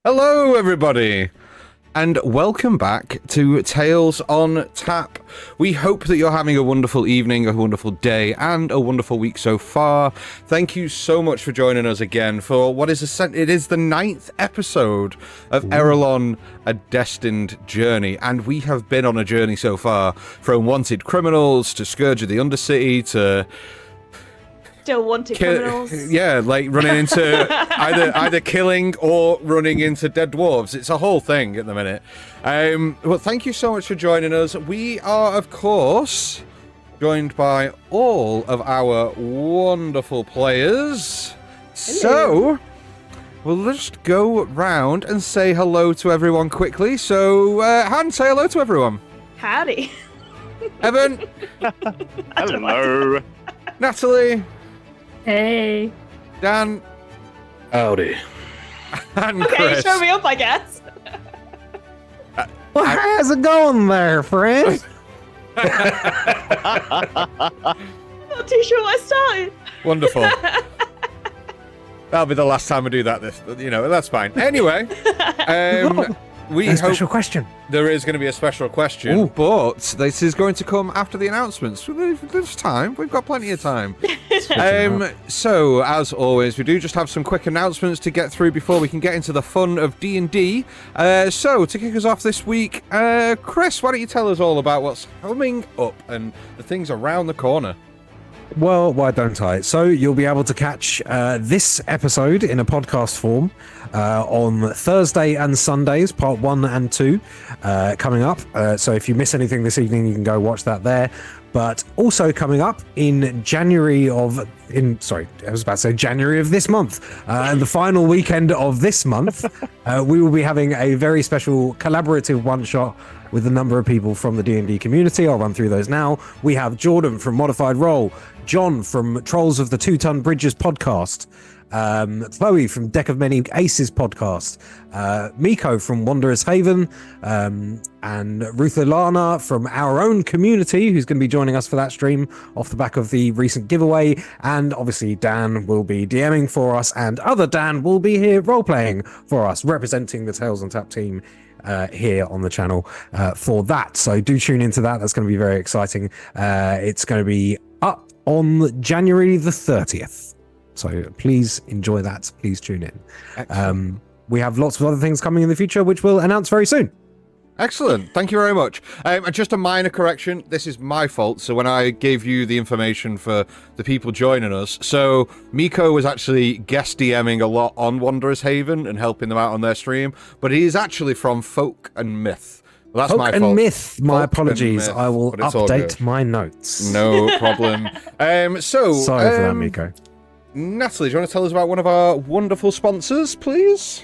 Hello, everybody, and welcome back to Tales on Tap. We hope that you're having a wonderful evening, a wonderful day, and a wonderful week so far. Thank you so much for joining us again for what is it is the 9th episode of Aerilon, A Destined Journey, and we have been on a journey so far from wanted criminals to Scourge of the Undercity to still wanted criminals. Yeah, like running into either killing or running into dead dwarves. It's a whole thing at the minute. Well, thank you so much for joining us. We are, of course, joined by all of our wonderful players. Hello. So, we'll just go round and say hello to everyone quickly. So, Han, say hello to everyone. Howdy. Evan. Hello. Natalie. Hey. Dan. Howdy. And Okay, Chris. show me up, I guess. Well, how's it going there, friend? Not too sure what I started. Wonderful. That'll be the last time I do that. That's fine. Anyway, we A hope special question. there is going to be a special question, Ooh. but this is going to come after the announcements. There's time. We've got plenty of time. So, as always, we do just have some quick announcements to get through before we can get into the fun of D&D. So, to kick us off this week, Chris, why don't you tell us all about what's coming up and the things around the corner? Well, why don't I? So you'll be able to catch this episode in a podcast form on Thursday and Sundays, part 1 and 2, coming up. So if you miss anything this evening, you can go watch that there. But also coming up in January of this month, and the final weekend of this month, we will be having a very special collaborative one-shot with a number of people from the D&D community. I'll run through those now. We have Jordan from Modified Roll, John from Trolls of the Two-Ton Bridges podcast, Chloe from Deck of Many Aces podcast, Miko from Wanderer's Haven, and Ruth Ilana from our own community, who's going to be joining us for that stream off the back of the recent giveaway. And obviously Dan will be DMing for us, and other Dan will be here role-playing for us, representing the Tales on Tap team here on the channel for that. So do tune into that. That's going to be very exciting. It's going to be up on January the 30th. So please enjoy that. Please tune in. We have lots of other things coming in the future, which we'll announce very soon. Excellent. Thank you very much. And just a minor correction. This is my fault. So when I gave you the information for the people joining us, so Miko was actually guest DMing a lot on Wanderer's Haven and helping them out on their stream, but he is actually from Folk and Myth. Well, that's Folk my and fault. Myth. My Folk apologies. and Myth, I will but it's all update good. my notes. No problem. Sorry for that, Miko. Natalie, do you want to tell us about one of our wonderful sponsors, please?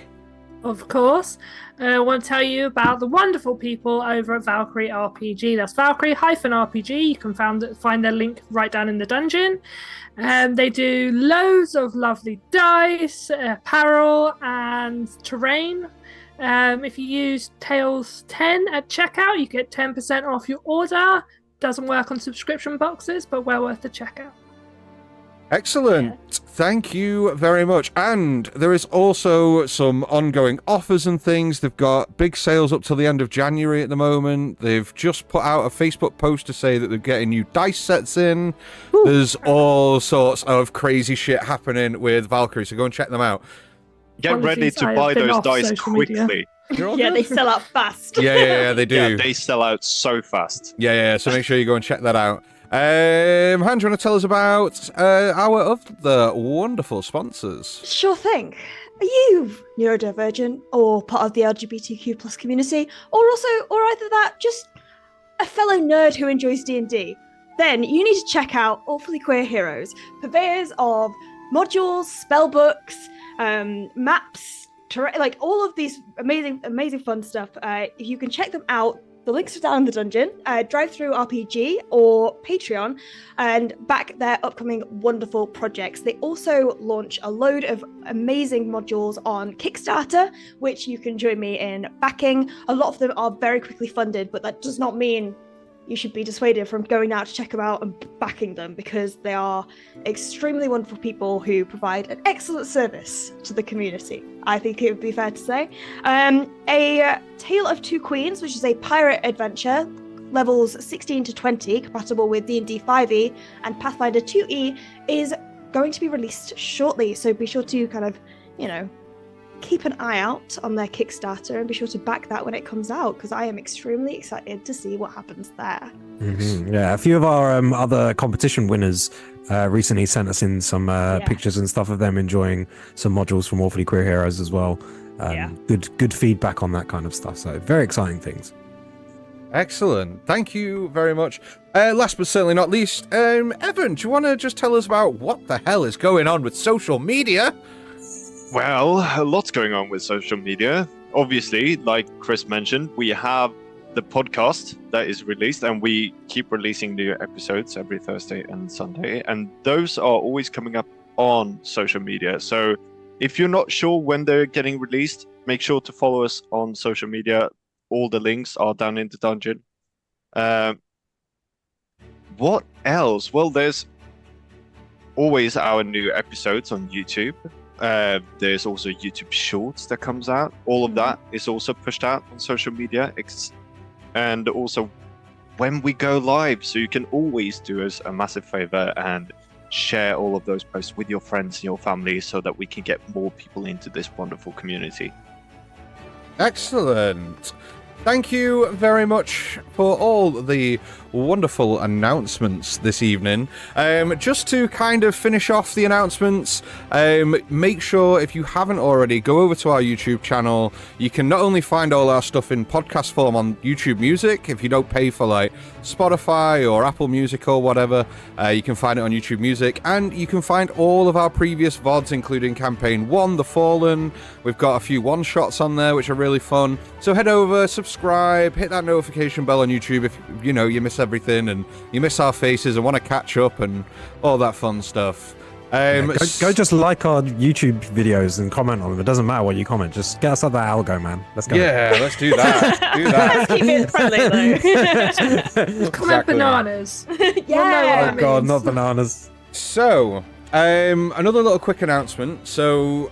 Of course. I want to tell you about the wonderful people over at Valkyrie RPG. That's Valkyrie-RPG. You can find their link right down in the dungeon. They do loads of lovely dice, apparel, and terrain. If you use Tails 10 at checkout, you get 10% off your order. Doesn't work on subscription boxes, but well worth the checkout. Excellent. Thank you very much. And there is also some ongoing offers and things. They've got big sales up till the end of January at the moment. They've just put out a Facebook post to say that they're getting new dice sets in. Ooh. There's all sorts of crazy shit happening with Valkyrie, so go and check them out. Get ready to buy those dice quickly. Yeah, they sell out fast. Yeah, they do. Yeah, they sell out so fast. Yeah, so make sure you go and check that out. Han, do you want to tell us about our other wonderful sponsors? Sure thing. Are you neurodivergent or part of the LGBTQ plus community, or either that, just a fellow nerd who enjoys D&D? Then you need to check out Awfully Queer Heroes, purveyors of modules, spell books, maps, like all of these amazing fun stuff. If you can check them out, the links are down in the dungeon, Drive-Thru RPG or Patreon, and back their upcoming wonderful projects. They also launch a load of amazing modules on Kickstarter, which you can join me in backing. A lot of them are very quickly funded, but that does not mean you should be dissuaded from going out to check them out and backing them, because they are extremely wonderful people who provide an excellent service to the community. I think it would be fair to say. A Tale of Two Queens, which is a pirate adventure, levels 16 to 20, compatible with D&D 5e and Pathfinder 2e, is going to be released shortly. So be sure to kind of, keep an eye out on their Kickstarter and be sure to back that when it comes out, because I am extremely excited to see what happens there. Mm-hmm. Yeah, a few of our other competition winners recently sent us in some pictures and stuff of them enjoying some modules from Awfully Queer Heroes as well. Good feedback on that kind of stuff. So very exciting things. Excellent. Thank you very much. Last but certainly not least, Evan, do you want to just tell us about what the hell is going on with social media? Well, a lot's going on with social media. Obviously, like Chris mentioned, we have the podcast that is released, and we keep releasing new episodes every Thursday and Sunday, and those are always coming up on social media. So if you're not sure when they're getting released, make sure to follow us on social media. All the links are down in the dungeon. What else? Well, there's always our new episodes on YouTube. There's also YouTube Shorts that comes out. All of that is also pushed out on social media. And also when we go live, so you can always do us a massive favor and share all of those posts with your friends and your family so that we can get more people into this wonderful community. Excellent. Thank you very much for all the wonderful announcements this evening. Just to kind of finish off the announcements, make sure, if you haven't already, go over to our YouTube channel. You can not only find all our stuff in podcast form on YouTube Music, if you don't pay for like Spotify or Apple Music or whatever, you can find it on YouTube Music, and you can find all of our previous VODs, including Campaign 1, The Fallen. We've got a few one-shots on there, which are really fun. So head over, subscribe, hit that notification bell on YouTube if, you miss everything and you miss our faces and want to catch up and all that fun stuff. Go just like our YouTube videos and comment on them. It doesn't matter what you comment. Just get us up that algo, man. Let's go. Yeah, let's do that. Do that. Let's keep it friendly, though. Comment bananas. Yeah. Oh, God, not bananas. So, another little quick announcement. So,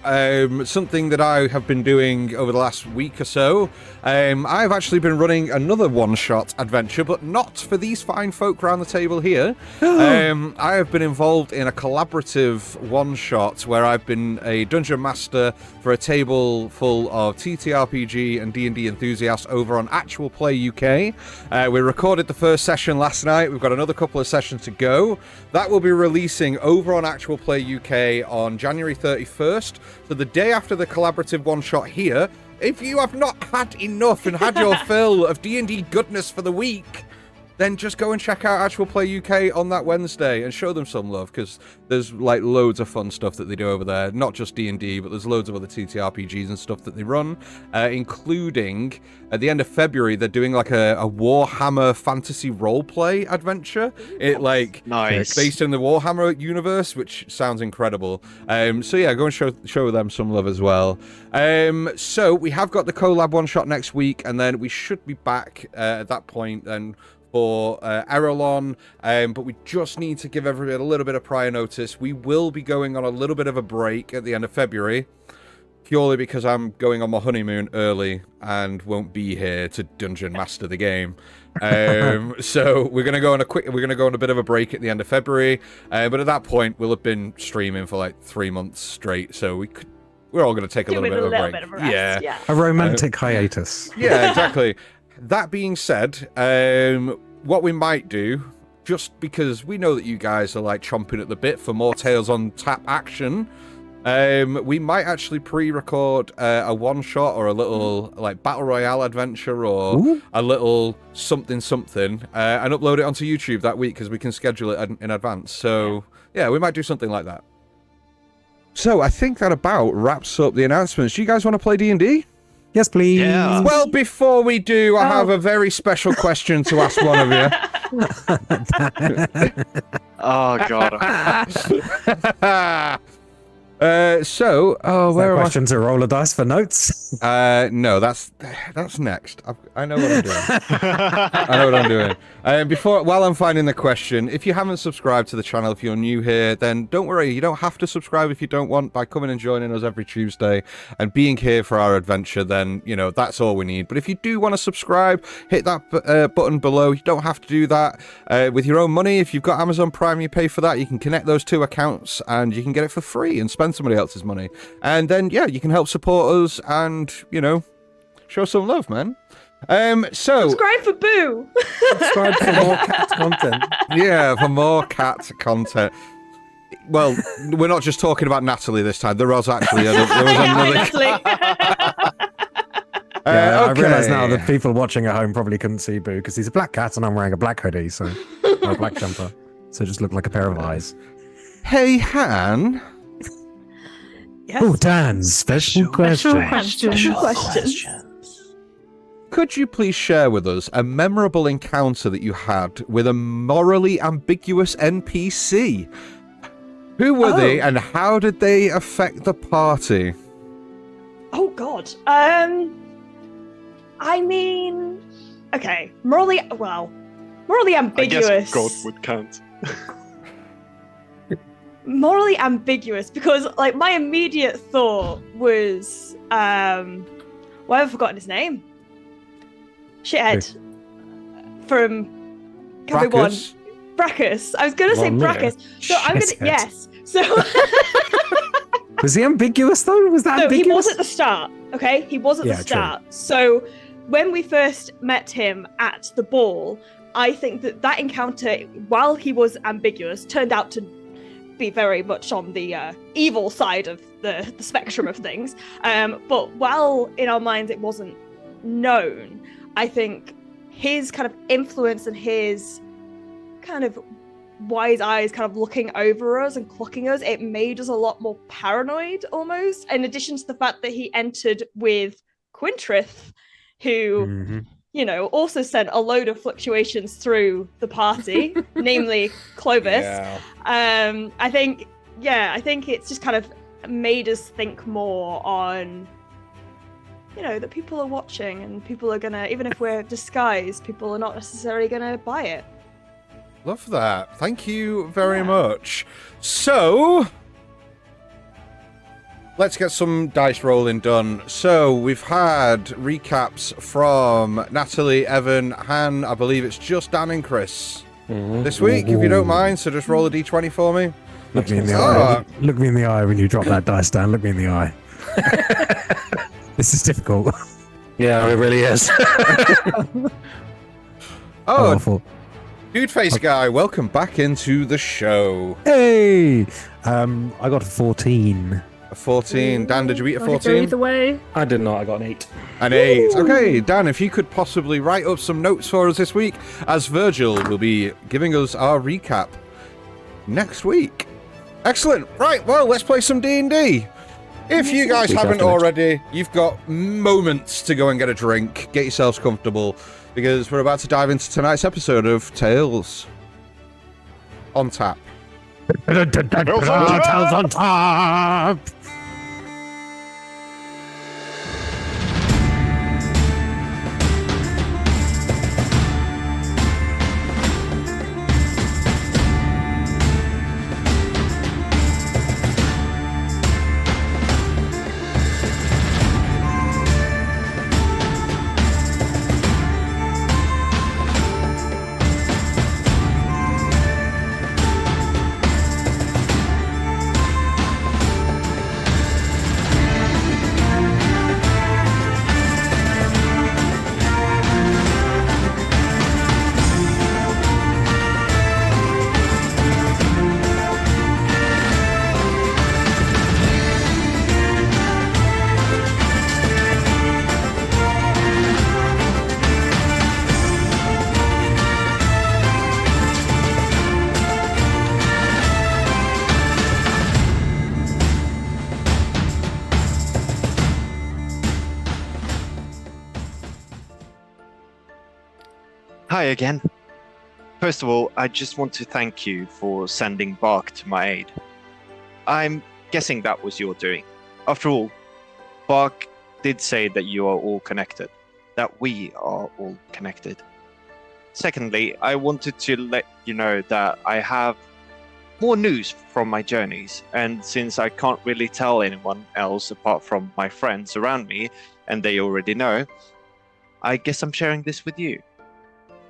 something that I have been doing over the last week or so, I've actually been running another one-shot adventure, but not for these fine folk around the table here. I have been involved in a collaborative one-shot where I've been a dungeon master for a table full of TTRPG and D&D enthusiasts over on Actual Play UK. We recorded the first session last night. We've got another couple of sessions to go. That will be releasing over on Actual Play UK on January 31st, so the day after the collaborative one-shot here. If you have not had enough and had your fill of D&D goodness for the week, then just go and check out Actual Play UK on that Wednesday and show them some love, because there's like loads of fun stuff that they do over there. Not just D&D, but there's loads of other TTRPGs and stuff that they run, including at the end of February they're doing like a Warhammer fantasy roleplay adventure. Nice. Based in the Warhammer universe, which sounds incredible. So yeah, go and show them some love as well. So we have got the collab one shot next week, and then we should be back at that point and for Aerilon, but we just need to give everybody a little bit of prior notice. We will be going on a little bit of a break at the end of February, purely because I'm going on my honeymoon early and won't be here to dungeon master the game. So we're gonna go on a bit of a break at the end of February, but at that point we'll have been streaming for like 3 months straight, so we're all gonna take a little bit of a break. Yeah. A romantic hiatus. Yeah, exactly. That being said, what we might do, just because we know that you guys are like chomping at the bit for more Tales on Tap action, we might actually pre-record a one-shot or a little like battle royale adventure or a little something and upload it onto YouTube that week, because we can schedule it in advance. So yeah, we might do something like that. So I think that about wraps up the announcements. Do you guys want to play D&D? Yes, please. Yeah. Well, before we do, I have a very special question to ask one of you. Oh, God. Where am I? Question to roll a dice for notes. No, that's next. I know what I'm doing. I know what I'm doing. While I'm finding the question, if you haven't subscribed to the channel, if you're new here, then don't worry. You don't have to subscribe if you don't want by coming and joining us every Tuesday and being here for our adventure. Then that's all we need. But if you do want to subscribe, hit that button below. You don't have to do that with your own money. If you've got Amazon Prime, you pay for that. You can connect those two accounts and you can get it for free and spend somebody else's money. And then you can help support us and show some love, man. Subscribe for Boo. Subscribe for more cat content. Yeah, for more cat content. Well, we're not just talking about Natalie this time. There was actually another. Natalie. I realise now that people watching at home probably couldn't see Boo because he's a black cat and I'm wearing a black hoodie, or a black jumper, so it just looked like a pair of eyes. Hey, Han. Yes. Oh, Dan, special question. Could you please share with us a memorable encounter that you had with a morally ambiguous NPC? Who were they and how did they affect the party? Oh God. I mean, okay, morally ambiguous. I guess God would count. Morally ambiguous because my immediate thought was why have I forgotten his name? Shithead from Brackus? Brackus. I was gonna say Brackus. So I'm gonna yes. So was he ambiguous though? Was that no, ambiguous? he was at the start. Okay, he was at the start. True. So when we first met him at the ball, I think that encounter, while he was ambiguous, turned out to be very much on the evil side of the spectrum of things. But while in our minds it wasn't known, I think his kind of influence and his kind of wise eyes kind of looking over us and clocking us, it made us a lot more paranoid almost, in addition to the fact that he entered with Quintrith, who also sent a load of fluctuations through the party, namely Clovis. Yeah. I think it's just kind of made us think more on that people are watching and people are gonna, even if we're disguised, people are not necessarily gonna buy it. Love that. Thank you very much. So, let's get some dice rolling done. So, we've had recaps from Natalie, Evan, Han, I believe it's just Dan and Chris this week, if you don't mind. So, just roll a d20 for me. Look me in the eye. Look me in the eye when you drop that dice down. Look me in the eye. This is difficult. Yeah, it really is. Awful. Dude Face Guy, welcome back into the show. Hey! I got a 14. A 14. Dan, did you beat a Go 14? either way. I did not. I got an 8. An 8. Okay, Dan, if you could possibly write up some notes for us this week, as Virgil will be giving us our recap next week. Excellent. Right, well, let's play some D&D. If you guys haven't already, you've got moments to go and get a drink. Get yourselves comfortable, because we're about to dive into tonight's episode of Tales on Tap. Tales on Tap! Hi again. First of all, I just want to thank you for sending Bark to my aid. I'm guessing that was your doing. After all, Bark did say that you are all connected, that we are all connected. Secondly, I wanted to let you know that I have more news from my journeys, and since I can't really tell anyone else apart from my friends around me, and they already know, I guess I'm sharing this with you.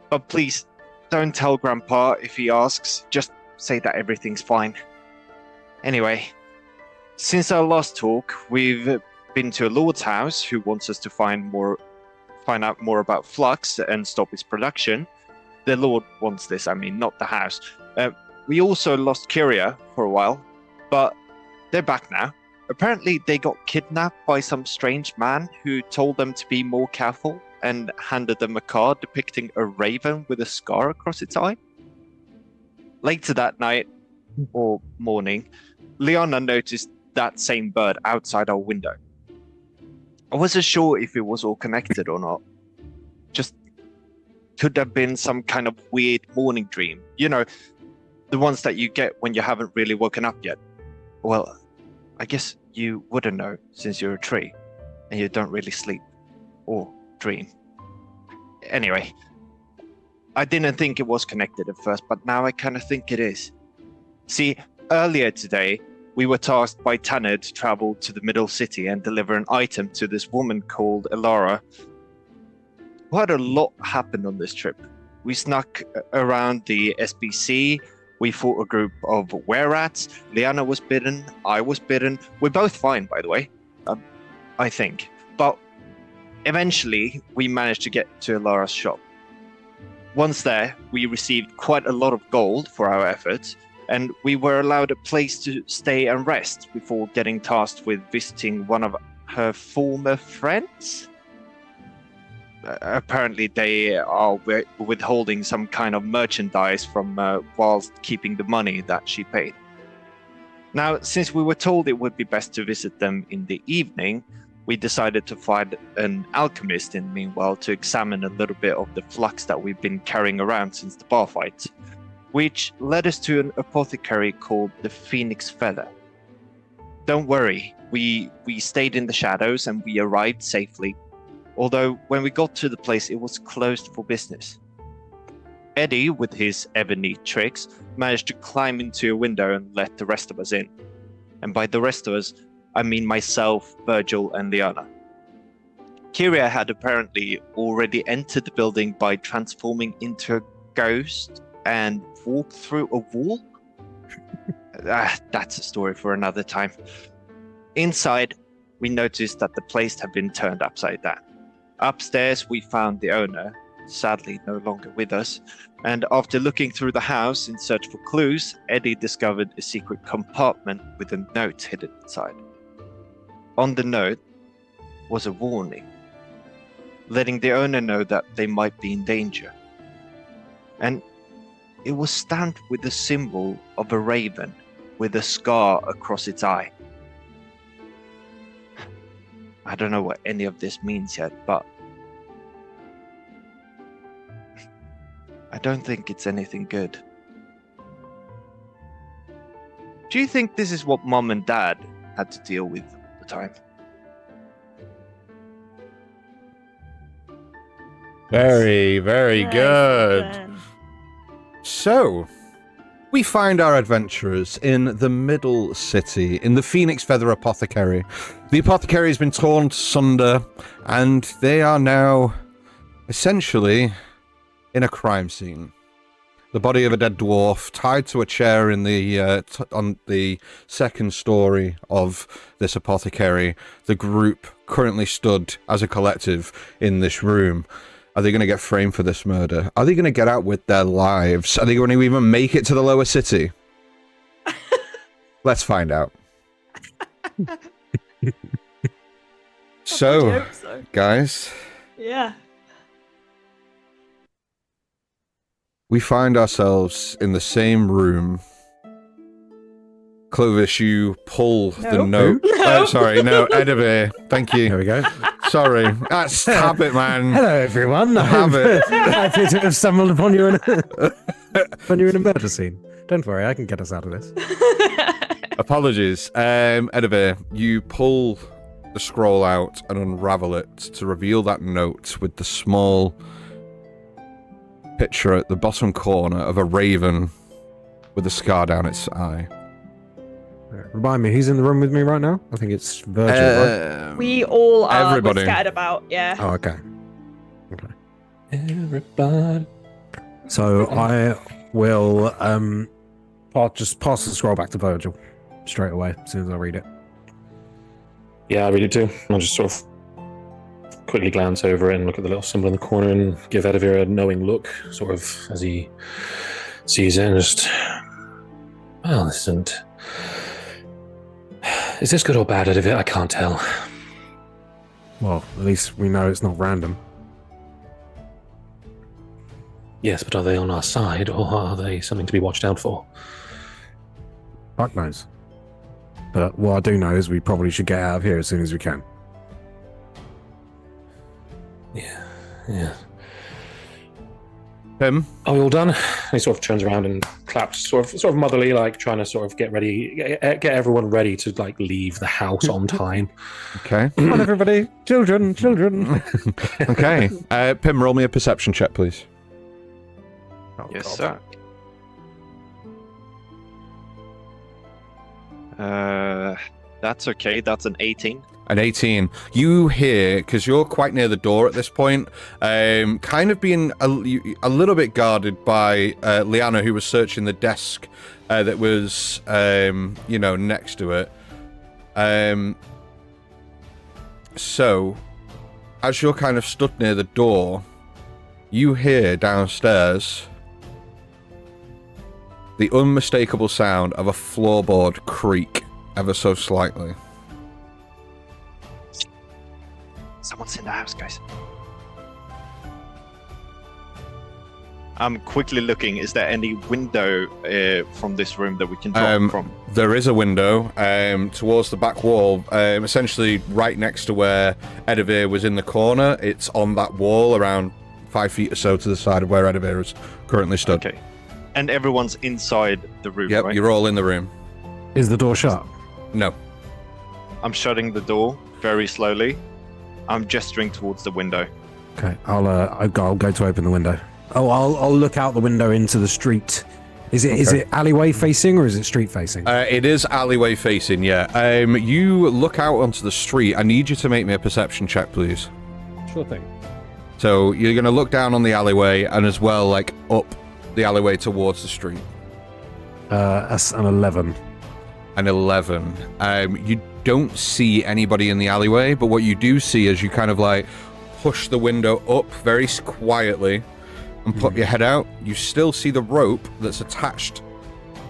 But please, don't tell Grandpa if he asks, just say that everything's fine. Anyway, since our last talk, we've been to a Lord's house who wants us to find out more about Flux and stop its production. The Lord wants this, not the house. We also lost Kyria for a while, but they're back now. Apparently they got kidnapped by some strange man who told them to be more careful and handed them a card depicting a raven with a scar across its eye. Later that night, or morning, Liana noticed that same bird outside our window. I wasn't sure if it was all connected or not. Just could have been some kind of weird morning dream. You know, the ones that you get when you haven't really woken up yet. Well, I guess you wouldn't know since you're a tree and you don't really sleep or dream. Anyway, I didn't think it was connected at first, but now I kind of think it is. See, earlier today, we were tasked by Tanner to travel to the middle city and deliver an item to this woman called Elara. Quite a lot happened on this trip. We snuck around the SBC, we fought a group of were-rats, Liana was bitten, I was bitten. We're both fine, by the way. I think. But eventually, we managed to get to Elara's shop. Once there, we received quite a lot of gold for our efforts, and we were allowed a place to stay and rest before getting tasked with visiting one of her former friends. Apparently they are withholding some kind of merchandise from whilst keeping the money that she paid. Now, since we were told it would be best to visit them in the evening, we decided to find an alchemist in the meanwhile to examine a little bit of the flux that we've been carrying around since the bar fight, which led us to an apothecary called the Phoenix Feather. Don't worry, we stayed in the shadows and we arrived safely, although when we got to the place it was closed for business. Eddie, with his ever neat tricks, managed to climb into a window and let the rest of us in. And by the rest of us, I mean myself, Virgil, and Liana. Kyria had apparently already entered the building by transforming into a ghost and walked through a wall? That's a story for another time. Inside, we noticed that the place had been turned upside down. Upstairs, we found the owner, sadly no longer with us, and after looking through the house in search for clues, Eddie discovered a secret compartment with a note hidden inside. On the note was a warning, letting the owner know that they might be in danger. And it was stamped with the symbol of a raven with a scar across its eye. I don't know what any of this means yet, but I don't think it's anything good. Do you think this is what Mom and Dad had to deal with all the time? Very, very Nice good. then. So, we find our adventurers in the middle city, in the Phoenix Feather Apothecary. The apothecary has been torn asunder, and they are now, essentially, in a crime scene. The body of a dead dwarf tied to a chair in the on the second story of this apothecary. The group currently stood as a collective in this room. Are they going to get framed for this murder? Are they going to get out with their lives? Are they going to even make it to the lower city? Let's find out. So, I hope so. guys, Yeah. we find ourselves in the same room. Clovis, you pull the No. note. No. Sorry, no, Edivir. Thank There you. we go. Sorry. That's habit, man. Hello, everyone. Have it. I appear to have stumbled upon you when you're in a murder scene. Don't worry, I can get us out of this. Apologies. Edivir, you pull the scroll out and unravel it to reveal that note with the small picture at the bottom corner of a raven with a scar down its eye. Remind me, who's in the room with me right now? I think it's Virgil, right? We all are everybody. scattered about, yeah. Oh, okay. Everybody. So I will just pass the scroll back to Virgil straight away as soon as I read it. Yeah, I read it too. I'll just sort of quickly glance over it and look at the little symbol in the corner and give Edivir a knowing look, sort of as he sees it, and just, well, this isn't. Is this good or bad, Edivir? I can't tell. Well, at least we know it's not random. Yes, but are they on our side, or are they something to be watched out for? Fuck knows. But what I do know is we probably should get out of here as soon as we can. Yeah. Pim? Are we all done? He sort of turns around and claps, sort of motherly, like trying to sort of get everyone ready to like leave the house on time. Okay. Come on, everybody. Children. Okay. Pim, roll me a perception check, please. Oh, Yes, God. sir. That's okay. That's an 18. An 18. You hear, because you're quite near the door at this point, kind of being a little bit guarded by Liana, who was searching the desk that was, next to it. So, as you're kind of stood near the door, you hear downstairs the unmistakable sound of a floorboard creak ever so slightly. Someone's in the house, guys. I'm quickly looking. Is there any window from this room that we can drop from? There is a window towards the back wall, essentially right next to where Edivir was in the corner. It's on that wall around 5 feet or so to the side of where Edivir is currently stood. Okay. And everyone's inside the room, Yep, right? you're all in the room. Is the door shut? No. I'm shutting the door very slowly. I'm gesturing towards the window. Okay, I'll go to open the window. Oh, I'll look out the window into the street. Is it alleyway facing or is it street facing? It is alleyway facing, yeah. You look out onto the street. I need you to make me a perception check, please. Sure thing. So you're going to look down on the alleyway and as well, like, up the alleyway towards the street. That's an 11. An 11. You don't see anybody in the alleyway, but what you do see is you kind of, like, push the window up very quietly and put your head out. You still see the rope that's attached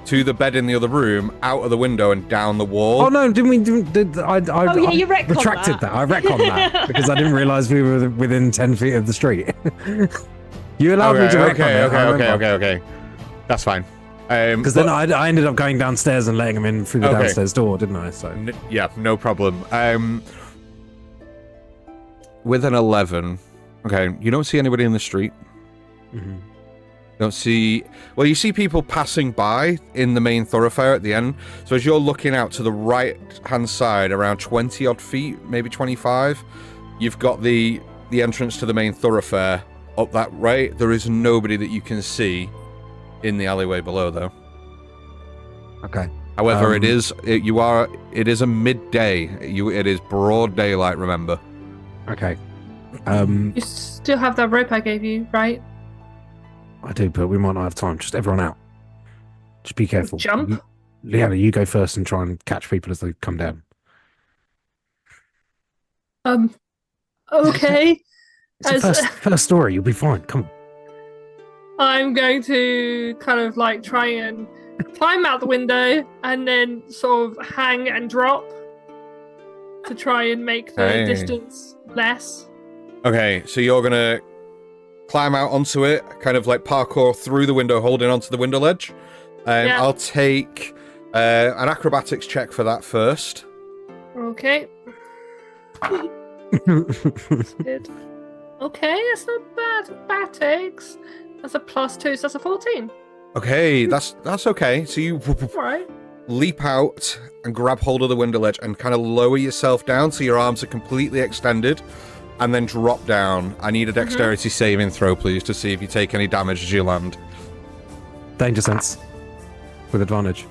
to the bed in the other room out of the window and down the wall. Oh no! I you retconned retracted that. I retconned that because I didn't realise we were within 10 feet of the street. You allowed me to retcon it. Okay. That's fine. Because then I ended up going downstairs and letting him in through the downstairs door, didn't I? So yeah, no problem. With an 11, okay, you don't see anybody in the street. Mm-hmm. Don't see... Well, you see people passing by in the main thoroughfare at the end. So as you're looking out to the right-hand side, around 20-odd feet, maybe 25, you've got the entrance to the main thoroughfare up that way. There is nobody that you can see in the alleyway below, though. Okay. However, it is a midday. It is broad daylight, remember. Okay. You still have that rope I gave you, right? I do, but we might not have time. Just everyone out. Just be careful. Jump? Liana, you go first and try and catch people as they come down. Okay. It's the first story. You'll be fine. Come on. I'm going to kind of like try and climb out the window and then sort of hang and drop to try and make the distance less. Okay, so you're gonna climb out onto it, kind of like parkour through the window, holding onto the window ledge. Yeah. I'll take an acrobatics check for that first. Okay. Good. Okay, that's not bad. Acrobatics. That's a +2, so that's a 14. Okay, that's okay. So you All right. leap out and grab hold of the window ledge and kind of lower yourself down so your arms are completely extended, and then drop down. I need a dexterity saving throw, please, to see if you take any damage as you land. Danger sense. With advantage.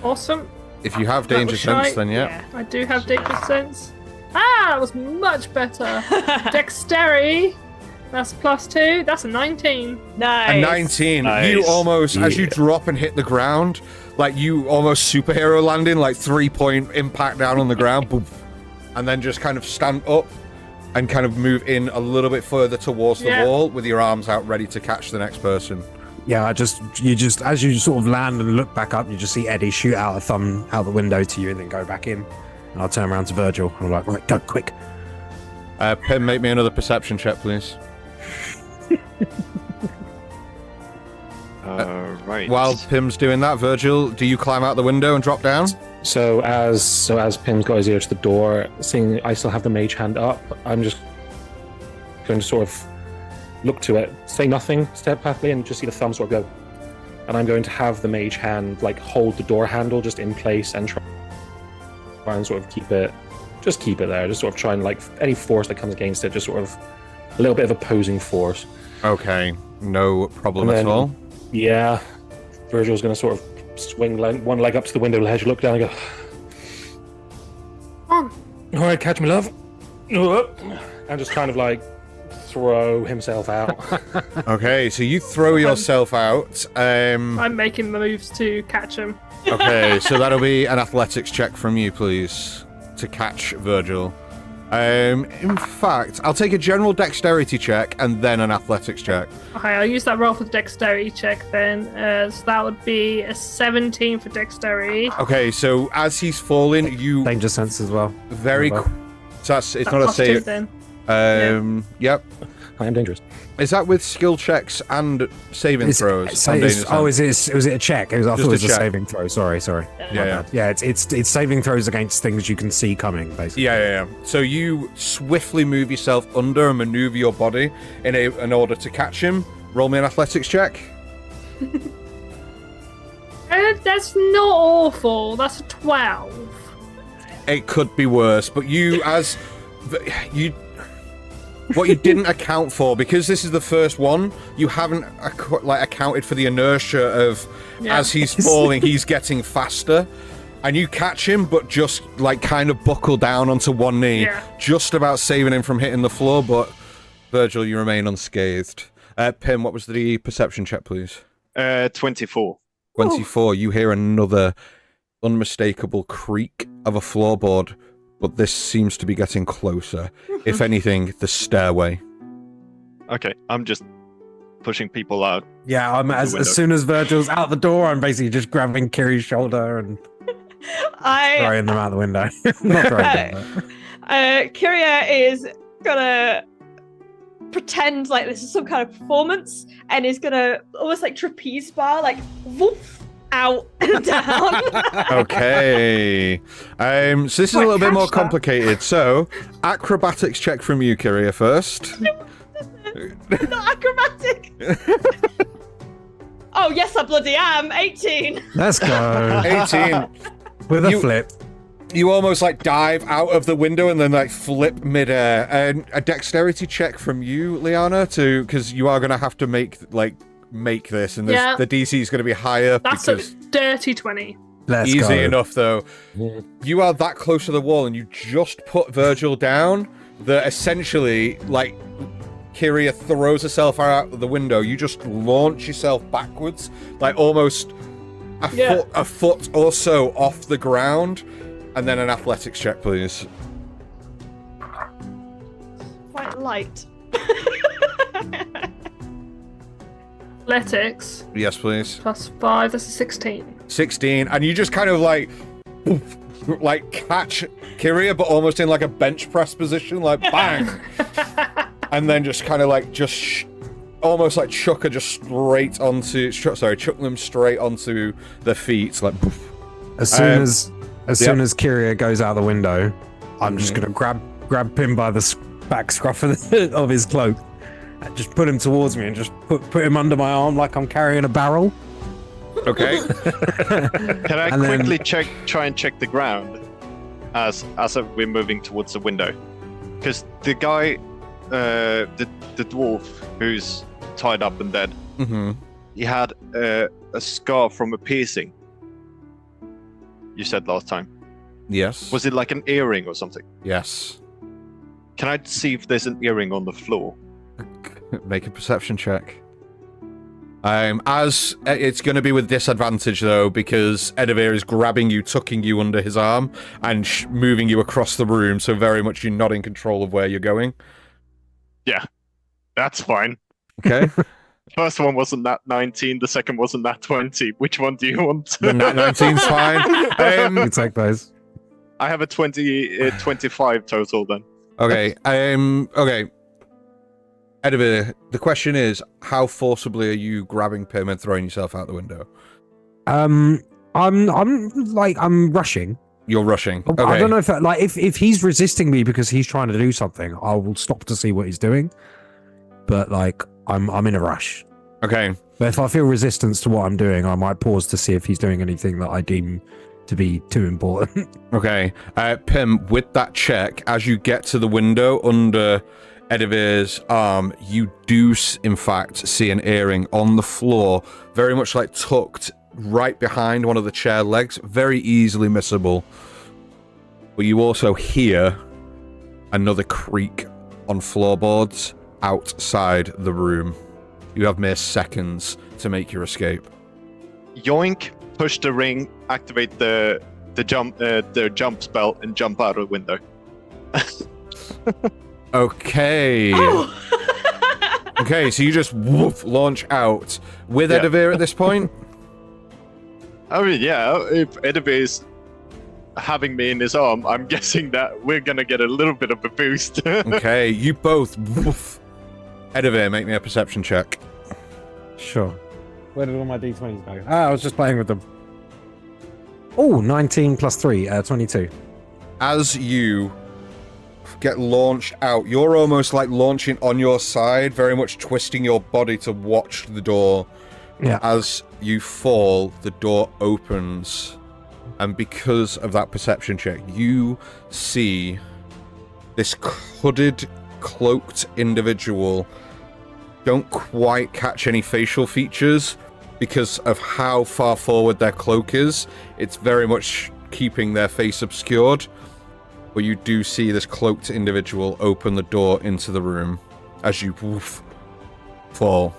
Awesome. If you have danger sense, then yeah. I do have danger sense. That was much better. Dexterity. That's +2. That's a 19. Nice. A 19. Nice. You almost, as you drop and hit the ground, like you almost superhero landing, like 3-point impact down on the ground, boom, and then just kind of stand up and kind of move in a little bit further towards the wall with your arms out ready to catch the next person. Yeah, you just as you sort of land and look back up, you just see Eddie shoot out a thumb out the window to you and then go back in. And I'll turn around to Virgil and I'm like, right, go quick. Pim, make me another perception check, please. Right. While Pim's doing that, Virgil, do you climb out the window and drop down? So as Pim's got his ear to the door, seeing I still have the mage hand up, I'm just going to sort of look to it, say nothing steadfastly, and just see the thumb sort of go. And I'm going to have the mage hand like hold the door handle just in place and try and sort of keep it there, just sort of try and like any force that comes against it, just sort of a little bit of opposing force. Okay, no problem at all. Yeah, Virgil's going to sort of swing one leg up to the window ledge, look down and go, On. all right, catch me, love. And just kind of like throw himself out. Okay, so you throw yourself out. I'm making the moves to catch him. Okay, so that'll be an athletics check from you, please, to catch Virgil. In fact, I'll take a general dexterity check and then an athletics check. Okay, I'll use that roll for the dexterity check then. So that would be a 17 for dexterity. Okay, so as he's falling, you Danger sense as well. So it's not a Plus two save. then. Yep. I am dangerous. Is that with skill checks and saving throws? Was it a check? I thought it was a check. saving throw. Sorry. Yeah. It's saving throws against things you can see coming, basically. Yeah. So you swiftly move yourself under and maneuver your body in order to catch him. Roll me an athletics check. That's not awful. That's a 12. It could be worse, but what you didn't account for, because this is the first one, you haven't accounted for the inertia of as he's falling, he's getting faster, and you catch him, but just kind of buckle down onto one knee, just about saving him from hitting the floor. But Virgil, you remain unscathed. Pim, what was the perception check, please? 24. 24. You hear another unmistakable creak of a floorboard, but this seems to be getting closer. If anything, the stairway. Okay, I'm just pushing people out. Yeah, as soon as Virgil's out the door, I'm basically just grabbing Kiri's shoulder and throwing them out the window. Not throwing them. Kyria is gonna pretend like this is some kind of performance and is gonna almost like trapeze bar, like woof, out and down. Okay. So this is a little bit more complicated. So, acrobatics check from you, Kyria, first. Not acrobatic. Oh, yes, I bloody am. 18. Let's go. 18. With a flip. You almost dive out of the window and then flip midair. And a dexterity check from you, Liana, because you are going to have to make this, and the DC is going to be higher. That's a dirty 20. Let's Easy go. enough, though. You are that close to the wall, and you just put Virgil down that essentially, Kyria throws herself out of the window. You just launch yourself backwards, almost a foot or so off the ground, and then an athletics check, please. Quite light. Athletics. Yes, please. +5. That's a 16. 16, and you just kind of catch Kyria, but almost in a bench press position, bang, and then just kind of almost chuck her just straight onto. Chuck them straight onto their feet, As soon as Kyria goes out the window, I'm just gonna grab Pim by the back scruff of his cloak. Just put him towards me and just put him under my arm like I'm carrying a barrel. Okay. Can I And then- quickly try and check the ground as we're moving towards the window? Because the guy, the dwarf who's tied up and dead, Mm-hmm. he had a scar from a piercing. You said last time. Yes. Was it like an earring or something? Yes. Can I see if there's an earring on the floor? Make a perception check. As it's going to be with disadvantage though, because Edivir is grabbing you, tucking you under his arm, and moving you across the room. So very much you're not in control of where you're going. Yeah, that's fine. Okay. First one wasn't that 19. The second wasn't that 20. Which one do you want? The nat 19's fine. You take those. I have a 25 total then. Okay. Okay. Edivir, the question is, how forcibly are you grabbing Pim and throwing yourself out the window? I'm rushing. You're rushing. Okay. I don't know if that, if he's resisting me because he's trying to do something, I will stop to see what he's doing. But I'm in a rush. Okay. But if I feel resistance to what I'm doing, I might pause to see if he's doing anything that I deem to be too important. Okay. Pim, with that check, as you get to the window under Edivir's arm, you do in fact see an earring on the floor, very much like tucked right behind one of the chair legs, very easily missable. But you also hear another creak on floorboards outside the room. You have mere seconds to make your escape. Yoink, push the ring, activate the jump spell, and jump out of the window. Okay. Oh. Okay, so you just launch out with Yeah. Edivir at this point? I mean, yeah, if Edivir is having me in his arm, I'm guessing that we're gonna get a little bit of a boost. Okay, you both. Edivir, make me a perception check. Sure. Where did all my d20s go? I was just playing with them. Oh, 19 plus 3, 22. As you get launched out, you're almost like launching on your side, very much twisting your body to watch the door. Yeah. As you fall, the door opens, and because of that perception check, you see this hooded, cloaked individual. Don't quite catch any facial features because of how far forward their cloak is. It's very much keeping their face obscured. But you do see this cloaked individual open the door into the room as you fall.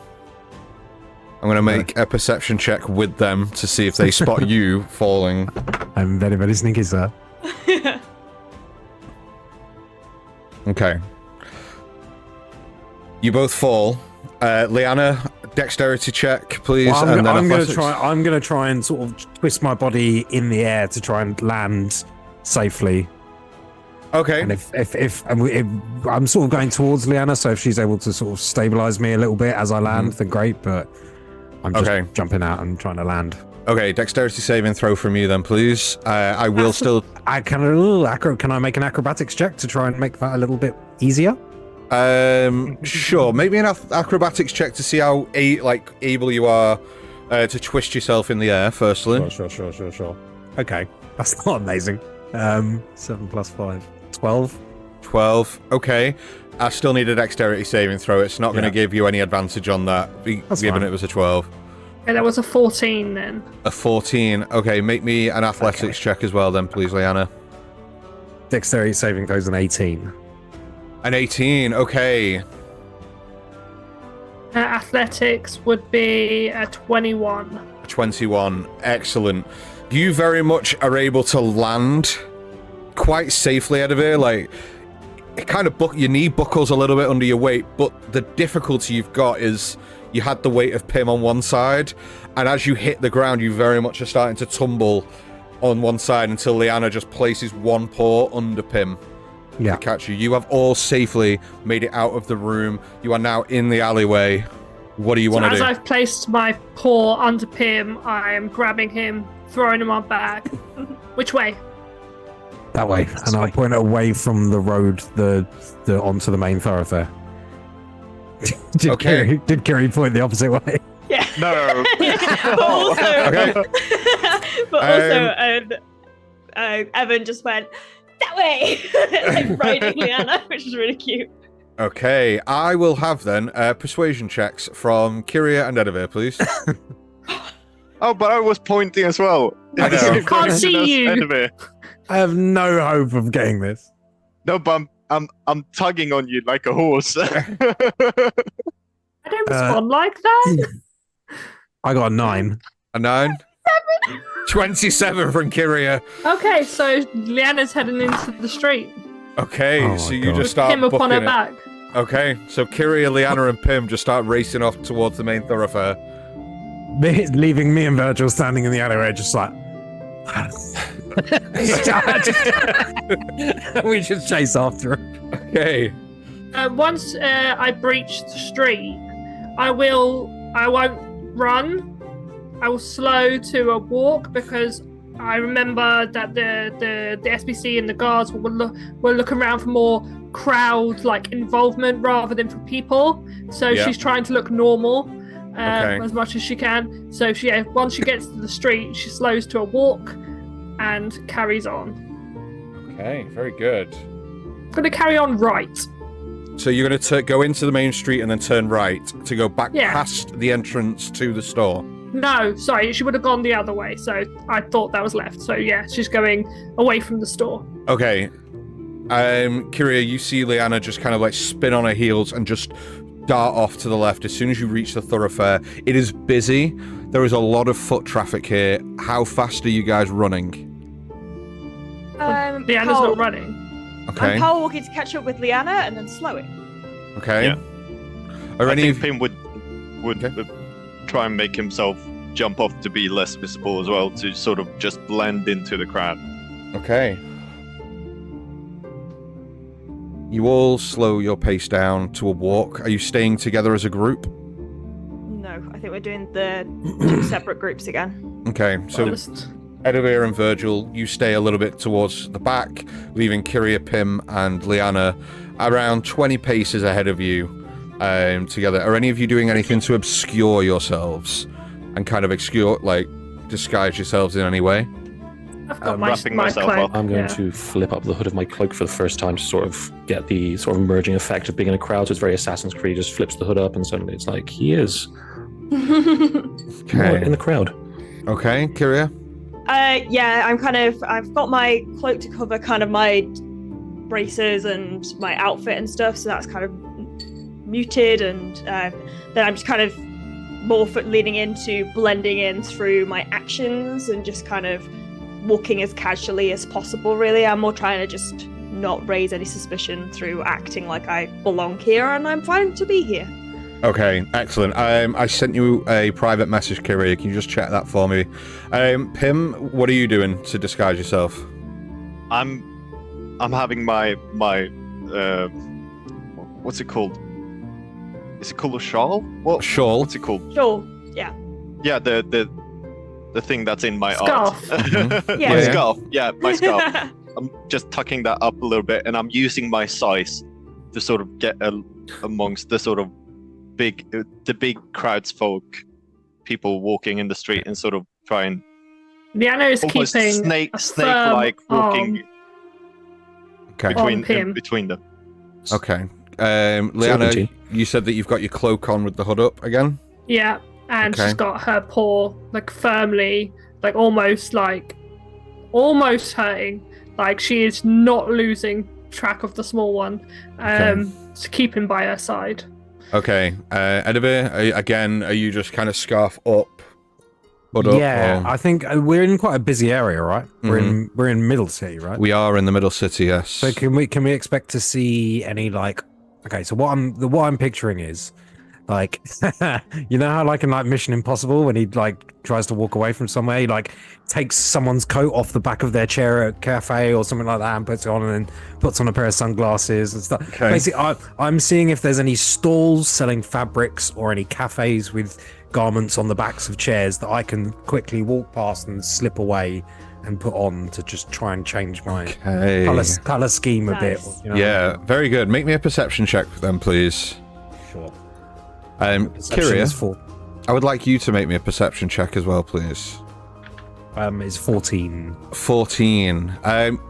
I'm going to make a perception check with them to see if they spot you falling. I'm very, very sneaky, sir. Okay. You both fall. Liana, dexterity check, please. Well, and then I'm going athletics. to try and sort of twist my body in the air to try and land safely. Okay. And if I'm sort of going towards Liana, so if she's able to sort of stabilize me a little bit as I land, then great. But I'm just jumping out and trying to land. Okay, dexterity saving throw from you then, please. I will still... Can I make an acrobatics check to try and make that a little bit easier? Sure. Maybe an acrobatics check to see how able you are to twist yourself in the air, firstly. Sure. Okay. That's not amazing. 7 plus 5. 12. 12. Okay. I still need a dexterity saving throw. It's not going to give you any advantage on that, given it was a 12. Okay, that was a 14 then. A 14. Okay, make me an athletics check as well then, please, Liana. Dexterity saving throws an 18. An 18. Okay. Athletics would be a 21. 21. Excellent. You very much are able to land quite safely out of here. Like, it kind of your knee buckles a little bit under your weight, but the difficulty you've got is you had the weight of Pim on one side, and as you hit the ground, you very much are starting to tumble on one side until Liana just places one paw under Pim to catch you. You have all safely made it out of the room. You are now in the alleyway. What do you want to do? As I've placed my paw under Pim, I am grabbing him, throwing him on back. Which way? That way. And I point away from the road, the onto the main thoroughfare. Did Kiri point the opposite way? Yeah. No. but also, Okay. but also, Evan just went that way, like riding Liana, which is really cute. Okay, I will have then persuasion checks from Kyria and Edivir, please. Oh, but I was pointing as well. I know. Same Can't direction see as you. Edivir. I have no hope of getting this. No, but I'm tugging on you like a horse. I don't respond like that. I got a 9. A 9? 27 from Kyria. Okay, so Leanna's heading into the street. Okay, Oh so my you God. just start Him upon her booking it. back. Okay, so Kyria, Liana, and Pim just start racing off towards the main thoroughfare. Leaving me and Virgil standing in the alleyway, just like. We just chase after him. Okay. Once I breach the street, I won't run. I will slow to a walk because I remember that the SBC and the guards were looking around for more crowd involvement rather than for people. So Yeah. she's trying to look normal Okay. as much as she can. So once she gets to the street, she slows to a walk and carries on. Okay, very good. I'm gonna carry on right. So you're going to go into the main street and then turn right to go back Yeah. past the entrance to the store. No, sorry, she would have gone the other way. So I thought that was left. So yeah, she's going away from the store. Okay. Kyria, you see Liana just kind of spin on her heels and just dart off to the left as soon as you reach the thoroughfare. It is busy. There is a lot of foot traffic here. How fast are you guys running? Leanna's not running. Okay. I'm power walking to catch up with Liana and then slowing. Okay. Yeah. Are I any think of Pim would Okay. try and make himself jump off to be less visible as well, to sort of just blend into the crowd. Okay. You all slow your pace down to a walk. Are you staying together as a group? No, I think we're doing the 2 separate groups again. Okay, so Just- Edivir and Virgil, you stay a little bit towards the back, leaving Kyria, Pim, and Liana around 20 paces ahead of you together. Are any of you doing anything to obscure yourselves and kind of disguise yourselves in any way? I've got wrapping my myself cloak. up. I'm going yeah. to flip up the hood of my cloak for the first time to sort of get the sort of merging effect of being in a crowd. So it's very Assassin's Creed. Just flips the hood up and suddenly it's like he is Okay. in the crowd. Okay, Kyria? Yeah, I've got my cloak to cover kind of my braces and my outfit and stuff, so that's kind of muted, and then I'm just kind of more leaning into blending in through my actions and just kind of walking as casually as possible, really. I'm more trying to just not raise any suspicion through acting like I belong here and I'm fine to be here. Okay, excellent. I sent you a private message, Kyria. Can you just check that for me? Pim, what are you doing to disguise yourself? I'm having my what's it called? Is it called a shawl? What? Shawl? What's it called? Sure, yeah. Yeah, the thing that's in my Scarf. art. Mhm. Yeah. My Yeah. scarf. Yeah, my scarf. I'm just tucking that up a little bit, and I'm using my size to sort of get amongst the sort of the big crowds folk, people walking in the street, and sort of try and Liana is almost keeping snake-like walking Okay. on Pim. between them. Okay. Liana, Certainty. you said that you've got your cloak on with the hood up again? Yeah, and Okay. she's got her paw firmly, almost hurting. She is not losing track of the small one. To keep him by her side. Okay. Edivir, again, are you just kind of scarf up? Hood up? Yeah, or- I think we're in quite a busy area, right? We're in Middle City, right? We are in the middle city, yes. So can we expect to see any okay, so what I'm picturing is you know how in Mission Impossible when he tries to walk away from somewhere, he takes someone's coat off the back of their chair at a cafe or something like that and puts it on, and then puts on a pair of sunglasses and stuff. Okay. Basically, I'm seeing if there's any stalls selling fabrics or any cafes with garments on the backs of chairs that I can quickly walk past and slip away and put on to just try and change my Okay. color scheme a bit. Nice. You know? Yeah, very good. Make me a perception check then, please. Sure. Kyria, Perception is 4. I would like you to make me a perception check as well, please. It's 14. 14.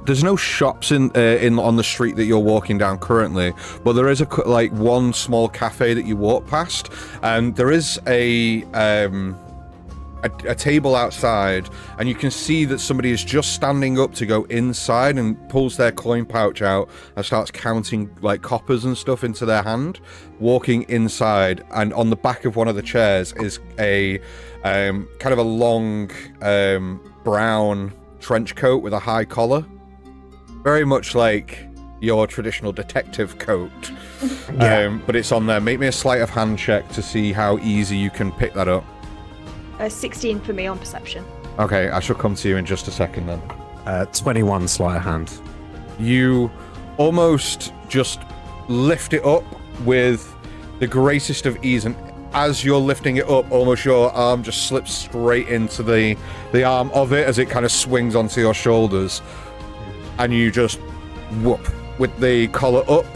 There's no shops in on the street that you're walking down currently, but there is one small cafe that you walk past, and there is a table outside, and you can see that somebody is just standing up to go inside and pulls their coin pouch out and starts counting like coppers and stuff into their hand, walking inside. And on the back of one of the chairs is a kind of a long brown trench coat with a high collar, very much like your traditional detective coat. But it's on there. Make me a sleight of hand check to see how easy you can pick that up. 16 for me on perception. Okay, I shall come to you in just a second then. 21 sleight of hand. You almost just lift it up with the greatest of ease, and as you're lifting it up, almost your arm just slips straight into the arm of it as it kind of swings onto your shoulders, and you just whoop with the collar up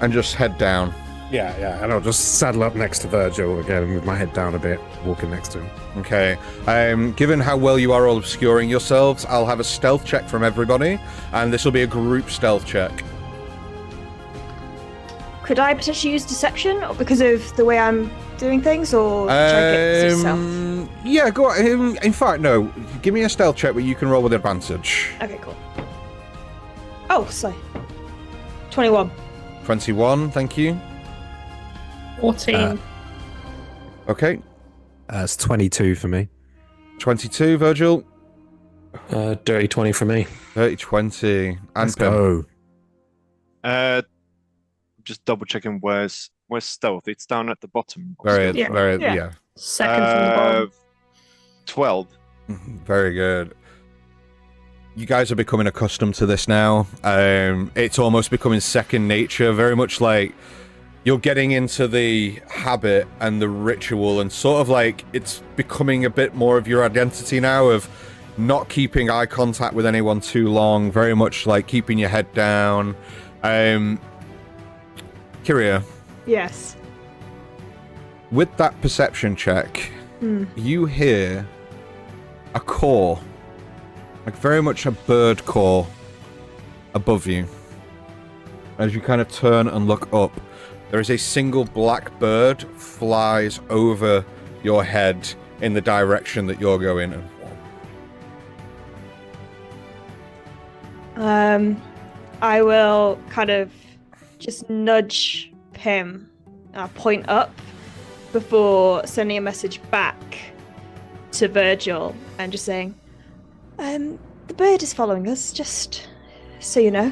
and just head down. Yeah, and I'll just saddle up next to Virgil again with my head down a bit, walking next to him. Okay. Given how well you are all obscuring yourselves, I'll have a stealth check from everybody, and this will be a group stealth check. Could I potentially use deception because of the way I'm doing things, or should I get yourself? Yeah, go on. In fact, no. Give me a stealth check where you can roll with advantage. Okay, cool. Oh, sorry. 21. 21, thank you. 14. Okay. It's 22 for me. 22, Virgil. Dirty 20 for me. 30, 20. And Let's Pim. go. Just double checking where's stealth. It's down at the bottom. Very, Yeah. very, Yeah. yeah. Second from the bottom. 12. Very good. You guys are becoming accustomed to this now. It's almost becoming second nature, very much like you're getting into the habit and the ritual, and sort of like it's becoming a bit more of your identity now of not keeping eye contact with anyone too long, very much like keeping your head down. Kyria, Yes. with that perception check, you hear a caw, like very much a bird caw above you. As you kind of turn and look up, there is a single black bird flies over your head in the direction that you're going. I will kind of just nudge him, point up before sending a message back to Virgil and just saying, the bird is following us, just so you know.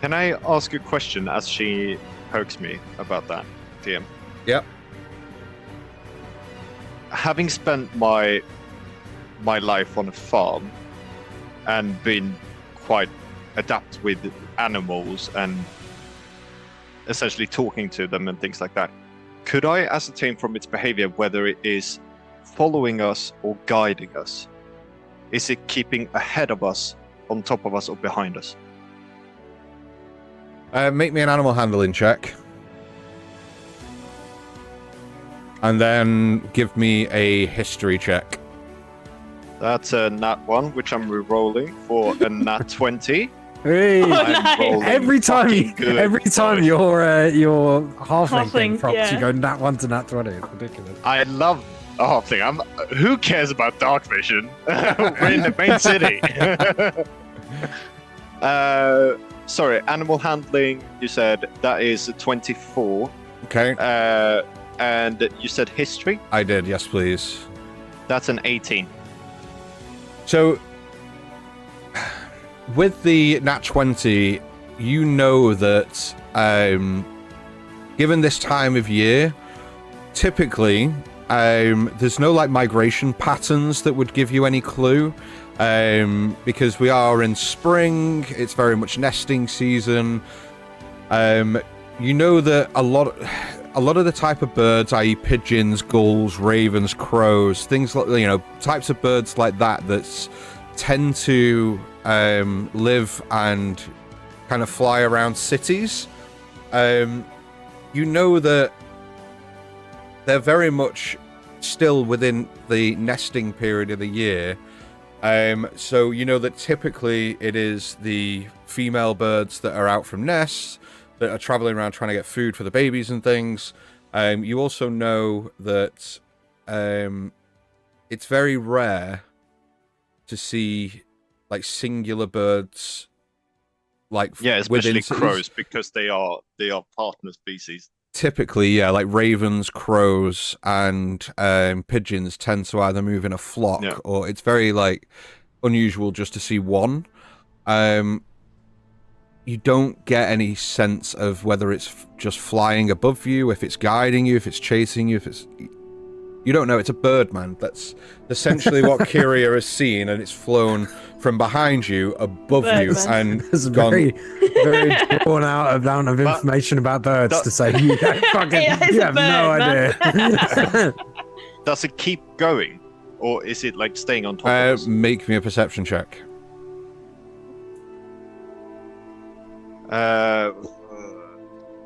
Can I ask a question as she pokes me about that, TM? Yep. Having spent my life on a farm and been quite adept with animals and essentially talking to them and things like that, could I ascertain from its behavior whether it is following us or guiding us? Is it keeping ahead of us, on top of us, or behind us? Make me an animal handling check. And then give me a history check. That's a nat 1, which I'm re-rolling for a nat 20. Hey, I'm nice. rolling every time fucking good, sorry. your halfling thing Halfling, props, yeah. you go nat 1 to nat 20. It's ridiculous. I love the whole thing. Who cares about dark vision? We're in the main city. Sorry, animal handling, you said that is a 24. Okay. And you said history? I did, yes please. That's an 18. So, with the nat 20, you know that given this time of year, typically there's no like migration patterns that would give you any clue, because we are in spring. It's very much nesting season. You know that a lot of the type of birds, i.e. pigeons, gulls, ravens, crows, things like, you know, types of birds like that tend to live and kind of fly around cities. You know that they're very much still within the nesting period of the year. So you know that typically it is the female birds that are out from nests that are traveling around trying to get food for the babies and things. You also know that it's very rare to see like singular birds, like especially crows, because they are partner species. Typically, yeah, like ravens, crows, and pigeons tend to either move in a flock, or it's very like unusual just to see one. You don't get any sense of whether it's just flying above you, if it's guiding you, if it's chasing you, if it's... You don't know. It's a bird, man. That's essentially what Kyria has seen, and it's flown from behind you, above you, and There's a very drawn out amount of information about birds to say you don't fucking... you have no idea. Does it keep going, or is it like staying on top of us? Make me a perception check.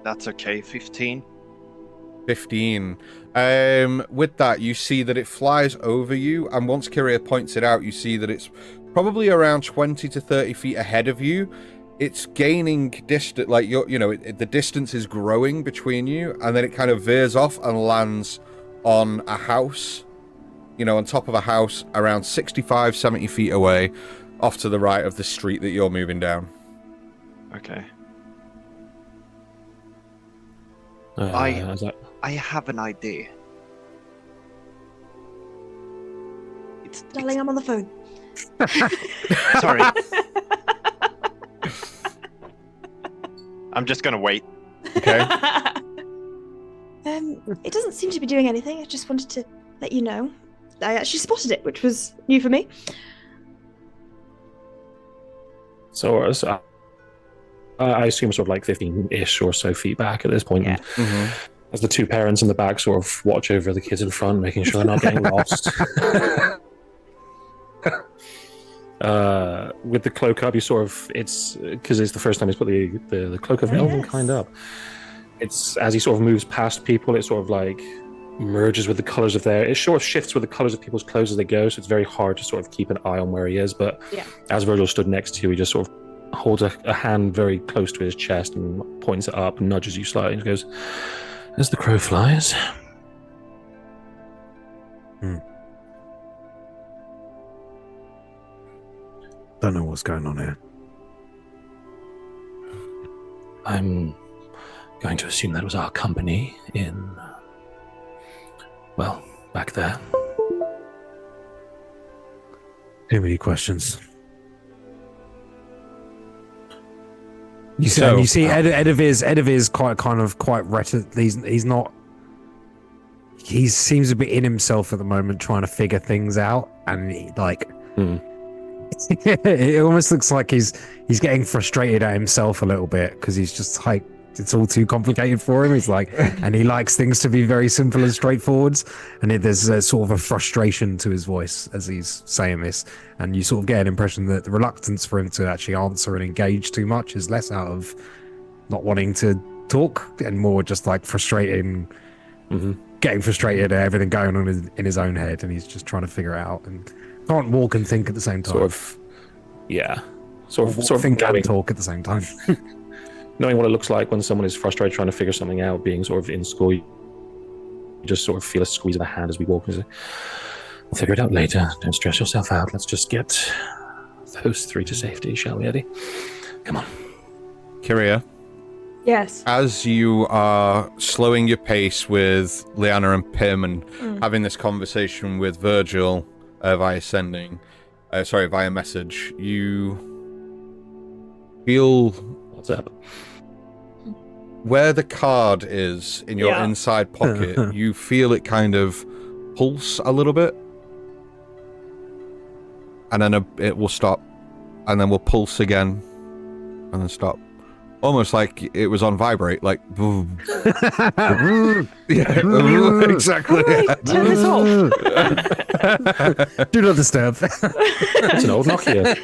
That's okay. 15. 15. With that, you see that it flies over you, and once Kyria points it out, you see that it's probably around 20 to 30 feet ahead of you. It's gaining distance, like the distance is growing between you, and then it kind of veers off and lands on a house, on top of a house around 65, 70 feet away, off to the right of the street that you're moving down. Okay. I have an idea. Darling, I'm on the phone. Sorry. I'm just gonna wait. Okay. It doesn't seem to be doing anything. I just wanted to let you know. I actually spotted it, which was new for me. So I assume sort of like 15-ish or so feet back at this point. Yeah. And as the two parents in the back sort of watch over the kids in front, making sure they're not getting lost. With the cloak up, you sort of, it's because it's the first time he's put the cloak of Elvenkind up. It's as he sort of moves past people, it sort of like merges with the colors of it sort of shifts with the colors of people's clothes as they go, so it's very hard to sort of keep an eye on where he is. But as Virgil stood next to you, he just sort of holds a hand very close to his chest and points it up and nudges you slightly and goes, "As the crow flies." Don't know what's going on here. I'm going to assume that was our company in, well, back there. Too many questions. You see, Edivir's quite reticent. He's not. He seems a bit in himself at the moment, trying to figure things out, and it almost looks like he's getting frustrated at himself a little bit because he's just like, it's all too complicated for him. He's like, and he likes things to be very simple and straightforward. And there's a sort of a frustration to his voice as he's saying this. And you sort of get an impression that the reluctance for him to actually answer and engage too much is less out of not wanting to talk and more just like frustrating, getting frustrated at everything going on in his own head. And he's just trying to figure it out and can't walk and think at the same time. Sort of think and talk at the same time. Knowing what it looks like when someone is frustrated trying to figure something out, being sort of in school, you just sort of feel a squeeze of the hand as we walk. We'll figure it out later. Don't stress yourself out. Let's just get those three to safety, shall we, Eddie? Come on. Kyria? Yes. As you are slowing your pace with Liana and Pim and having this conversation with Virgil via message, you feel... What's up? Where the card is in your inside pocket, you feel it kind of pulse a little bit. And then it will stop. And then will pulse again. And then stop. Almost like it was on vibrate, like boom. Exactly. Turn this off. Do not disturb. It's an old Nokia.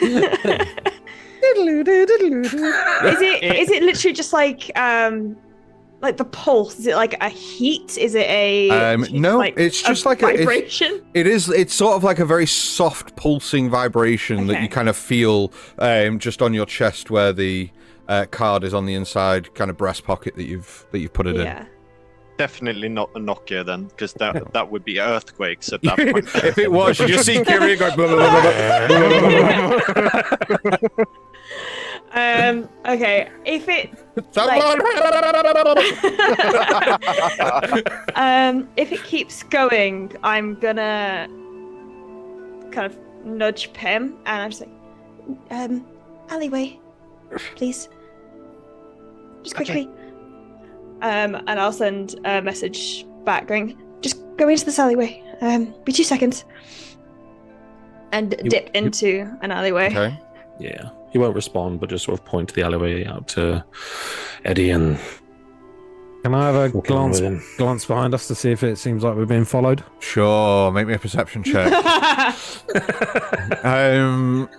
Is it literally just like like the pulse? Is it like a heat? Is it a no, it's just like a vibration? It's sort of like a very soft pulsing vibration that you kind of feel just on your chest where the card is on the inside kind of breast pocket that you've put it in. Definitely not a Nokia then, because that would be earthquakes at that point. If it was, you just see Kiri going. Blah, blah, blah, blah. Okay. If it if it keeps going, I'm gonna kind of nudge Pim, and I'm just like, alleyway, please, just quickly. Okay. And I'll send a message back going, just go into this alleyway. Be 2 seconds. And dip into an alleyway. Okay. Yeah. He won't respond, but just sort of point to the alleyway out to Eddie and... Can I have a Walking glance behind us to see if it seems like we're being followed? Sure. Make me a perception check.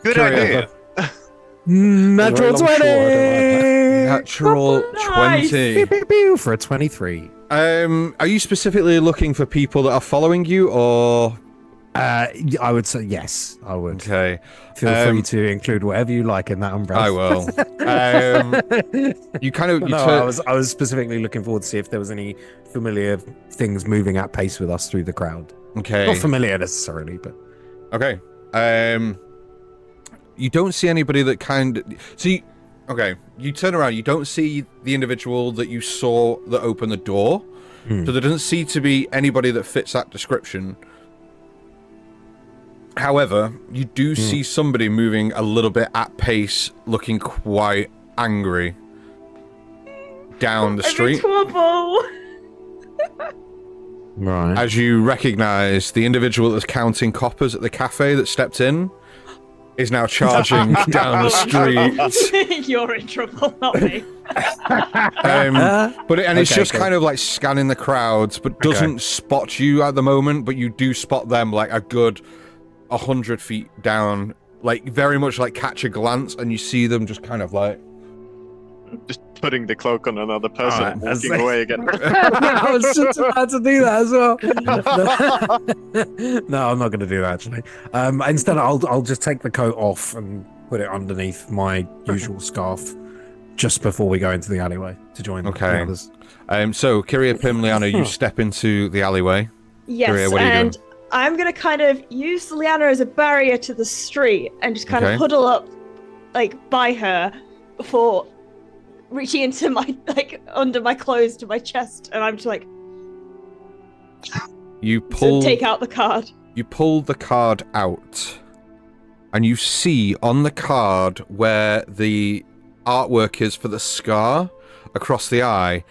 Good Kiri, idea. Natural Very long 20! short, I don't Natural Nice. 20. Pew, pew, pew, for a 23. Are you specifically looking for people that are following you, or? I would say yes, I would. Okay. Feel free to include whatever you like in that umbrella. I will. You kind of. I was specifically looking forward to see if there was any familiar things moving at pace with us through the crowd. Okay. Not familiar necessarily, but Okay. You don't see anybody that okay, you turn around, you don't see the individual that you saw that opened the door. So there doesn't seem to be anybody that fits that description. However, you do see somebody moving a little bit at pace, looking quite angry down the street. right. As you recognize the individual that's counting coppers at the cafe that stepped in is now charging down the street. You're in trouble, not me. It's just kind of like scanning the crowds, but doesn't spot you at the moment, but you do spot them like a good 100 feet down, like very much like catch a glance, and you see them just kind of like Just putting the cloak on another person and walking away again. I was just about to do that as well. No, I'm not going to do that actually. Instead, I'll just take the coat off and put it underneath my usual scarf just before we go into the alleyway to join the others. So Kyria, Pim, Liana, you step into the alleyway. Yes, Kyria, what are you and doing? I'm gonna kind of use Liana as a barrier to the street and just kind of huddle up, like by her, before reaching into my under my clothes to my chest, and I'm just like, take out the card. You pull the card out, and you see on the card where the artwork is for the scar across the eye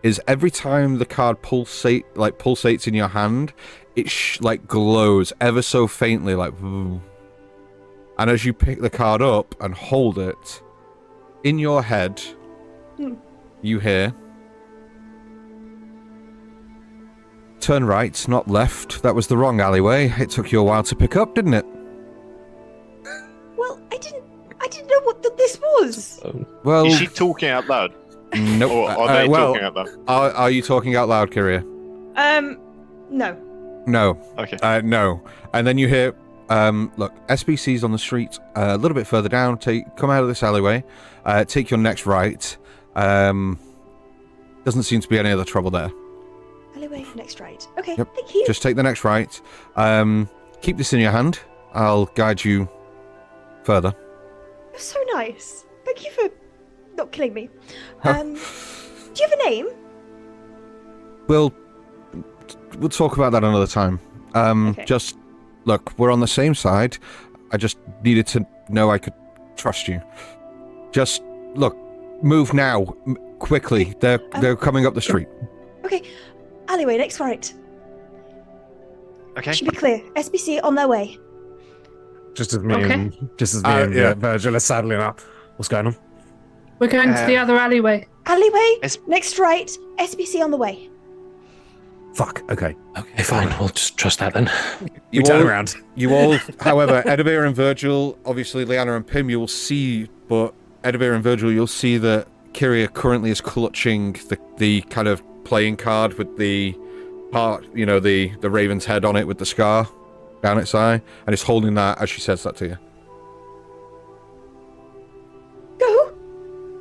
is every time the card pulsates in your hand, it glows ever so faintly, like. And as you pick the card up and hold it in your head, you hear, "Turn right, not left. That was the wrong alleyway. It took you a while to pick up, didn't it?" Well, I didn't know what this was. Well, Is she talking out loud? Nope. Or are they talking out loud? Are you talking out loud, Kyria? No. No. Okay. No. And then you hear, look, SBC's on the street, a little bit further down. Come out of this alleyway, take your next right. Doesn't seem to be any other trouble there. Alleyway, next right. Okay, Yep. thank you. Just take the next right. Keep this in your hand. I'll guide you further. You're so nice. Thank you for not killing me. Do you have a name? We'll talk about that another time. Okay. Just look, we're on the same side. I just needed to know I could trust you. Just look, move now, quickly. They're coming up the street. Okay, alleyway, next right. Okay. Should be clear. SBC on their way. Just as me and Virgil are saddling up. What's going on? We're going to the other alleyway. Alleyway, next right. SBC on the way. Fuck. Okay. Okay, fine. We'll just trust that then. We turn around. You all, however, Edivir and Virgil, obviously Liana and Pim, you will see, but Edivir and Virgil, you'll see that Kyria currently is clutching the kind of playing card with the part, the raven's head on it with the scar down its eye, and is holding that as she says that to you. Go.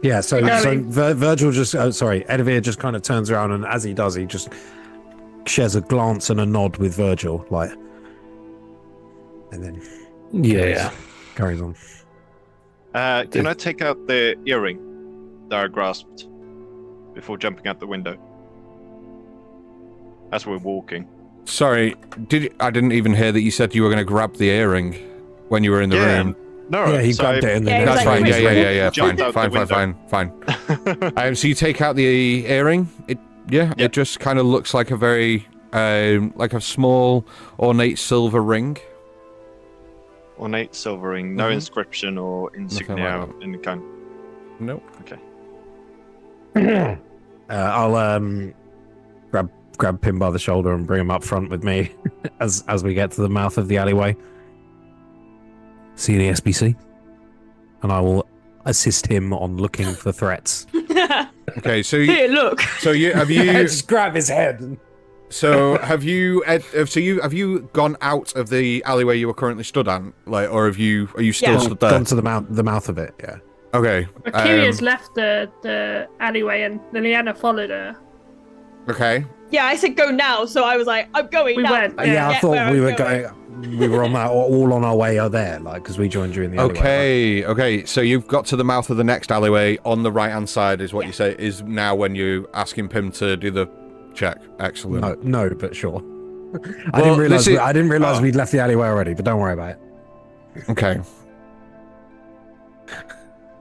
Yeah, so Virgil Edivir just kind of turns around, and as he does, he just shares a glance and a nod with Virgil, like, and then carries on. Can I take out the earring that I grasped before jumping out the window? As we're walking. Sorry, I didn't even hear that you said you were going to grab the earring when you were in the room. No, yeah, he grabbed it and then That's fine. Yeah. Fine. So you take out the earring. It just kind of looks like a very like a small ornate silver ring. Ornate silver ring, no inscription or insignia of any kind. Nope. Okay. I'll grab Pim by the shoulder and bring him up front with me as we get to the mouth of the alleyway. See the SBC, and I will assist him on looking for threats. Okay, so Here, look. So have you just grab his head? So have you gone out of the alleyway you were currently stood at, like, or are you still stood there? Gone to the mouth of it. Yeah. Okay. Kyria's left the alleyway, and Liliana followed her. Okay. Yeah, I said go now, so I was like, I'm going We now. went. Yeah, I Get thought where we I'm were going. going. We were on that, all on our way there, like, because we joined you in the alleyway. Okay. So you've got to the mouth of the next alleyway on the right-hand side, is what you say, is now when you asking Pim to do the check. Excellent. No, but sure. I didn't realize we'd left the alleyway already, but don't worry about it. Okay.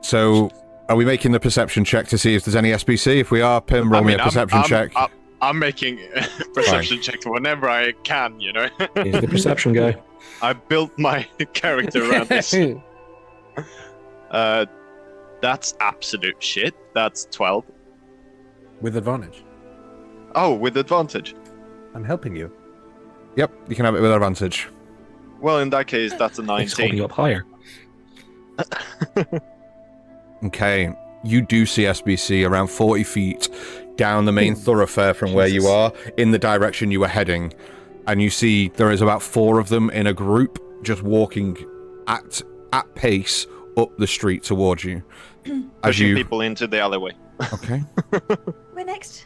So, are we making the perception check to see if there's any SBC? If we are, Pim, roll me a perception check. I'm making perception checks whenever I can, He's the perception guy. I built my character around this. That's absolute shit. That's 12. With advantage. Oh, with advantage. I'm helping you. Yep, you can have it with advantage. Well, in that case, that's a It's holding 19. up higher. Okay, you do see SBC around 40 feet down the main thoroughfare from where you are, in the direction you were heading. And you see there is about 4 of them in a group, just walking at pace up the street towards you. Pushing people into the alleyway. Okay. We're next.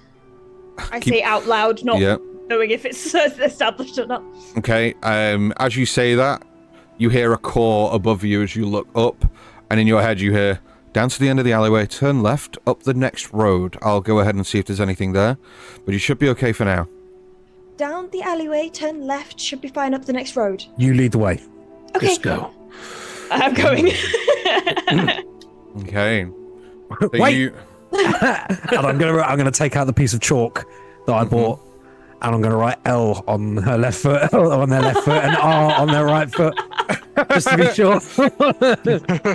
I say out loud, not knowing if it's established or not. Okay, as you say that, you hear a call above you as you look up, and in your head you hear, down to the end of the alleyway, turn left, up the next road. I'll go ahead and see if there's anything there, but you should be okay for now. Down the alleyway, turn left, should be fine up the next road. You lead the way. Okay. Just go. I'm going. Okay. So Wait! And I'm gonna take out the piece of chalk that I bought, and I'm gonna write L on her left foot, on their left foot, and R on their right foot, just to be sure.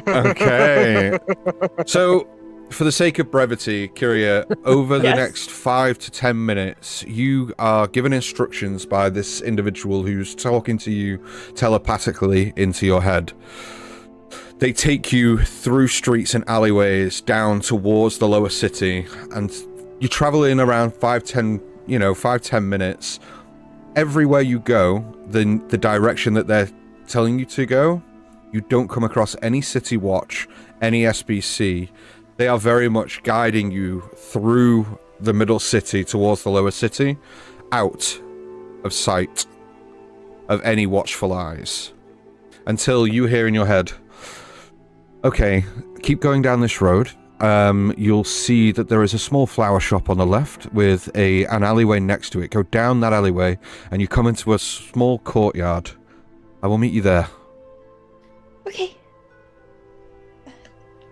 Okay. So, for the sake of brevity, Kyria, over the next 5 to 10 minutes, you are given instructions by this individual who's talking to you telepathically into your head. They take you through streets and alleyways down towards the lower city, and you travel in around 5-10 minutes. Everywhere you go, the direction that they're telling you to go, you don't come across any city watch, any SBC. They are very much guiding you through the middle city towards the lower city, out of sight of any watchful eyes, until you hear in your head, okay, keep going down this road. You'll see that there is a small flower shop on the left with an alleyway next to it. Go down that alleyway and you come into a small courtyard. I will meet you there. Okay.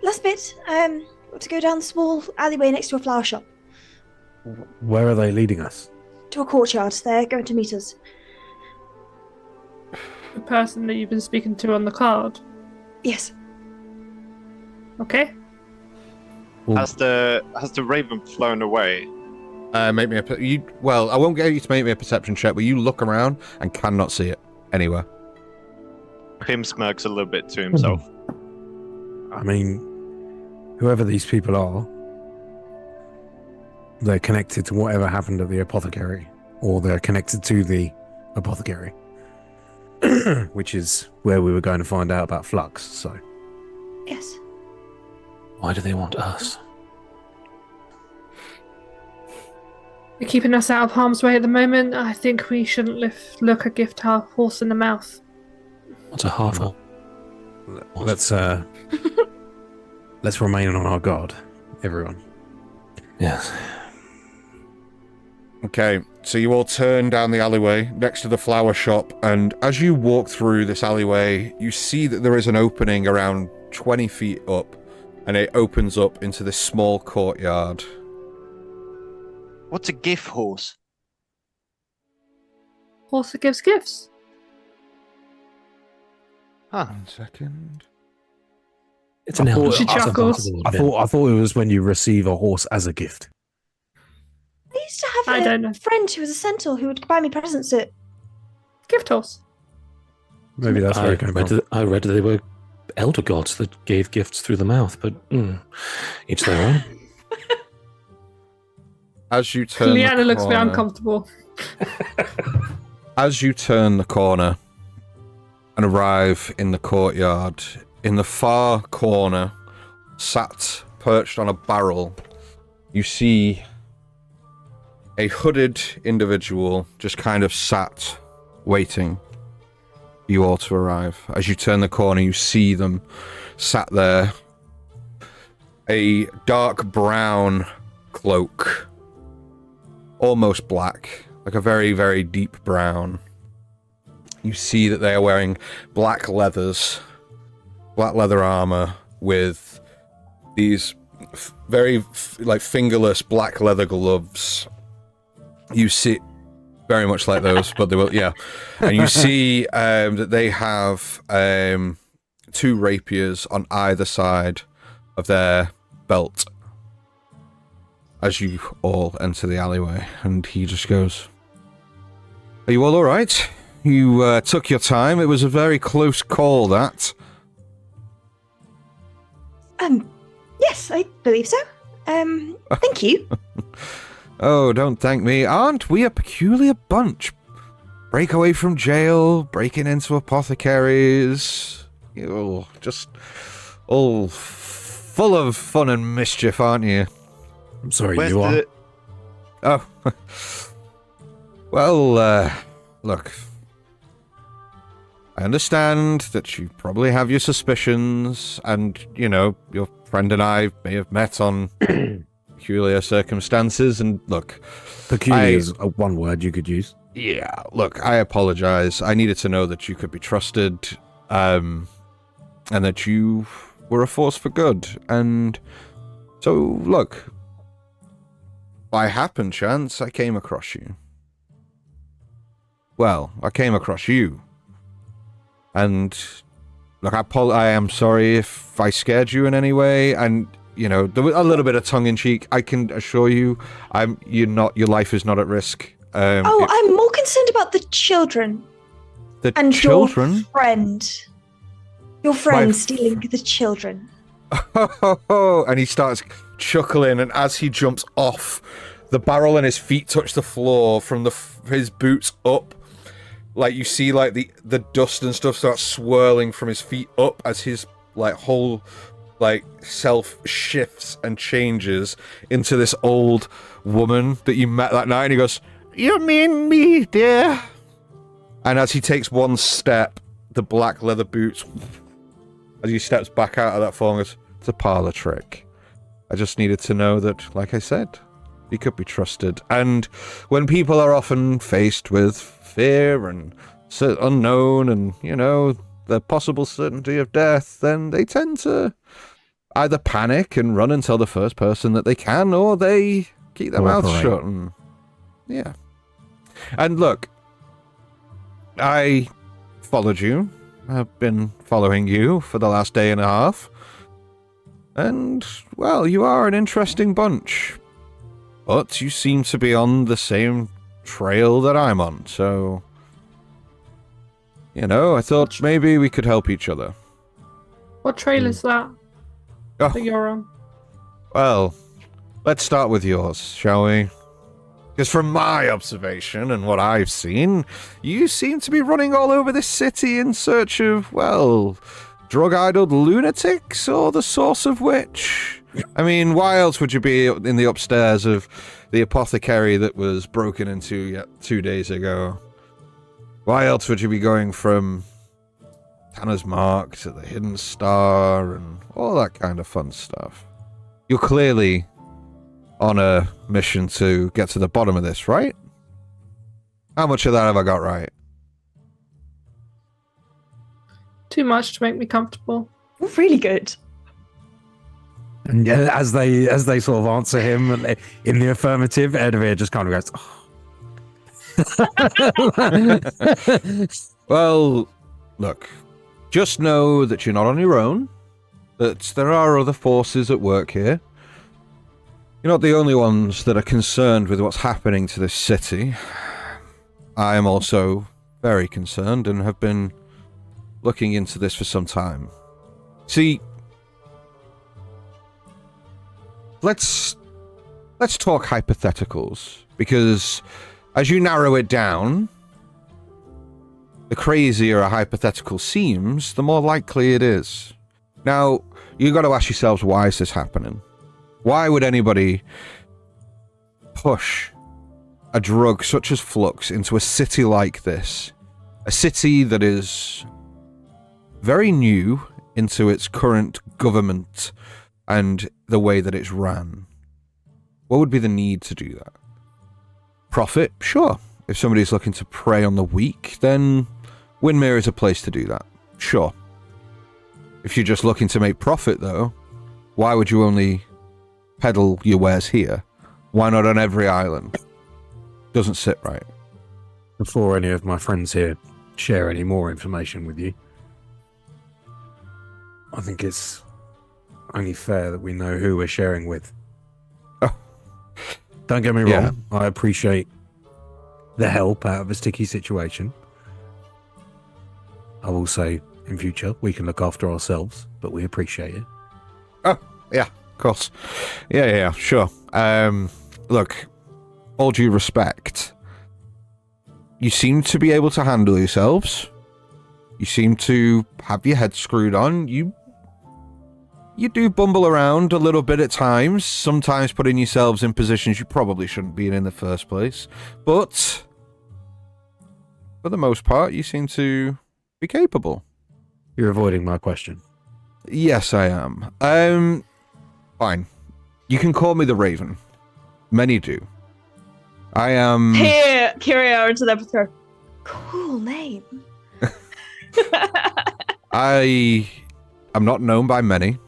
Last bit. Got to go down the small alleyway next to a flower shop. Where are they leading us? To a courtyard. They're going to meet us. The person that you've been speaking to on the card. Yes. Okay. Has the raven flown away? Make me well, I won't get you to make me a perception check, but you look around and cannot see it anywhere. Pim smirks a little bit to himself. I mean, whoever these people are, they're connected to whatever happened at the apothecary, or they're connected to the apothecary, which is where we were going to find out about Flux. So, Yes. Why do they want us? They're keeping us out of harm's way at the moment. I think we shouldn't look a gift horse in the mouth. What's a half orc? let's let's remain on our guard, everyone. Yes. Okay, so you all turn down the alleyway next to the flower shop, and as you walk through this alleyway, you see that there is an opening around 20 feet up, and it opens up into this small courtyard. What's a gift horse? Horse that gives gifts. Huh. 1 second. It's an I thought- elder. She chuckles. I thought it was when you receive a horse as a gift. I used to I have don't know. a friend who was a centaur who would buy me presents at. Gift horse. Maybe that's where I it came read, from. I read that they were elder gods that gave gifts through the mouth, but each their own. As you turn Leanna the looks a bit corner, uncomfortable. as you turn the corner and arrive in the courtyard, in the far corner, sat perched on a barrel, you see a hooded individual just kind of sat waiting for you all to arrive. As you turn the corner, you see them sat there. A dark brown cloak, almost black, like a very, very deep brown. You see that they are wearing black leather armor with these very like fingerless black leather gloves. You see, very much like those, but they will, yeah. And you see that they have 2 rapiers on either side of their belt as you all enter the alleyway. And he just goes, "Are you all right? You took your time. It was a very close call, that." Yes, I believe so. Thank you. Oh, don't thank me. Aren't we a peculiar bunch? Break away from jail, breaking into apothecaries. You're just all full of fun and mischief, aren't you? I'm sorry, Where's you are. the... Oh. Well, look. I understand that you probably have your suspicions, and, you know, your friend and I may have met on peculiar circumstances, and look... Peculiar is one word you could use. Yeah, look, I apologize. I needed to know that you could be trusted, and that you were a force for good, and so, look, by happen chance, I came across you. Well, I came across you. And, look, I am sorry if I scared you in any way, and, you know, there was a little bit of tongue-in-cheek. I can assure you, your life is not at risk. I'm more concerned about the children. The And children? your friend. Your friend My stealing the children. And he starts chuckling, and as he jumps off, the barrel and his feet touch the floor from his boots up. Like, you see, like, the dust and stuff starts swirling from his feet up as his, like, whole, like, self shifts and changes into this old woman that you met that night, and he goes, "You mean me, dear?" And as he takes one step, the black leather boots, as he steps back out of that form, goes, "It's a parlor trick. I just needed to know that, like I said, he could be trusted. And when people are often faced with fear and unknown and, you know, the possible certainty of death, then they tend to either panic and run and tell the first person that they can, or they keep their mouths shut. And, yeah. And look, I followed you. I've been following you for the last day and a half. And, well, you are an interesting bunch. But you seem to be on the same trail that I'm on, so... You know, I thought maybe we could help each other. What trail is that Oh, that you're on? well, Let's start with yours, shall we? Because from my observation and what I've seen, you seem to be running all over this city in search of, well, drug-idled lunatics, or the source of which? I mean, why else would you be in the upstairs of the apothecary that was broken into yet 2 days ago? Why else would you be going from Tanner's Mark to the Hidden Star and all that kind of fun stuff? You're clearly on a mission to get to the bottom of this, right? How much of that have I got right? Too much to make me comfortable. Really good. And as they sort of answer him in the affirmative, Edivir just kind of goes, Well, look, just know that you're not on your own, that there are other forces at work here. You're not the only ones that are concerned with what's happening to this city. I am also very concerned and have been looking into this for some time. See, let's talk hypotheticals, because as you narrow it down, the crazier a hypothetical seems, the more likely it is. Now, you got to ask yourselves, why is this happening? Why would anybody push a drug such as Flux into a city like this? A city that is very new into its current government and the way that it's ran. What would be the need to do that? Profit? Sure. If somebody's looking to prey on the weak, then Wyndmere is a place to do that. Sure. If you're just looking to make profit, though, why would you only peddle your wares here? Why not on every island? Doesn't sit right. before any of my friends here share any more information with you, I think it's only fair that we know who we're sharing with. Oh. Don't get me Yeah. wrong, I appreciate the help out of a sticky situation. I will say, in future, we can look after ourselves, but we appreciate it. Oh, yeah, of course. Yeah, sure. Look, all due respect, you seem to be able to handle yourselves. You seem to have your head screwed on. You do bumble around a little bit at times, sometimes putting yourselves in positions you probably shouldn't be in the first place. But for the most part, you seem to be capable. You're avoiding my question. Yes, I am. Fine. You can call me the Raven. Many do. I am... Here, Kyria into the throw. Cool name. I am not known by many,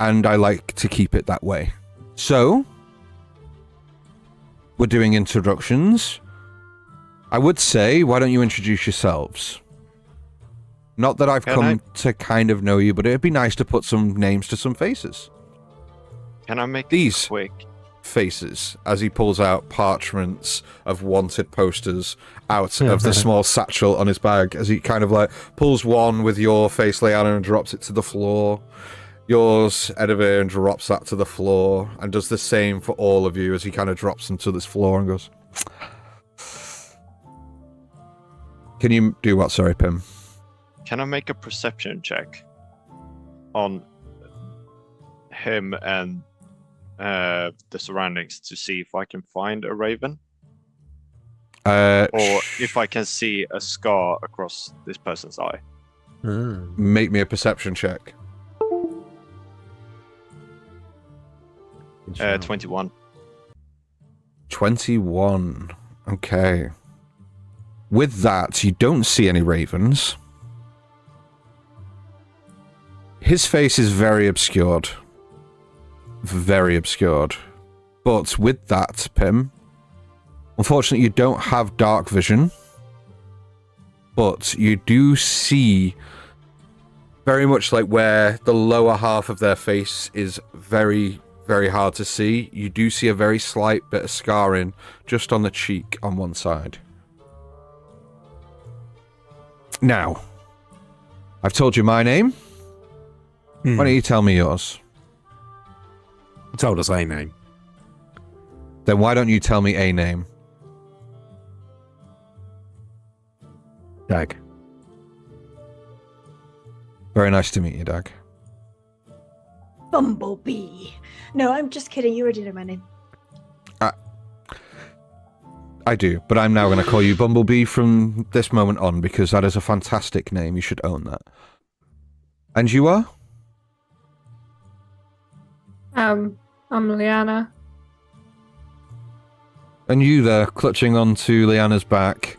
and I like to keep it that way. So, we're doing introductions. I would say, why don't you introduce yourselves? Not that I've come to kind of know you, but it'd be nice to put some names to some faces. Can I make These quick? Faces, as he pulls out parchments of wanted posters out of the small satchel on his bag, as he kind of like pulls one with your face layout and drops it to the floor. Yours, Edivir, and drops that to the floor, and does the same for all of you as he kind of drops them to this floor and goes... Can you do what? Sorry, Pim. Can I make a perception check on him and the surroundings to see if I can find a raven? Or if I can see a scar across this person's eye. Make me a perception check. 21. 21. Okay. With that, you don't see any ravens. His face is very obscured. Very obscured. But with that, Pim, unfortunately you don't have dark vision. But you do see very much like where the lower half of their face is very, very hard to see. You do see a very slight bit of scarring just on the cheek on one side. Now, I've told you my name. Why don't you tell me yours? You told us a name. Then why don't you tell me a name? Dag. Very nice to meet you, Dag. Bumblebee. No, I'm just kidding. You already know my name. I do, but I'm now going to call you Bumblebee from this moment on because that is a fantastic name. You should own that. And you are? I'm Liana. And you there, clutching onto Liana's back.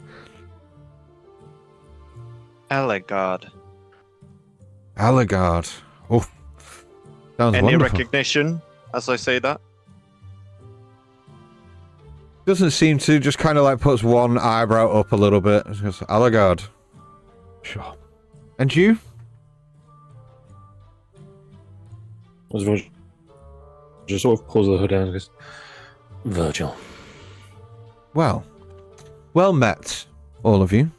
Elegard. Allegard. Oh, sounds Any wonderful. recognition as I say that? Doesn't seem to, just kind of like puts one eyebrow up a little bit. Just Allegard. Sure. And you? Just sort of pulls the hood down and goes, Virgil. Well met, all of you.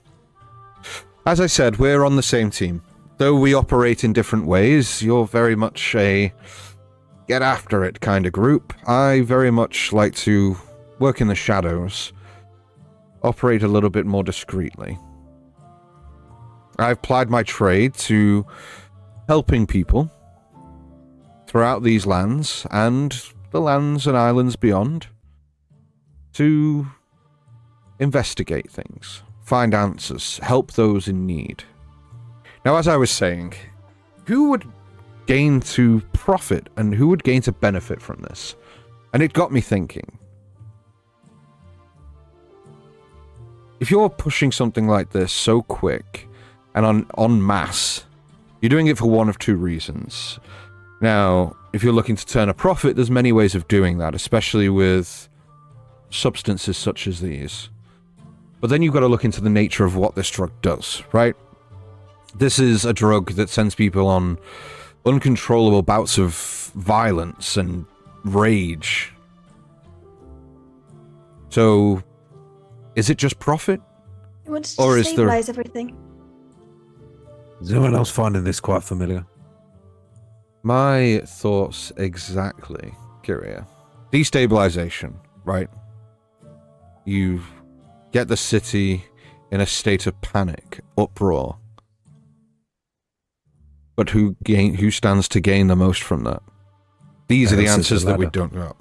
As I said, we're on the same team. Though we operate in different ways, you're very much a get after it kind of group. I very much like to work in the shadows, operate a little bit more discreetly. I've plied my trade to helping people throughout these lands and the lands and islands beyond to investigate things, find answers, help those in need. Now, as I was saying, who would gain to profit and who would gain to benefit from this? And it got me thinking. If you're pushing something like this so quick and en masse, you're doing it for one of two reasons. Now, if you're looking to turn a profit, there's many ways of doing that, especially with substances such as these. But then you've got to look into the nature of what this drug does, right? This is a drug that sends people on uncontrollable bouts of violence and rage. So, is it just profit? He wants Or to is there- stabilize everything. Is anyone else finding this quite familiar? My thoughts exactly, Kyria. Destabilization, right? You get the city in a state of panic, uproar. But who stands to gain the most from that? These are the This is answers the that we ladder. don't know.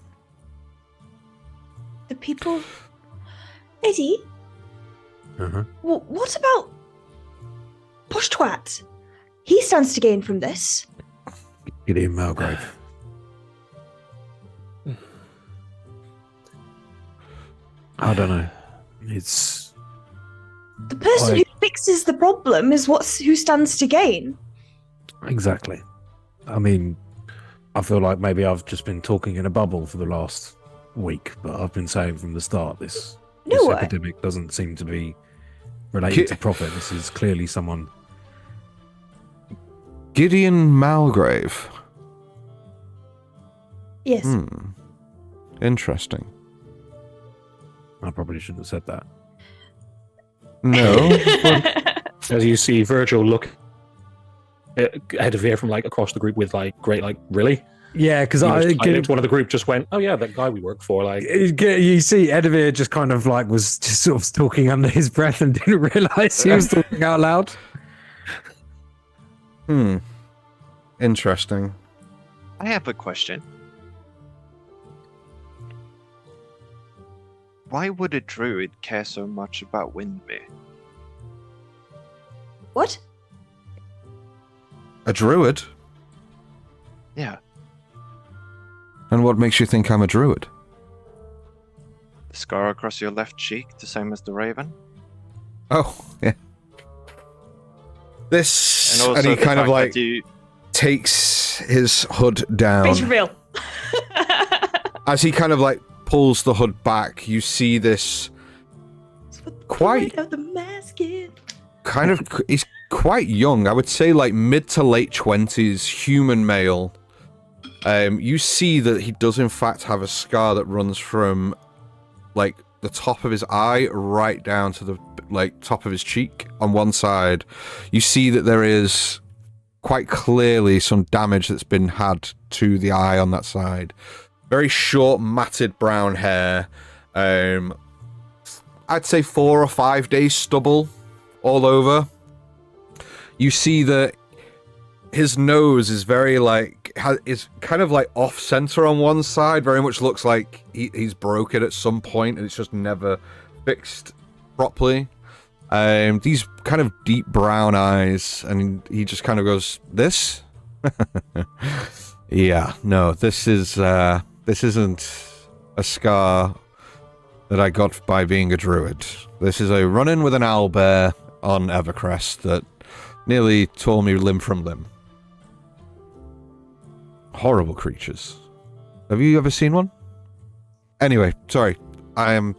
The people. Eddie, Uh-huh. what about Posh Twat? He stands to gain from this. Gideon Malgrave. I don't know. It's The person who fixes the problem is who stands to gain. exactly. I mean, I feel like maybe I've just been talking in a bubble for the last week, but I've been saying from the start this No, epidemic doesn't seem to be related to profit. This is clearly someone. Gideon Malgrave. yes. Interesting. I probably shouldn't have said that. No. As you see Virgil look ahead of here from like across the group with like great like really. Yeah, because One of the group just went, oh yeah, that guy we work for. Like you see, Edivir just kind of like was just sort of talking under his breath and didn't realize he was talking out loud. Interesting. I have a question. Why would a druid care so much about Wyndmere? What? A druid? Yeah, And what makes you think I'm a druid? the scar across your left cheek, the same as the raven. Oh, yeah. This, And also and he the kind of fact like that you, takes his hood down. Face reveal. As he kind of like pulls the hood back, you see this quite Of the mask in. kind of, he's quite young. I would say like mid to late 20s, human male. You see that he does in fact have a scar that runs from like the top of his eye right down to the like top of his cheek on one side. You see that there is quite clearly some damage that's been had to the eye on that side. very short, matted brown hair. I'd say 4 or 5 days stubble all over. You see that his nose is very is kind of like off center on one side. Very much looks like he's broken at some point and it's just never fixed properly. These kind of deep brown eyes, and he just kind of goes, "This? Yeah, no, this isn't a scar that I got by being a druid. This is a run-in with an owlbear on Evercrest that nearly tore me limb from limb. Horrible creatures. Have you ever seen one? Anyway, sorry, I am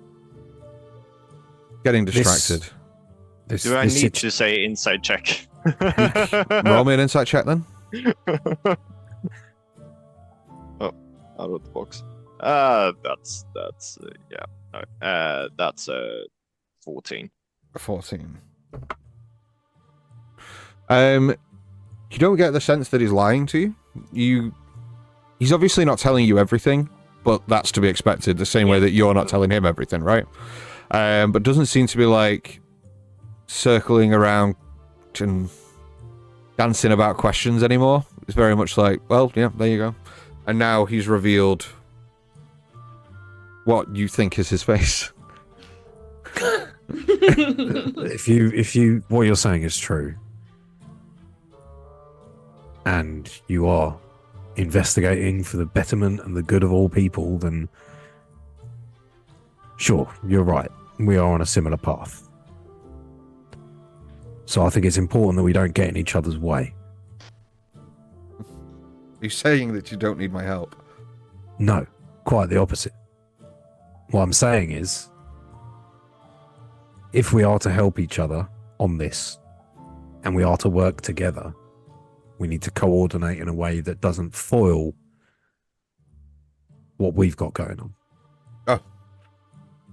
getting distracted. Do I need to say insight check? Roll me an insight check then. Oh, out of the box. That's 14. 14. You don't get the sense that he's lying to you. He's obviously not telling you everything, but that's to be expected, the same way that you're not telling him everything, right? But doesn't seem to be like circling around and dancing about questions anymore. It's very much like, well, yeah, there you go. And now he's revealed what you think is his face. if you what you're saying is true, and you are investigating for the betterment and the good of all people, then sure, you're right. We are on a similar path. So I think it's important that we don't get in each other's way. Are you saying that you don't need my help? No, quite the opposite. What I'm saying is, if we are to help each other on this, and we are to work together, we need to coordinate in a way that doesn't foil what we've got going on. Oh.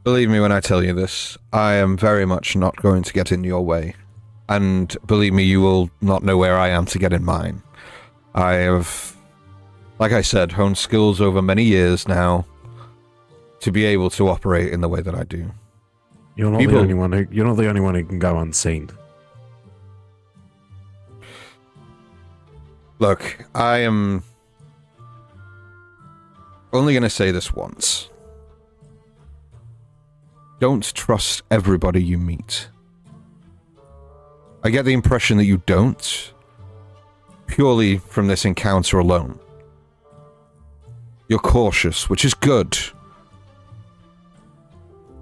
Believe me when I tell you this, I am very much not going to get in your way. And believe me, you will not know where I am to get in mine. I have, like I said, honed skills over many years now to be able to operate in the way that I do. You're not the only one who can go unseen. Look, I am only going to say this once. Don't trust everybody you meet. I get the impression that you don't, purely from this encounter alone. You're cautious, which is good.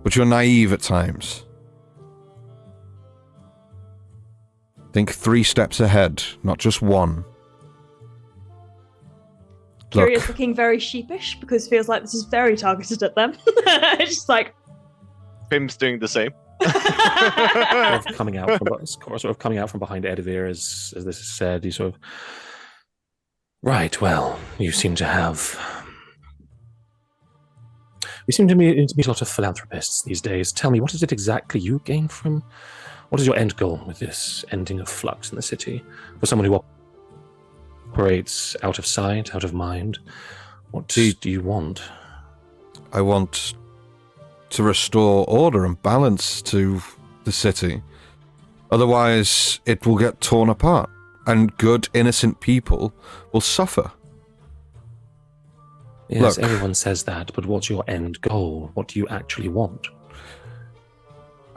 But you're naive at times. Think 3 steps ahead, not just one. Curious Look, looking very sheepish because feels like this is very targeted at them. Just like Pim's doing the same. Sort of coming out from behind Edivir as this is said. He sort of, right. Well, you seem to meet a lot of philanthropists these days. Tell me, what is it exactly you gain from? What is your end goal with this ending of flux in the city? For someone who operates out of sight, out of mind, what do you want? I want to restore order and balance to the city. Otherwise, it will get torn apart, and good, innocent people will suffer. Yes, Look, everyone says that, but what's your end goal? What do you actually want?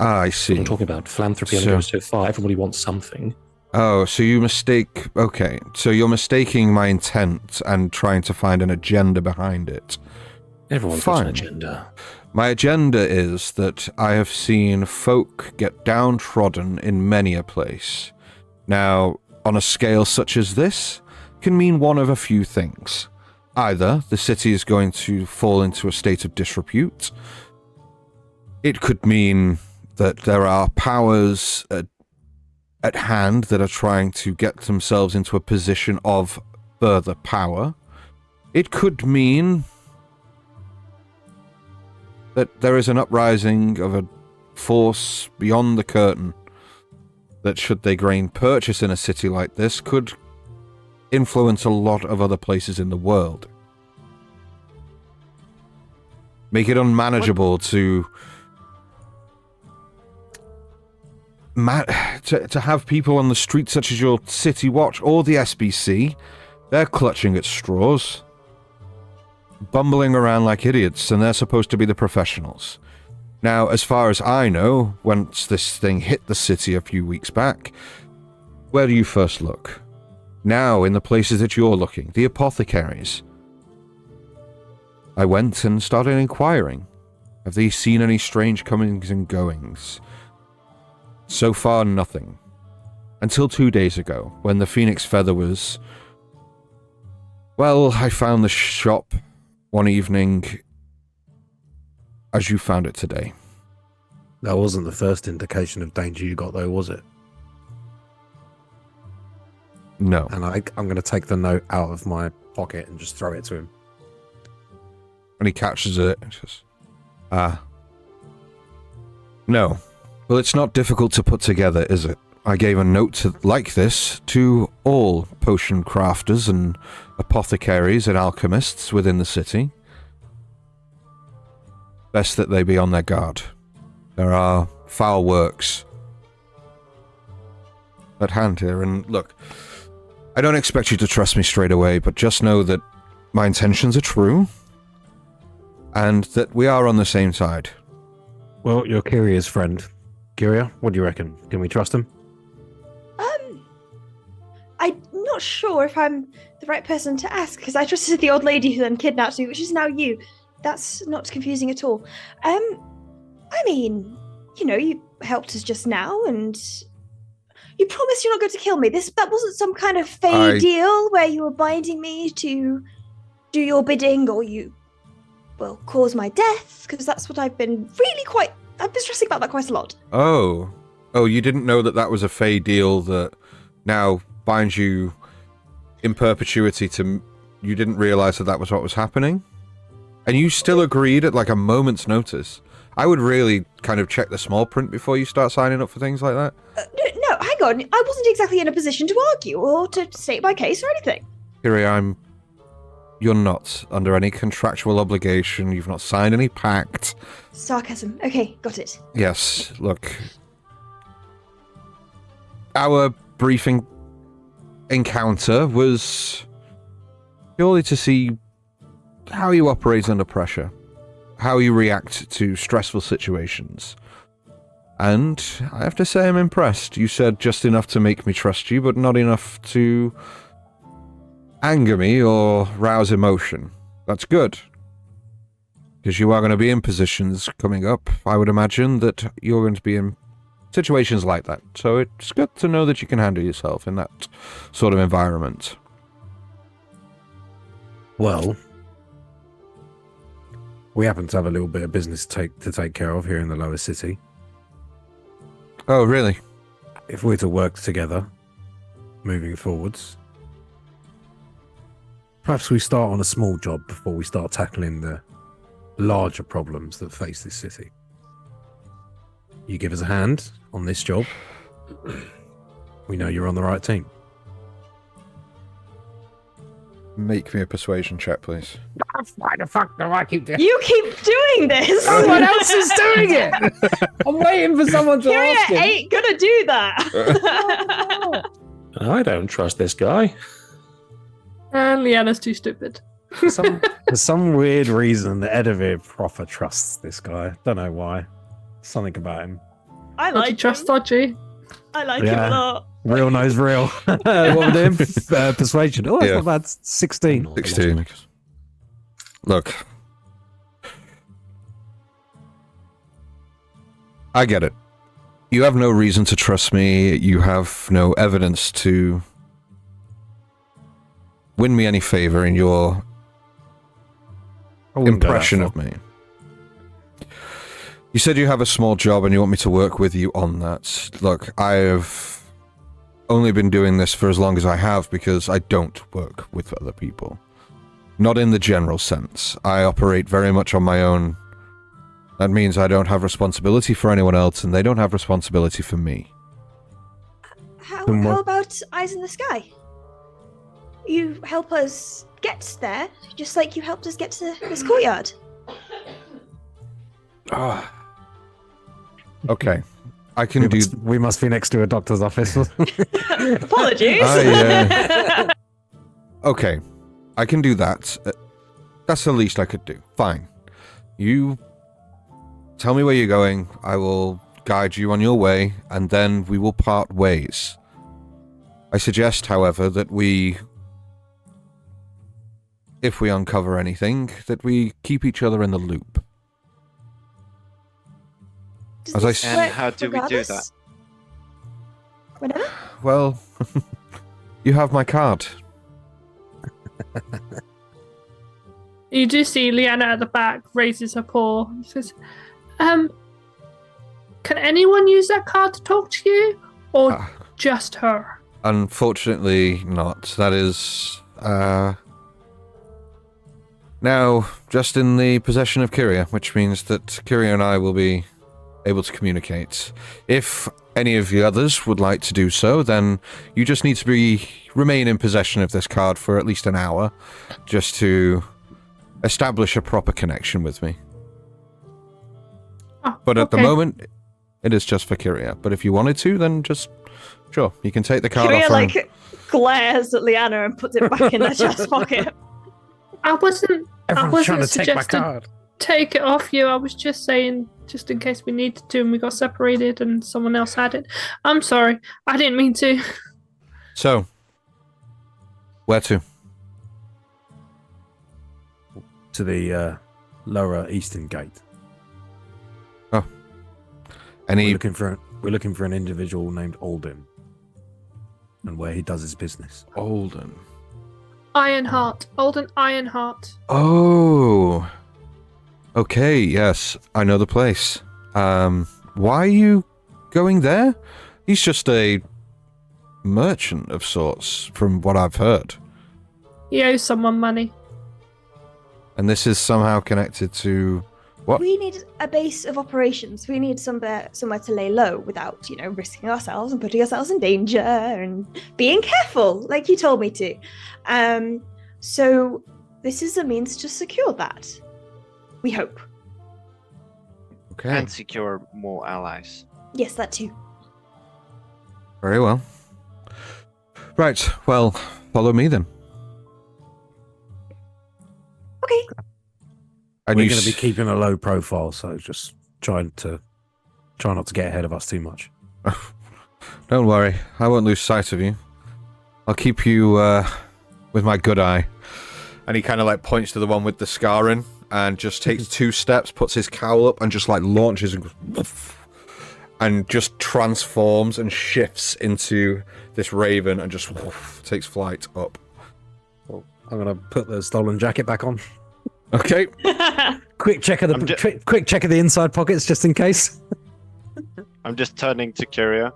I see. I'm talking about philanthropy only goes so far. Everybody wants something. Oh, so you mistake... Okay, so you're mistaking my intent and trying to find an agenda behind it. Everyone's got an agenda. My agenda is that I have seen folk get downtrodden in many a place. Now, on a scale such as this, can mean one of a few things. Either the city is going to fall into a state of disrepute. It could mean that there are powers at hand that are trying to get themselves into a position of further power. It could mean that there is an uprising of a force beyond the curtain that, should they gain purchase in a city like this, could influence a lot of other places in the world. Make it unmanageable to have people on the streets such as your City Watch or the SBC. They're clutching at straws, bumbling around like idiots, and they're supposed to be the professionals. Now, as far as I know, once this thing hit the city a few weeks back, where do you first look? Now, in the places that you're looking, the apothecaries. I went and started inquiring. Have they seen any strange comings and goings? So far, nothing. Until 2 days ago, when the Phoenix Feather was... Well, I found the shop one evening as you found it today. That wasn't the first indication of danger you got, though, was it? No. And I'm going to take the note out of my pocket and just throw it to him. And he catches it and says, no. Well, it's not difficult to put together, is it? I gave a note like this to all potion crafters and apothecaries and alchemists within the city. Best that they be on their guard. There are foul works at hand here, and look, I don't expect you to trust me straight away, but just know that my intentions are true, and that we are on the same side. Well, you're Kyria's friend. Kyria, what do you reckon? Can we trust him? I'm not sure if I'm the right person to ask, because I trusted the old lady who then kidnapped me, which is now you. That's not confusing at all. I mean, you know, you helped us just now, and you promised you're not going to kill me. That wasn't some kind of fey deal where you were binding me to do your bidding, or cause my death, because that's what I've been stressing about that quite a lot. Oh, you didn't know that was a fey deal that now binds you in perpetuity to... You didn't realize that was what was happening? And you still agreed at like a moment's notice? I would really kind of check the small print before you start signing up for things like that. No, hang on. I wasn't exactly in a position to argue or to state my case or anything. Kyria, you're not under any contractual obligation. You've not signed any pact. Sarcasm. Okay, got it. Yes, look. Our briefing encounter was purely to see how you operate under pressure, how you react to stressful situations. And I have to say I'm impressed. You said just enough to make me trust you, but not enough to anger me or rouse emotion. That's good. Because you are going to be in positions coming up, I would imagine, that you're going to be in situations like that. So it's good to know that you can handle yourself in that sort of environment. Well, we happen to have a little bit of business to take care of here in the lower city. Oh, really? If we're to work together, moving forwards, perhaps we start on a small job before we start tackling the larger problems that face this city. You give us a hand on this job, we know you're on the right team. Make me a persuasion check, please. Why the fuck do I keep doing You keep doing this! Someone else is doing it! I'm waiting for someone to ask Kyria him. ain't gonna do that! I don't trust this guy. And Leanna's too stupid. For some weird reason, Edivir proper trusts this guy. Don't know why. Something about him. I Dodgy like trust him. dodgy. I like him a lot. Real knows real. What we're doing? Persuasion. Oh, that's Yeah. not bad. 16. 16. Look. I get it. You have no reason to trust me. You have no evidence to win me any favor in your impression of me. You said you have a small job and you want me to work with you on that. Look, I have only been doing this for as long as I have because I don't work with other people. Not in the general sense. I operate very much on my own. That means I don't have responsibility for anyone else and they don't have responsibility for me. How Then what- about Eyes in the Sky? You help us get there, just like you helped us get to this courtyard. Ah. Okay. I can do... We must be next to a doctor's office. Apologies. Okay. I can do that. That's the least I could do. Fine. You tell me where you're going. I will guide you on your way, and then we will part ways. I suggest, however, that if we uncover anything, that we keep each other in the loop. Does As I this s- work And how do we do regardless? that? Whenever? Well, you have my card. You do see Leanna at the back raises her paw and says, can anyone use that card to talk to you? Or Ah. just her? Unfortunately not. That is, now just in the possession of Kyria, which means that Kyria and I will be able to communicate. If any of the others would like to do so, then you just need to remain in possession of this card for at least an hour, just to establish a proper connection with me. Oh, But at the okay. moment, it is just for Kyria. But if you wanted to, then just, sure, you can take the card Kyria, off. like, glares at Leanna and puts it back in their chest pocket. I wasn't Everyone's trying to take my suggesting card. take it off you. I was just saying, just in case we needed to and we got separated and someone else had it. I'm sorry. I didn't mean to. So, where to? To the lower eastern gate. We're Any looking for an individual named Alden, and where he does his business. Olden? Ironheart. Olden Ironheart. Oh. Okay, yes, I know the place. Why are you going there? He's just a merchant of sorts, from what I've heard. He owes someone money. And this is somehow connected to... What? We need a base of operations. We need somewhere to lay low without, risking ourselves and putting ourselves in danger and being careful, like you told me to. So this is a means to secure that. We hope. Okay, And secure more allies. Yes, that too. very well. Right, well, follow me then. Okay. And We're you going to be s- keeping a low profile, so just try not to get ahead of us too much. Don't worry, I won't lose sight of you. I'll keep you with my good eye. And he kind of like points to the one with the scarring and just takes 2 steps, puts his cowl up, and just like launches and goes, woof, and just transforms and shifts into this raven and just woof, takes flight up. I'm going to put the stolen jacket back on. Okay. Quick check of the inside pockets, just in case. I'm just turning to Kyria.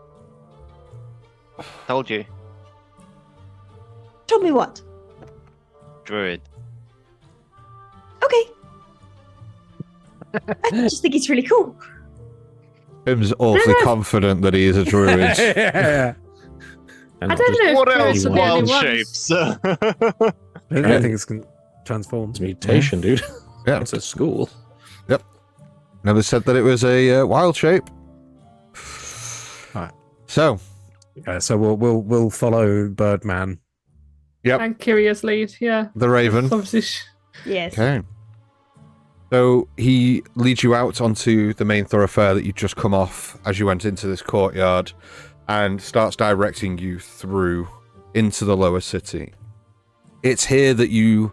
Told you. Told me what? Druid. Okay. I just think it's really cool. Him's awfully confident that he is a druid. Yeah. And I don't just know if What druids else? are the only Wild ones. shapes. Anything can transform. It's mutation, dude. Yeah. It's a school. Never said that it was a wild shape. Right. So, So we'll follow Birdman. Yep. And Kyria's lead, yeah. the raven. Obviously, Yes. Okay. So he leads you out onto the main thoroughfare that you just come off as you went into this courtyard and starts directing you through into the lower city. It's here that you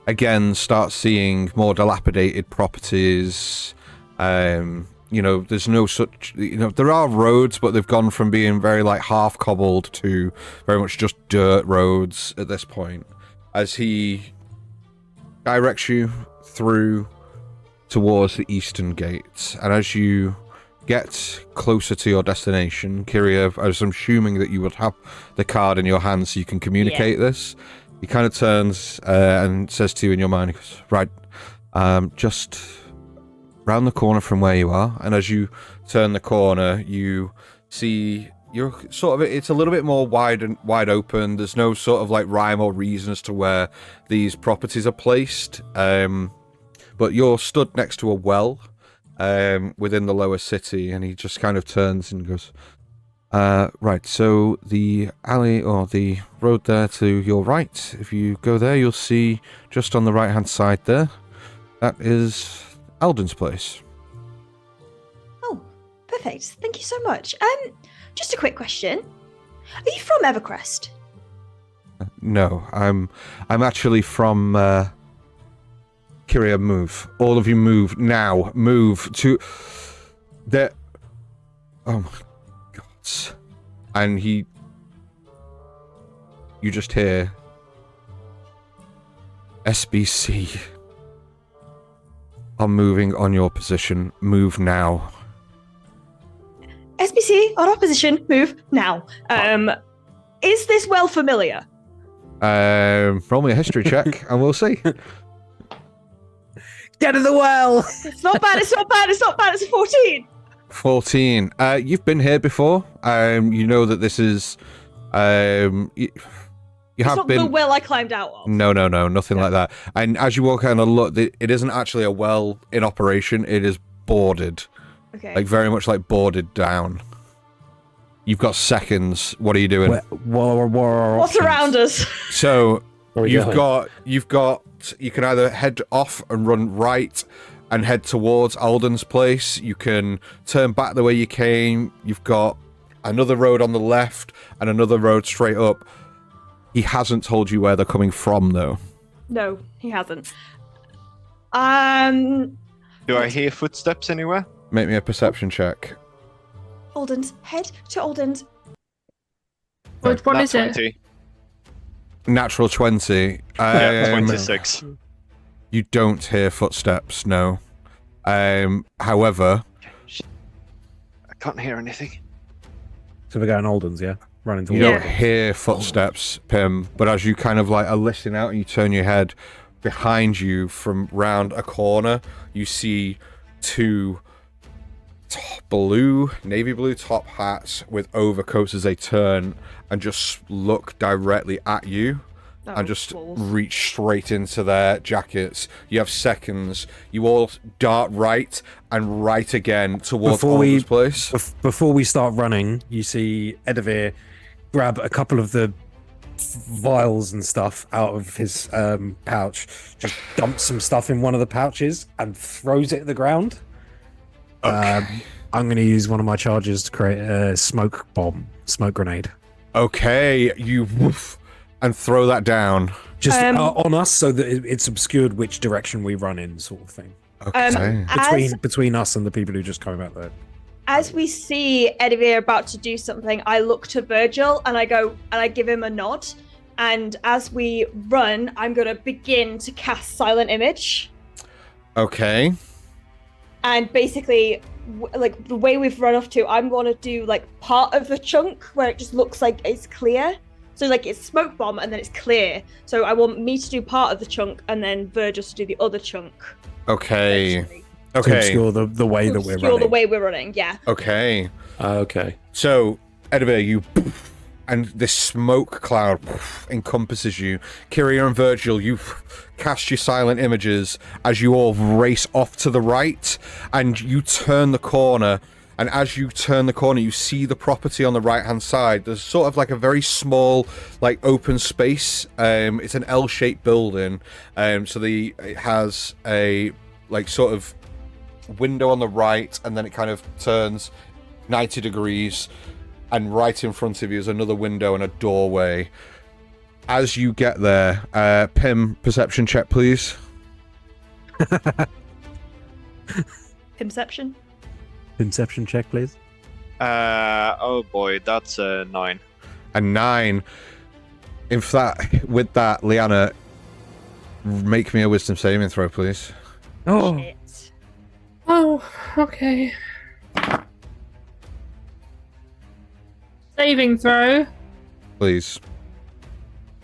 again start seeing more dilapidated properties. There's no such, there are roads, but they've gone from being very like half cobbled to very much just dirt roads at this point. As he directs you through towards the eastern gate, and as you get closer to your destination, Kyria, I was assuming that you would have the card in your hand so you can communicate this. He kind of turns and says to you in your mind, he goes, right, just round the corner from where you are, and as you turn the corner, you see you're sort of, it's a little bit more wide open. There's no sort of like rhyme or reason as to where these properties are placed. But you're stood next to a well, within the lower city, and he just kind of turns and goes, right, so the alley or the road there to your right, if you go there, you'll see just on the right-hand side there, that is Alden's place. Oh, perfect. Thank you so much. Just a quick question. Are you from Evercrest? No, I'm actually from Kyria. Move. All of you move now. Move to there. Oh my god. And you just hear SBC are moving on your position. Move now. SBC on opposition, move now. Is this well familiar? Roll me a history check and we'll see. Get in the well! It's not bad, it's not bad, it's not bad, it's a 14. 14. You've been here before. You know that this is you It's have not been the well I climbed out of. No, nothing like that. And as you walk out and look, it isn't actually a well in operation, it is boarded. Okay. Like very much like boarded down. You've got seconds. What are you doing? What's around us? So Where are we you've going? you can either head off and run right and head towards Alden's place. You can turn back the way you came. You've got another road on the left and another road straight up. He hasn't told you where they're coming from though. No, he hasn't. Do I hear footsteps anywhere? Make me a perception check. Alden's, head to Alden's. Which one Nat is it? 20. Natural 20. Yeah, 26. You don't hear footsteps, no. However, I can't hear anything. So we're going Alden's, yeah? Running you towards don't hear footsteps, Pim, but as you kind of like are listening out and you turn your head, behind you from round a corner, you see two navy blue top hats with overcoats as they turn and just look directly at you and just reach straight into their jackets. You have seconds. You all dart right and right again towards Alden's place. Before we start running, you see Edivir grab a couple of the vials and stuff out of his pouch, just dumps some stuff in one of the pouches and throws it at the ground. Okay. I'm going to use one of my charges to create a smoke grenade. Okay, you woof and throw that down. Just on us so that it's obscured which direction we run in, sort of thing. Okay. Between us and the people who just come out there. As we see Edivir about to do something, I look to Virgil and I give him a nod. And as we run, I'm going to begin to cast Silent Image. Okay. And basically, like the way we've run off to, I'm going to do like part of the chunk where it just looks like it's clear. So like it's smoke bomb and then it's clear. So I want me to do part of the chunk and then Virgil to do the other chunk. Okay. Basically. To Okay. obscure the way that we're running. The way we're running, yeah. Okay. Okay. So, Edivir, you and this smoke cloud encompasses you. Kyria and Virgil, you cast your silent images as you all race off to the right, and you turn the corner. And as you turn the corner, you see the property on the right-hand side. There's sort of like a very small, like open space. It's an L-shaped building. So it has a like sort of window on the right, and then it kind of turns 90 degrees, and right in front of you is another window and a doorway. As you get there, Pim, perception check, please. Pimception. Inception check, please. Oh boy, that's a 9. A 9. With that, Liana, make me a wisdom saving throw, please. Oh, Shit. Oh, okay. Saving throw. Please.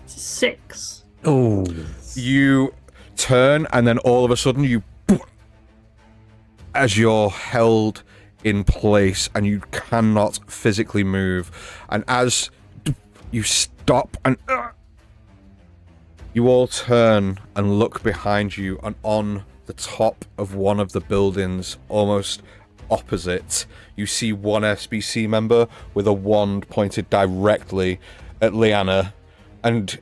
6. oh, You turn, and then all of a sudden as you're held in place and you cannot physically move, and as you stop and you all turn and look behind you, and on the top of one of the buildings, almost opposite, you see one SBC member with a wand pointed directly at Liana, and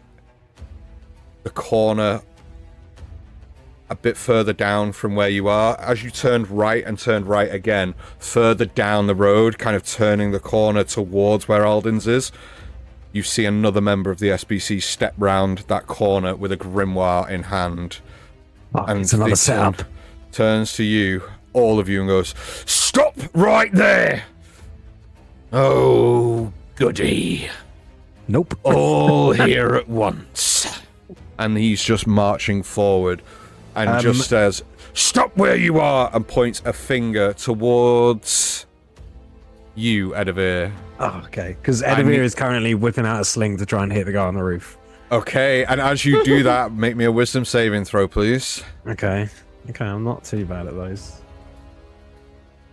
the corner a bit further down from where you are, as you turned right and turned right again, further down the road, kind of turning the corner towards where Alden's is, you see another member of the SBC step round that corner with a grimoire in hand. And it's another this one setup. turns to you, all of you, and goes, "Stop right there! Oh, goody. Nope. All here at once." And he's just marching forward and just says, "Stop where you are," and points a finger towards you, Edivir. Oh, okay. Because Edivir is currently whipping out a sling to try and hit the guy on the roof. Okay, and as you do that, make me a wisdom saving throw, please. Okay. Okay, I'm not too bad at those.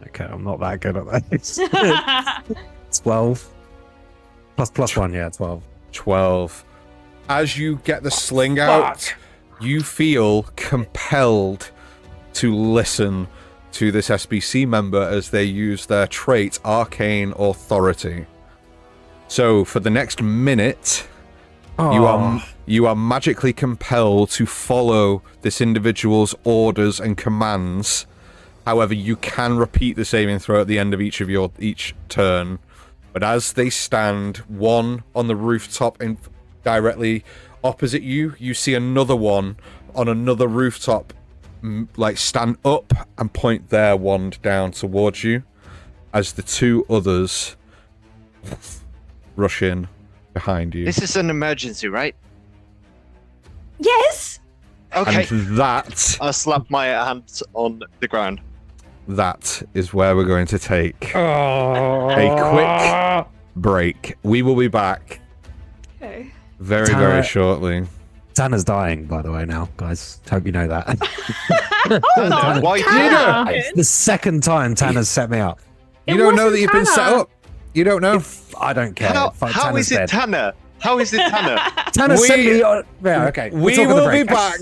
Okay, I'm not that good at those. 12. Plus 1, yeah, 12. 12. As you get the sling out, you feel compelled to listen to this SBC member as they use their trait Arcane Authority. So for the next minute, you are magically compelled to follow this individual's orders and commands. However, you can repeat the saving throw at the end of each turn. But as they stand, one on the rooftop directly opposite you, you see another one on another rooftop, like stand up and point their wand down towards you, as the two others rush in behind you. This is an emergency, right? Yes. Okay. And that I slap my hands on the ground. is where we're going to take a quick break. We will be back Okay. very, Tana- very shortly. Tanner's dying, by the way, now, guys. Hope you know that. Why Tana! did It's the second time Tanner's set me up. You It don't know wasn't that you've been set Tana. up. You don't know. I don't care. How Tanner's is it dead. Tanner? How is it Tanner? Tanner We- sent me on... Yeah, okay. We talk on the will be break. back.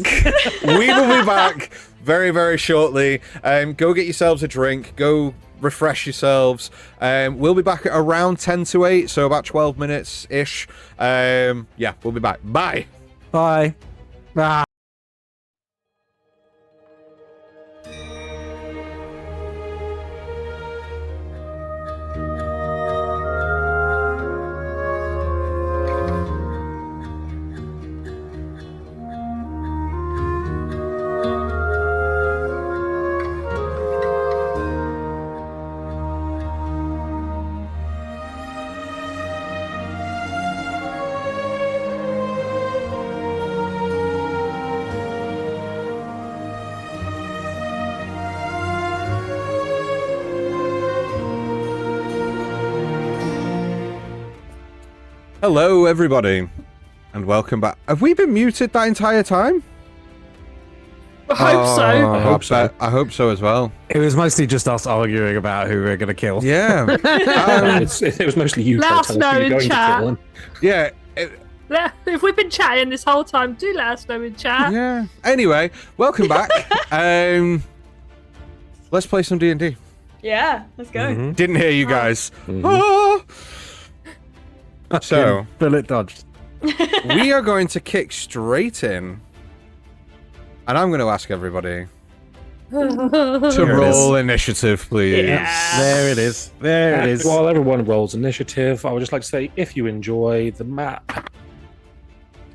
We will be back very, very shortly. Go get yourselves a drink. Go refresh yourselves. We'll be back at around 10 to 8, so about 12 minutes-ish. Yeah, we'll be back. Bye. Bye. Ah. Hello, everybody, and welcome back. Have we been muted that entire time? I hope so. Oh, I hope so. I hope so as well. It was mostly just us arguing about who we're going to kill. Yeah. It was mostly you Let trying us to tell us know who you're in going to chat. kill. And Yeah. If we've been chatting this whole time, do let us know in chat. Yeah. Anyway, welcome back. Let's play some D&D. Yeah. Let's go. Mhm. Didn't hear you guys. Mhm. Ah. So, Bullet dodged. we are going to kick straight in. And I'm going to ask everybody to Here it roll initiative, please. Yeah. There it is. There it is. While everyone rolls initiative, I would just like to say, if you enjoy the map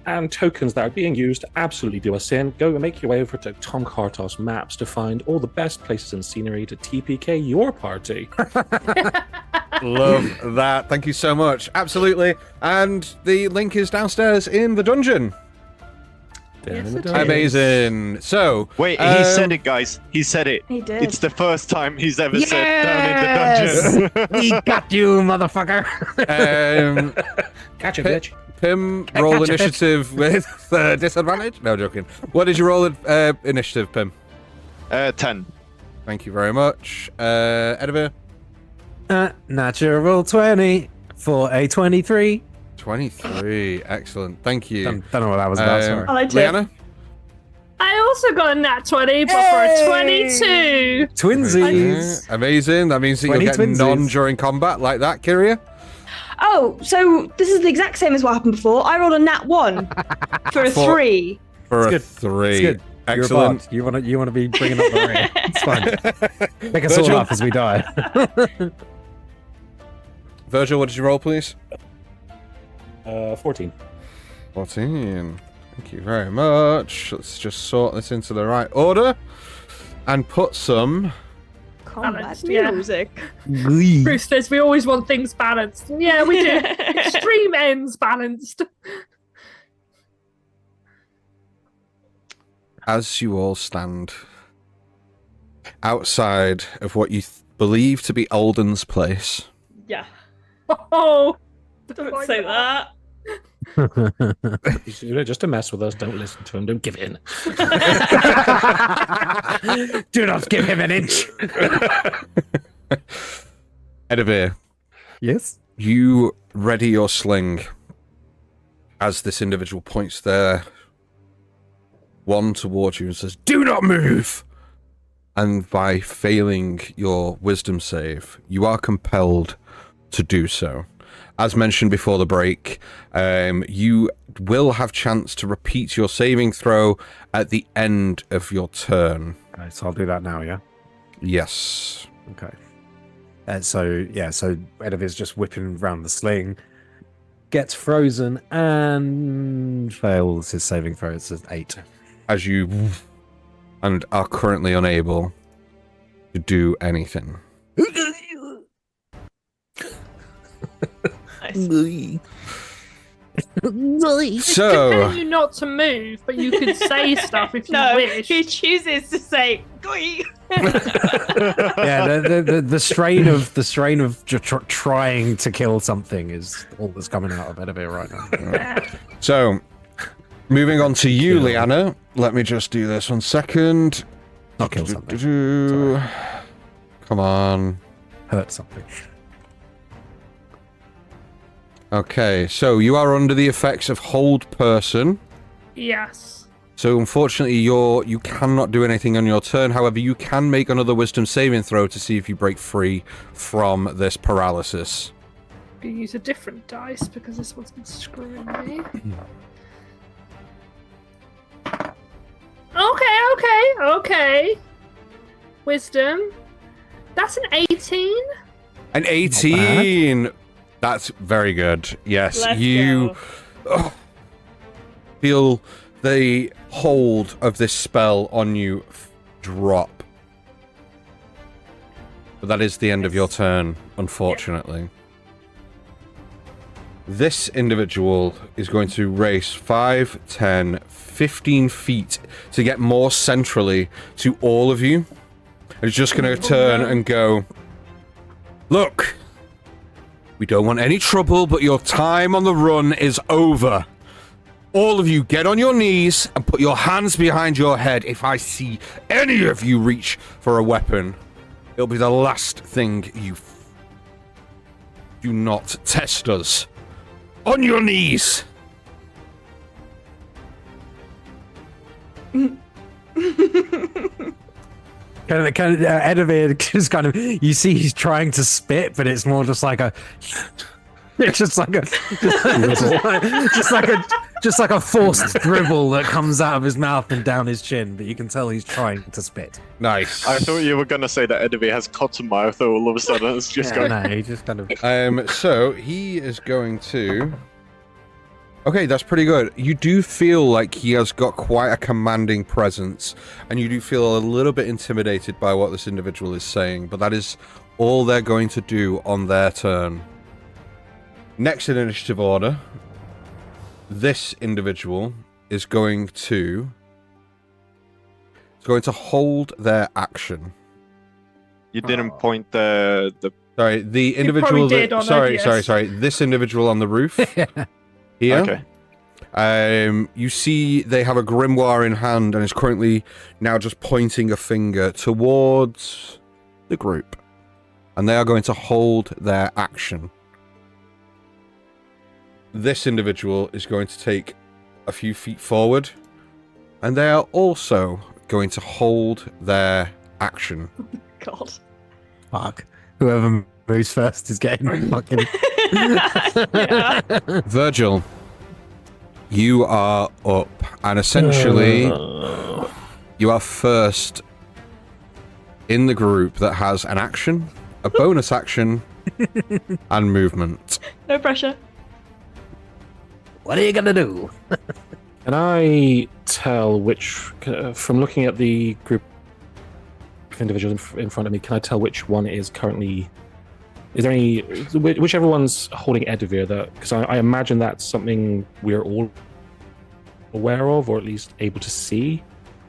and tokens that are being used, absolutely do us in. Go and make your way over to Tom Kartos Maps to find all the best places and scenery to TPK your party. Love that. Thank you so much. Absolutely. And the link is downstairs in the dungeon. Yes, it is. Amazing. So, Wait, he said it, guys. He said it. He did. It's the first time he's ever said down in the dungeon. He got you, motherfucker. Catch a Pip. bitch. Pim, roll Gotcha. initiative with disadvantage? No, joking. What did you roll initiative, Pim? 10. Thank you very much. Edivir? Natural 20 for a 23. 23. Excellent. Thank you. Don't know what that was about, sorry. I liked it. Liana? I also got a nat 20, but for a 22. Twinsies. Amazing. That means that you'll 20 get twinsies. none during combat like that, Kyria. Oh, so this is the exact same as what happened before. I rolled a nat 1 for a 3. For a good. 3. It's good. Excellent. You're a bard. You want to be bringing up the rear. It's fine. Pick us all Virgil? up as we die. Virgil, what did you roll, please? 14. 14. Thank you very much. Let's just sort this into the right order and put some. Combat Balanced, yeah. music. Bruce says we always want things balanced. And yeah, we do. Extreme ends balanced. As you all stand outside of what you believe to be Alden's place, Yeah. Oh, Don't say that. Just to mess with us, don't listen to him, don't give in. Do not give him an inch. Edivir, Yes. you ready your sling as this individual points their wand towards you and says, "Do not move!" And by failing your wisdom save, you are compelled to do so. As mentioned before the break, you will have chance to repeat your saving throw at the end of your turn. Okay, so I'll do that now, yeah? Yes. Okay. So Edivir's just whipping around the sling, gets frozen, and fails his saving throw. It's an 8. As you and are currently unable to do anything. So, telling you not to move, but you could say stuff if you No, wish. he chooses to say, "Goi." Yeah, the strain of trying to kill something is all that's coming out of Edivir right now. so moving on to you, Liana. Let me just do this 1 second. Not kill something. Sorry. Come on. Hurt something. Okay, so you are under the effects of hold person. Yes. So unfortunately, you cannot do anything on your turn. However, you can make another wisdom saving throw to see if you break free from this paralysis. You use a different dice because this one's been screwing me. Okay. Wisdom. That's an 18. An 18. That's very good. Yes, Let's you feel the hold of this spell on you drop. But that is the end of your turn, unfortunately. This individual is going to race 5, 10, 15 feet to get more centrally to all of you. And it's just going to turn and go, "Look, we don't want any trouble, but your time on the run is over. All of you get on your knees and put your hands behind your head. If I see any of you reach for a weapon, it'll be the last thing you do not test us. On your knees." Edivir just kind of, you see he's trying to spit, but it's more just like a, it's just like a forced dribble that comes out of his mouth and down his chin, but you can tell he's trying to spit. Nice. I thought you were gonna say that Edivir has cotton mouth, or all of a sudden it's just going. No, he just kind of. So he is going to. Okay, that's pretty good. You do feel like he has got quite a commanding presence, and you do feel a little bit intimidated by what this individual is saying, but that is all they're going to do on their turn. Next in initiative order, this individual is going to hold their action. You didn't point the. Sorry, the individual probably did that, on sorry, OBS. sorry. This individual on the roof. Here. Okay. You see they have a grimoire in hand and is currently now just pointing a finger towards the group. And they are going to hold their action. This individual is going to take a few feet forward And they are also going to hold their action. God. Fuck. Whoever moves first is getting fucking. Yeah. Virgil, you are up, and essentially you are first in the group that has an action, a bonus action, and movement. No pressure. What are you gonna do? Can I tell which, from looking at the group of individuals in front of me, can I tell which one is currently? Is there any, whichever one's holding Edivir? That because I imagine that's something we're all aware of, or at least able to see.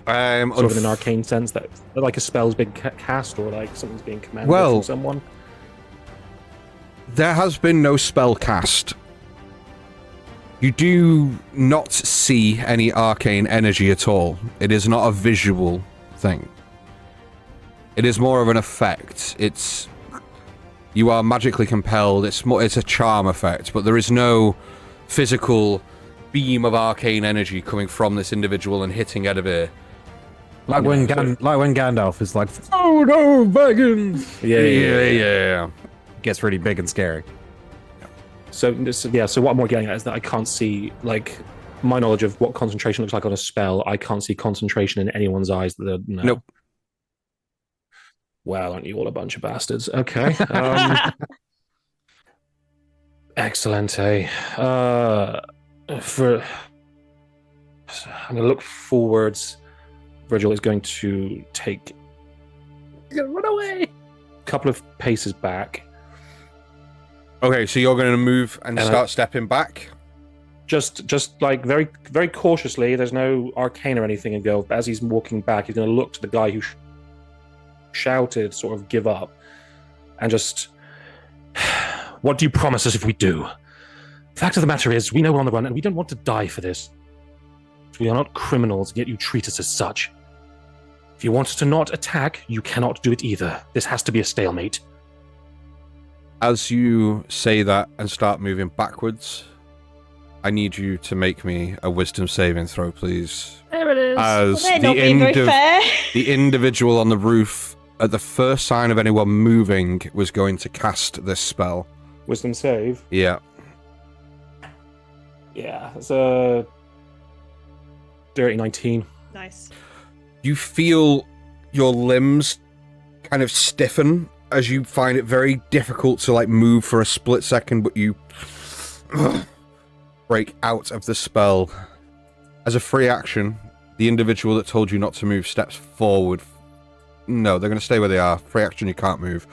Sort of in an arcane sense, that like a spell's being cast, or like something's being commanded from someone. There has been no spell cast. You do not see any arcane energy at all. It is not a visual thing. It is more of an effect. You are magically compelled. It's a charm effect, but there is no physical beam of arcane energy coming from this individual and hitting Edivir. Like when Gandalf is like, "Oh no, Baggins!" Yeah. Gets really big and scary. So what I'm more getting at is that I can't see, like, my knowledge of what concentration looks like on a spell. I can't see concentration in anyone's eyes. No. Nope. Well, aren't you all a bunch of bastards? Okay. Excellent. I'm going to look forwards. Virgil is going to take run away. A couple of paces back. Okay, so you're going to move and start stepping back? Just like very, very cautiously. There's no arcane or anything, and go. As he's walking back, he's going to look to the guy who shouted, sort of give up, and just, what do you promise us if we do? Fact of the matter is, we know we're on the run, and we don't want to die for this. We are not criminals, yet you treat us as such. If you want to not attack, you cannot do it either. This has to be a stalemate. As you say that and start moving backwards, I need you to make me a wisdom saving throw, please. There it is. As They're not being very fair. the individual on the roof, at the first sign of anyone moving, was going to cast this spell. Wisdom save? Yeah. Yeah, it's a dirty 19. Nice. You feel your limbs kind of stiffen as you find it very difficult to like move for a split second, but you break out of the spell. As a free action, the individual that told you not to move steps forward. No, they're going to stay where they are. Free action, you can't move.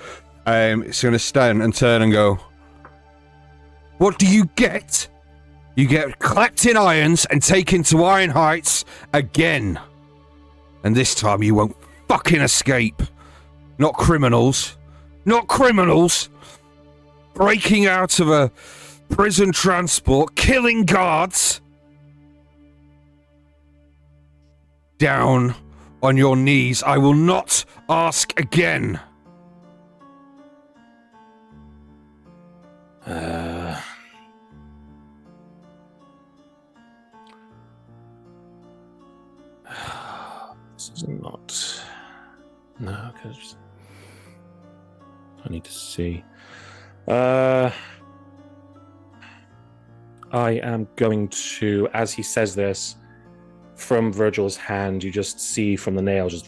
It's going to stand and turn and go, what do you get? You get clapped in irons and taken to Iron Heights again. And this time you won't fucking escape. Not criminals. Not criminals. Breaking out of a prison transport, killing guards. Down on your knees. I will not ask again. This is not... No, because... I need to see. I am going to, as he says this, from Virgil's hand, you just see from the nail just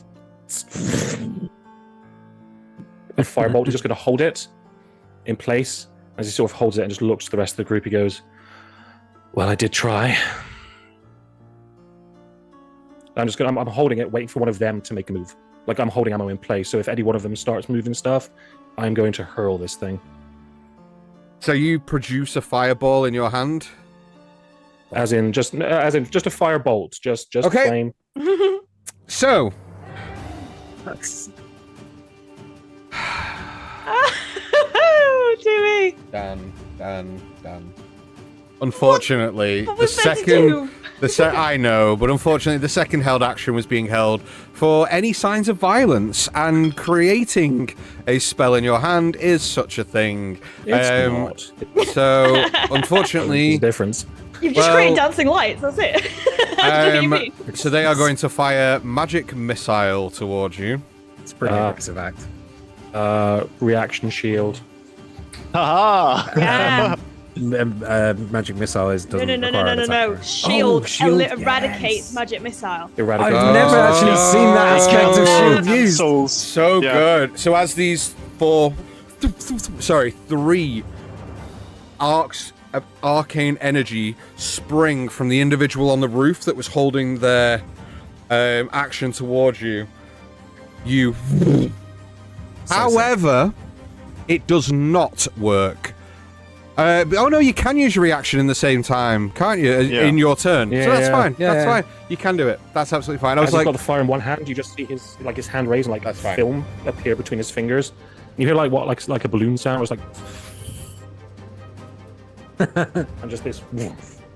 a firebolt. He's just going to hold it in place. As he sort of holds it and just looks to the rest of the group, he goes, well, I did try. I'm holding it, waiting for one of them to make a move. Like, I'm holding ammo in place, so if any one of them starts moving stuff, I'm going to hurl this thing. So you produce a fireball in your hand? As in just a firebolt, just okay. Flame. So, Oh, Jimmy. Dan. Unfortunately, I know, but unfortunately, the second held action was being held for any signs of violence, and creating a spell in your hand is such a thing. It's not. So, unfortunately, There's a difference. You've just Well, created dancing lights. That's it. What do you mean? So they are going to fire magic missile towards you. It's a pretty aggressive act. Reaction shield. Haha! Yeah. Magic missile doesn't require an attack, No. right? Shield, Shield, eradicates yes. magic missile. Eradicate. I've never actually seen that aspect of shield used. Souls. So Yeah. good. So as these three arcs of arcane energy spring from the individual on the roof that was holding their action towards you. However, it does not work. Oh no, you can use your reaction in the same time, can't you? In your turn. Yeah, so that's yeah. fine. Yeah, That's yeah. fine. You can do it. That's absolutely fine. I As was he's like, got the fire in one hand, you just see his hand raised and like That's fine. film appear between his fingers. You hear like a balloon sound. It's like, and just this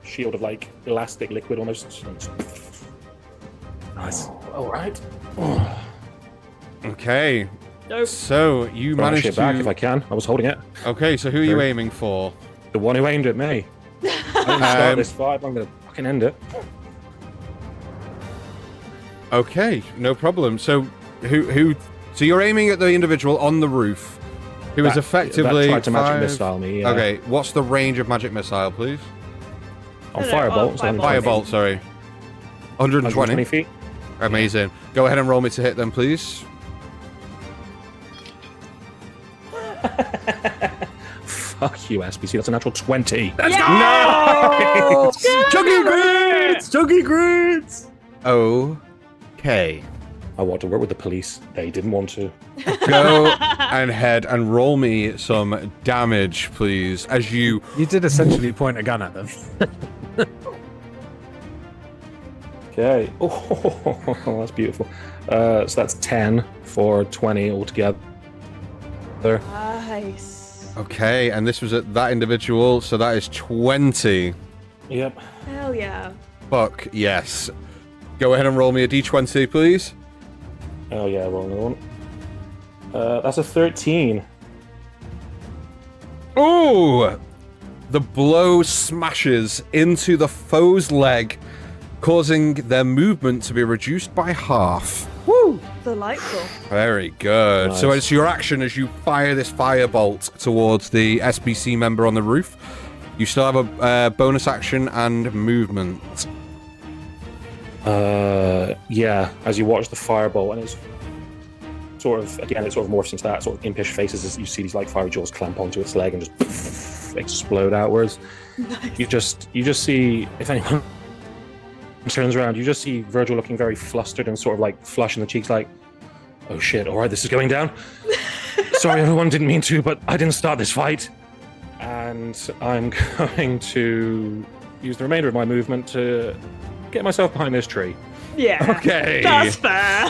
shield of like elastic liquid almost. Nice. All right. okay. Nope. So you managed it back if I to. can. I was holding it. Okay, so who are you Sure. aiming for? The one who aimed at me. I didn't start this fight. I'm gonna fucking end it. Okay, no problem. So who? So you're aiming at the individual on the roof, who is effectively that tried to magic 5 missile me. Yeah. Okay, what's the range of magic missile, please? On No, firebolt. so firebolt. Firebolt, sorry. 120. 120 feet. Amazing. Go ahead and roll me to hit them, please. Fuck you, SBC. That's a natural 20. No! Chunky grits! Chunky grits! Okay. I want to work with the police. They didn't want to. Go and head and roll me some damage, please, as you. You did essentially point a gun at them. Okay. Oh, that's beautiful. So that's 10 for 20 altogether. Nice. Okay, and this was at that individual, so that is 20. Yep. Hell yeah. Fuck, yes. Go ahead and roll me a d20, please. Oh yeah, wrong one. That's a 13. Ooh! The blow smashes into the foe's leg, causing their movement to be reduced by half. Woo! Delightful. Very good. So Nice. it's your action as you fire this firebolt towards the SBC member on the roof. You still have a bonus action and movement. Yeah, as you watch the fireball, and it's sort of, again, it sort of morphs into that sort of impish faces as you see these like fiery jaws clamp onto its leg and just explode outwards. Nice. You just see, if anyone turns around, you just see Virgil looking very flustered and sort of like flush in the cheeks, like, oh shit, all right, this is going down. Sorry, everyone, didn't mean to, but I didn't start this fight. And I'm going to use the remainder of my movement to get myself behind this tree Yeah. Okay. That's fair.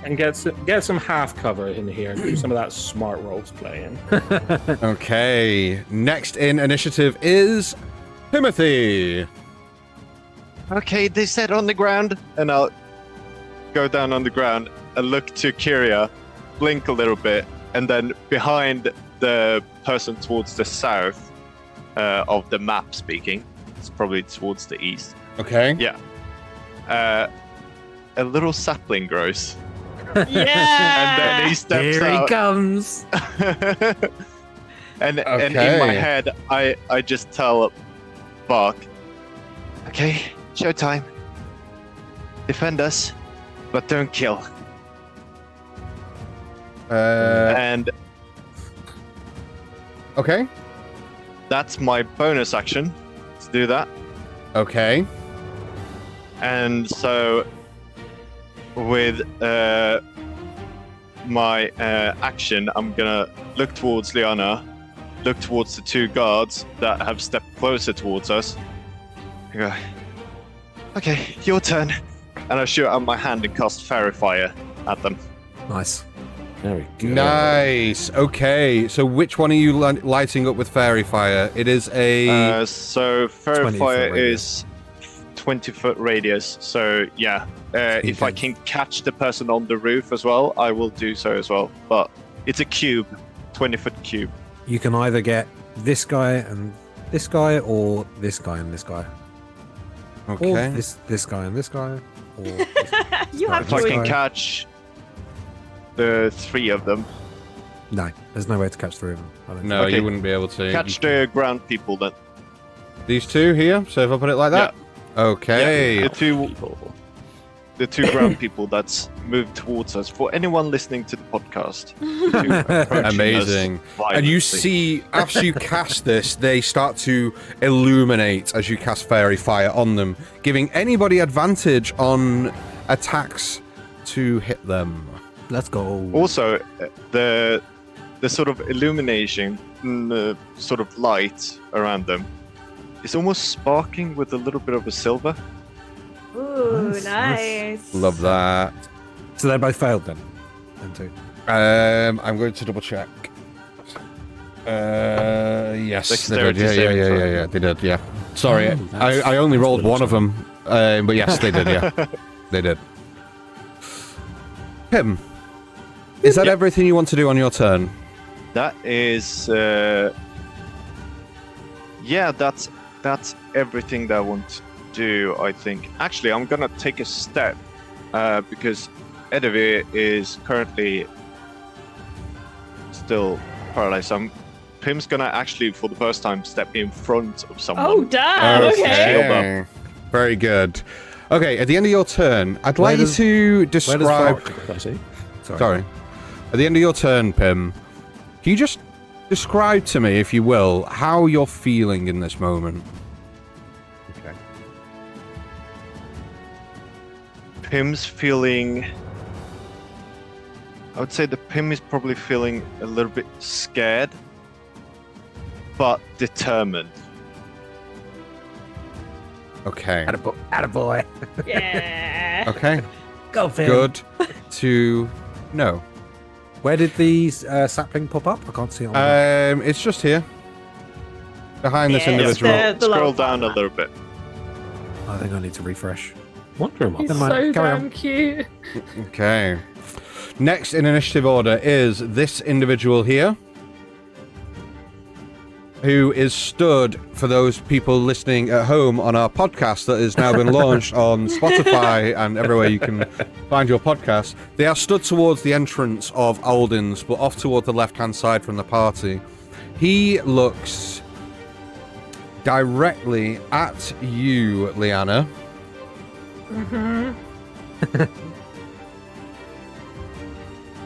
and get some half cover in here and do some of that smart roles playing. Okay. Next in initiative is Timothy. Okay, they said on the ground, and I'll go down on the ground and look to Kyria, blink a little bit, and then behind the person towards the south of the map speaking, it's probably towards the east. Okay. Yeah. A little sapling grows, Yeah. and then he steps Here out. he comes. and in Okay. my head, I just tell Bark, okay, showtime. Defend us, but don't kill. And Okay. that's my bonus action to do that. Okay. And so with my action, I'm gonna look towards Liana, look towards the two guards that have stepped closer towards us, and go, okay, your turn. And I shoot out my hand and cast Fairy Fire at them. Nice. There we go. Nice. Okay. So which one are you lighting up with fairy fire? It is a. So Fairy 20 Fire foot radius. is 20-foot radius. So yeah, if I can catch the person on the roof as well, I will do so as well. But it's a cube, 20-foot cube. You can either get this guy and this guy or this guy and this guy. Okay. Or this guy and this guy. Or this You guy have and If I this can guy. catch the 3 of them, No, there's no way to catch 3 of them. I don't No, Okay. you wouldn't be able to. catch the ground people then. These two here. So if I put it like that. Okay. Yeah, the two ground people that's moved towards us. For anyone listening to the podcast, the two approaching us Amazing. And you violently. see, after you cast this, they start to illuminate as you cast fairy fire on them, giving anybody advantage on attacks to hit them. Let's go. Also, the sort of illumination, sort of light around them, is almost sparking with a little bit of a silver. Ooh, Nice, nice. Love that. So they both failed then. Them two. I'm going to double check. Yes, they did. Dexterity Yeah, saving throw. yeah. They did. Yeah. Sorry, Oh, that's I only rolled one of them, but yes, they did. Yeah, they did. Pim, is that Yep. everything you want to do on your turn? That is, yeah, that's everything that I want to do. I think. Actually, I'm gonna take a step because Edivir is currently still paralyzed. Pim's gonna actually, for the first time, step in front of someone. Oh, damn. Okay. Shield up. Very good. Okay, at the end of your turn, I'd Where like you does- to Where does describe. Brock- Can I see? Sorry. At the end of your turn, Pim, can you just describe to me, if you will, how you're feeling in this moment? Okay. Pim's feeling. I would say the Pim is probably feeling a little bit scared, but determined. Okay. Attaboy. Yeah. Okay. Go, Finn. Good to know. Where did these sapling pop up? I can't see it on the It's just here. Behind this Yeah, it's individual. the Scroll lower down a part. little bit. I think I need to refresh. Wonder Woman. He's Never mind, so carry damn on. cute. Okay. Next in initiative order is this individual here, who is stood, for those people listening at home, on our podcast that has now been launched on Spotify and everywhere you can find your podcast. They are stood towards the entrance of Alden's, but off toward the left-hand side from the party. He looks directly at you, Liana.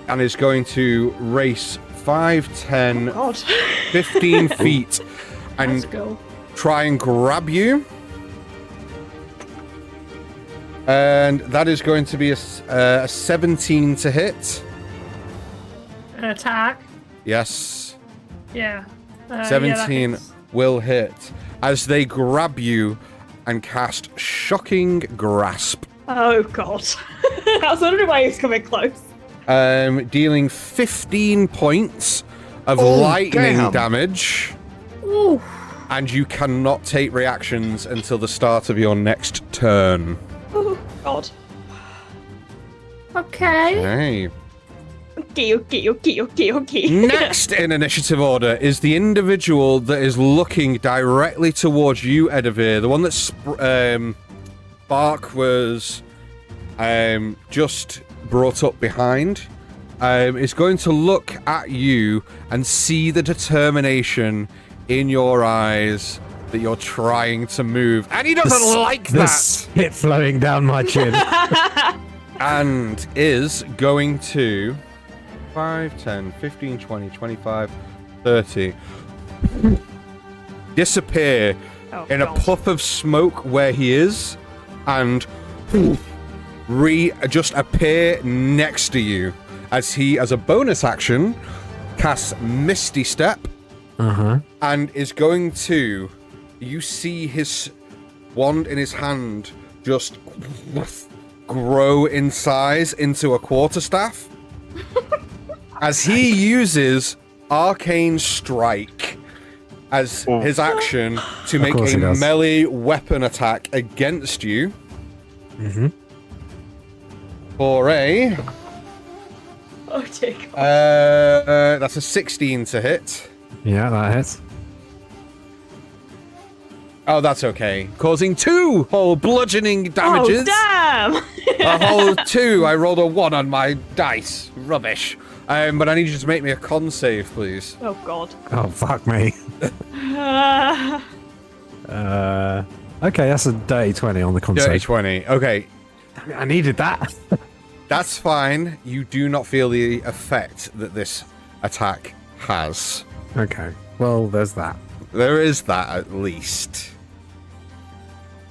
And is going to race 5, 10, God. 15 feet Let's and go. try and grab you. And that is going to be a 17 to hit. An attack. Yes. Yeah. Yeah, 17 that hits. will hit as they grab you and cast Shocking Grasp, Oh, God. I was wondering why he was coming close. dealing 15 points of Oh, lightning damn. damage. Ooh. And you cannot take reactions until the start of your next turn. Oh, God. Okay. Okay. Next in initiative order is the individual that is looking directly towards you, Edivir. The one that Bark was just brought up behind. Is going to look at you and see the determination in your eyes that you're trying to move. And he doesn't like The that. spit flowing down my chin. And is going to 5, 10, 15, 20, 25, 30 disappear Oh, in a God. puff of smoke where he is and just appear next to you as he, as a bonus action, casts Misty Step and is going to, you see his wand in his hand just grow in size into a quarterstaff as he uses Arcane Strike as Oh. his action to make course a he does. melee weapon attack against you. For a Oh, dear God. that's a 16 to hit. Yeah, that hits. Oh, that's okay. Causing 2 whole bludgeoning damages. Oh, damn! A whole 2. I rolled a 1 on my dice. Rubbish. But I need you to make me a con save, please. Oh, God. Oh, fuck me. Okay, that's a dirty 20 on the con Dirty save. 20. Okay. I needed that. That's fine. You do not feel the effect that this attack has. Okay, well, there's that. There is that, at least.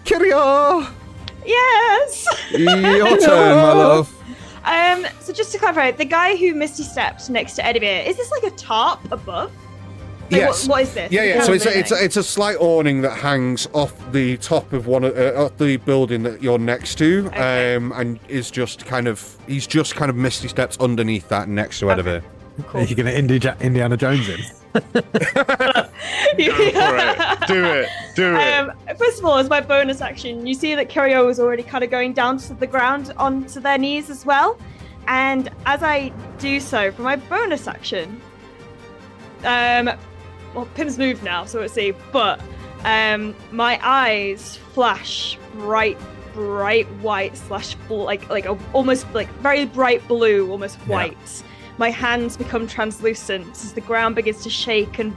Kiria! Yes! Your turn, my love. So just to clarify, the guy who Misty stepped next to Edivir, is this like a tarp above? Like, Yes. What is this? Yeah. So Kind of it's a slight awning that hangs off the top of off the building that you're next to, Okay. and is just kind of misty steps underneath that next to Edivir. Cool. Are you going to Indiana Jones him? Go for it. Do it. First of all, as my bonus action, you see that Kirio is already kind of going down to the ground onto their knees as well. And as I do so, for my bonus action, well, Pim's moved now, so let's see. But my eyes flash bright white / almost like very bright blue, almost white. My hands become translucent as the ground begins to shake and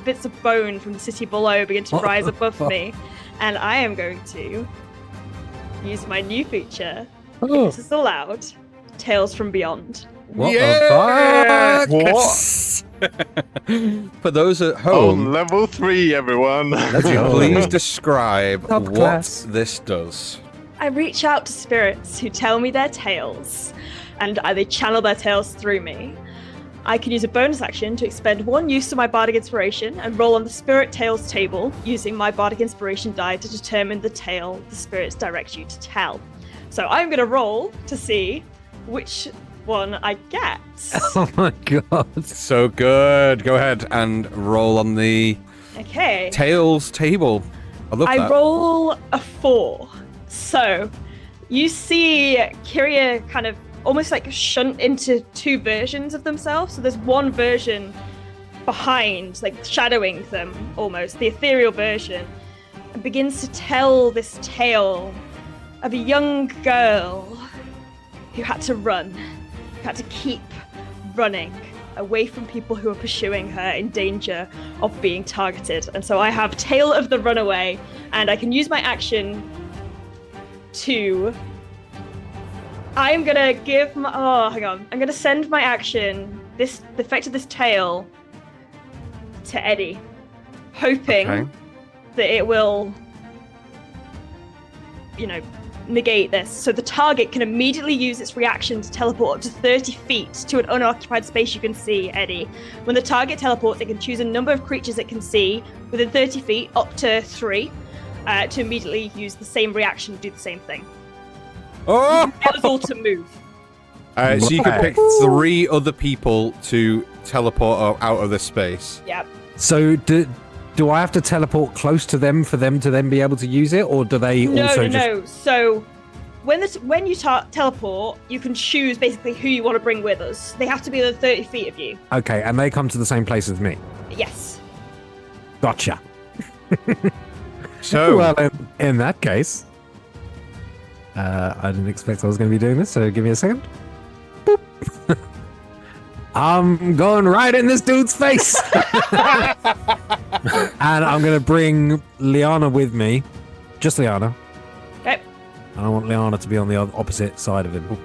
bits of bone from the city below begin to rise above me. And I am going to use my new feature. This is allowed. Tales from Beyond. What the fuck? What? For those at Oh, home, level 3, everyone. would you please describe Top what class. this does? I reach out to spirits who tell me their tales, and they channel their tales through me. I can use a bonus action to expend 1 use of my Bardic Inspiration and roll on the Spirit Tales table using my Bardic Inspiration die to determine the tale the spirits direct you to tell. So I'm going to roll to see which one I get. Oh my god. So good. Go ahead and roll on the Okay. Tails table. I love I that. roll a 4. So you see Kiria kind of almost like shunt into 2 versions of themselves. So there's one version behind, like shadowing them almost, the ethereal version, and begins to tell this tale of a young girl who had to run, who had to keep running away from people who are pursuing her in danger of being targeted. And so I have Tale of the Runaway, and I can use my action to... I'm gonna give my... Oh, hang on. I'm gonna send my action, the effect of this tale, to Eddie, hoping Okay. that it will, negate this. So the target can immediately use its reaction to teleport up to 30 feet to an unoccupied space you can see, Eddie. When the target teleports, it can choose a number of creatures it can see within 30 feet, up to 3, to immediately use the same reaction to do the same thing. Oh! That was all to move. So you can pick 3 other people to teleport out of this space. Yep. So do I have to teleport close to them for them to then be able to use it, or do they also just... No. So when you teleport, you can choose basically who you want to bring with us. They have to be within 30 feet of you. Okay, and they come to the same place as me. Yes. Gotcha. So, Well, in that case, I didn't expect I was going to be doing this, so give me a second. Boop. I'm going right in this dude's face. And I'm going to bring Liana with me. Just Liana. Okay. And I want Liana to be on the opposite side of him. Like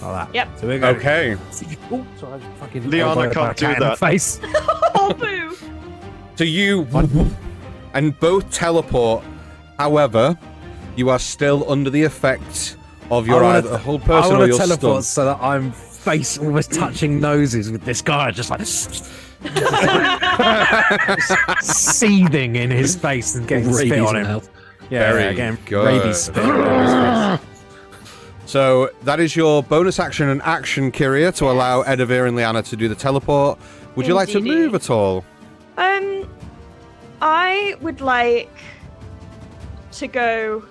that. Yep. So we're going. okay. Oh, sorry, I just fucking Liana elbowed my can't do cat in the that. Face. Oh, boo! So you and both teleport. However, you are still under the effect of your either a whole person I or want your to teleport stun. so that I'm face almost touching noses with this guy, just like seething in his face and getting spit Rabies on in him. health. Yeah, Very getting good. rabies spit on his face. So that is your bonus action and action, Kiria, to allow Edivir and Liana to do the teleport. Would you like to Indeedy. move at all? I would like to go...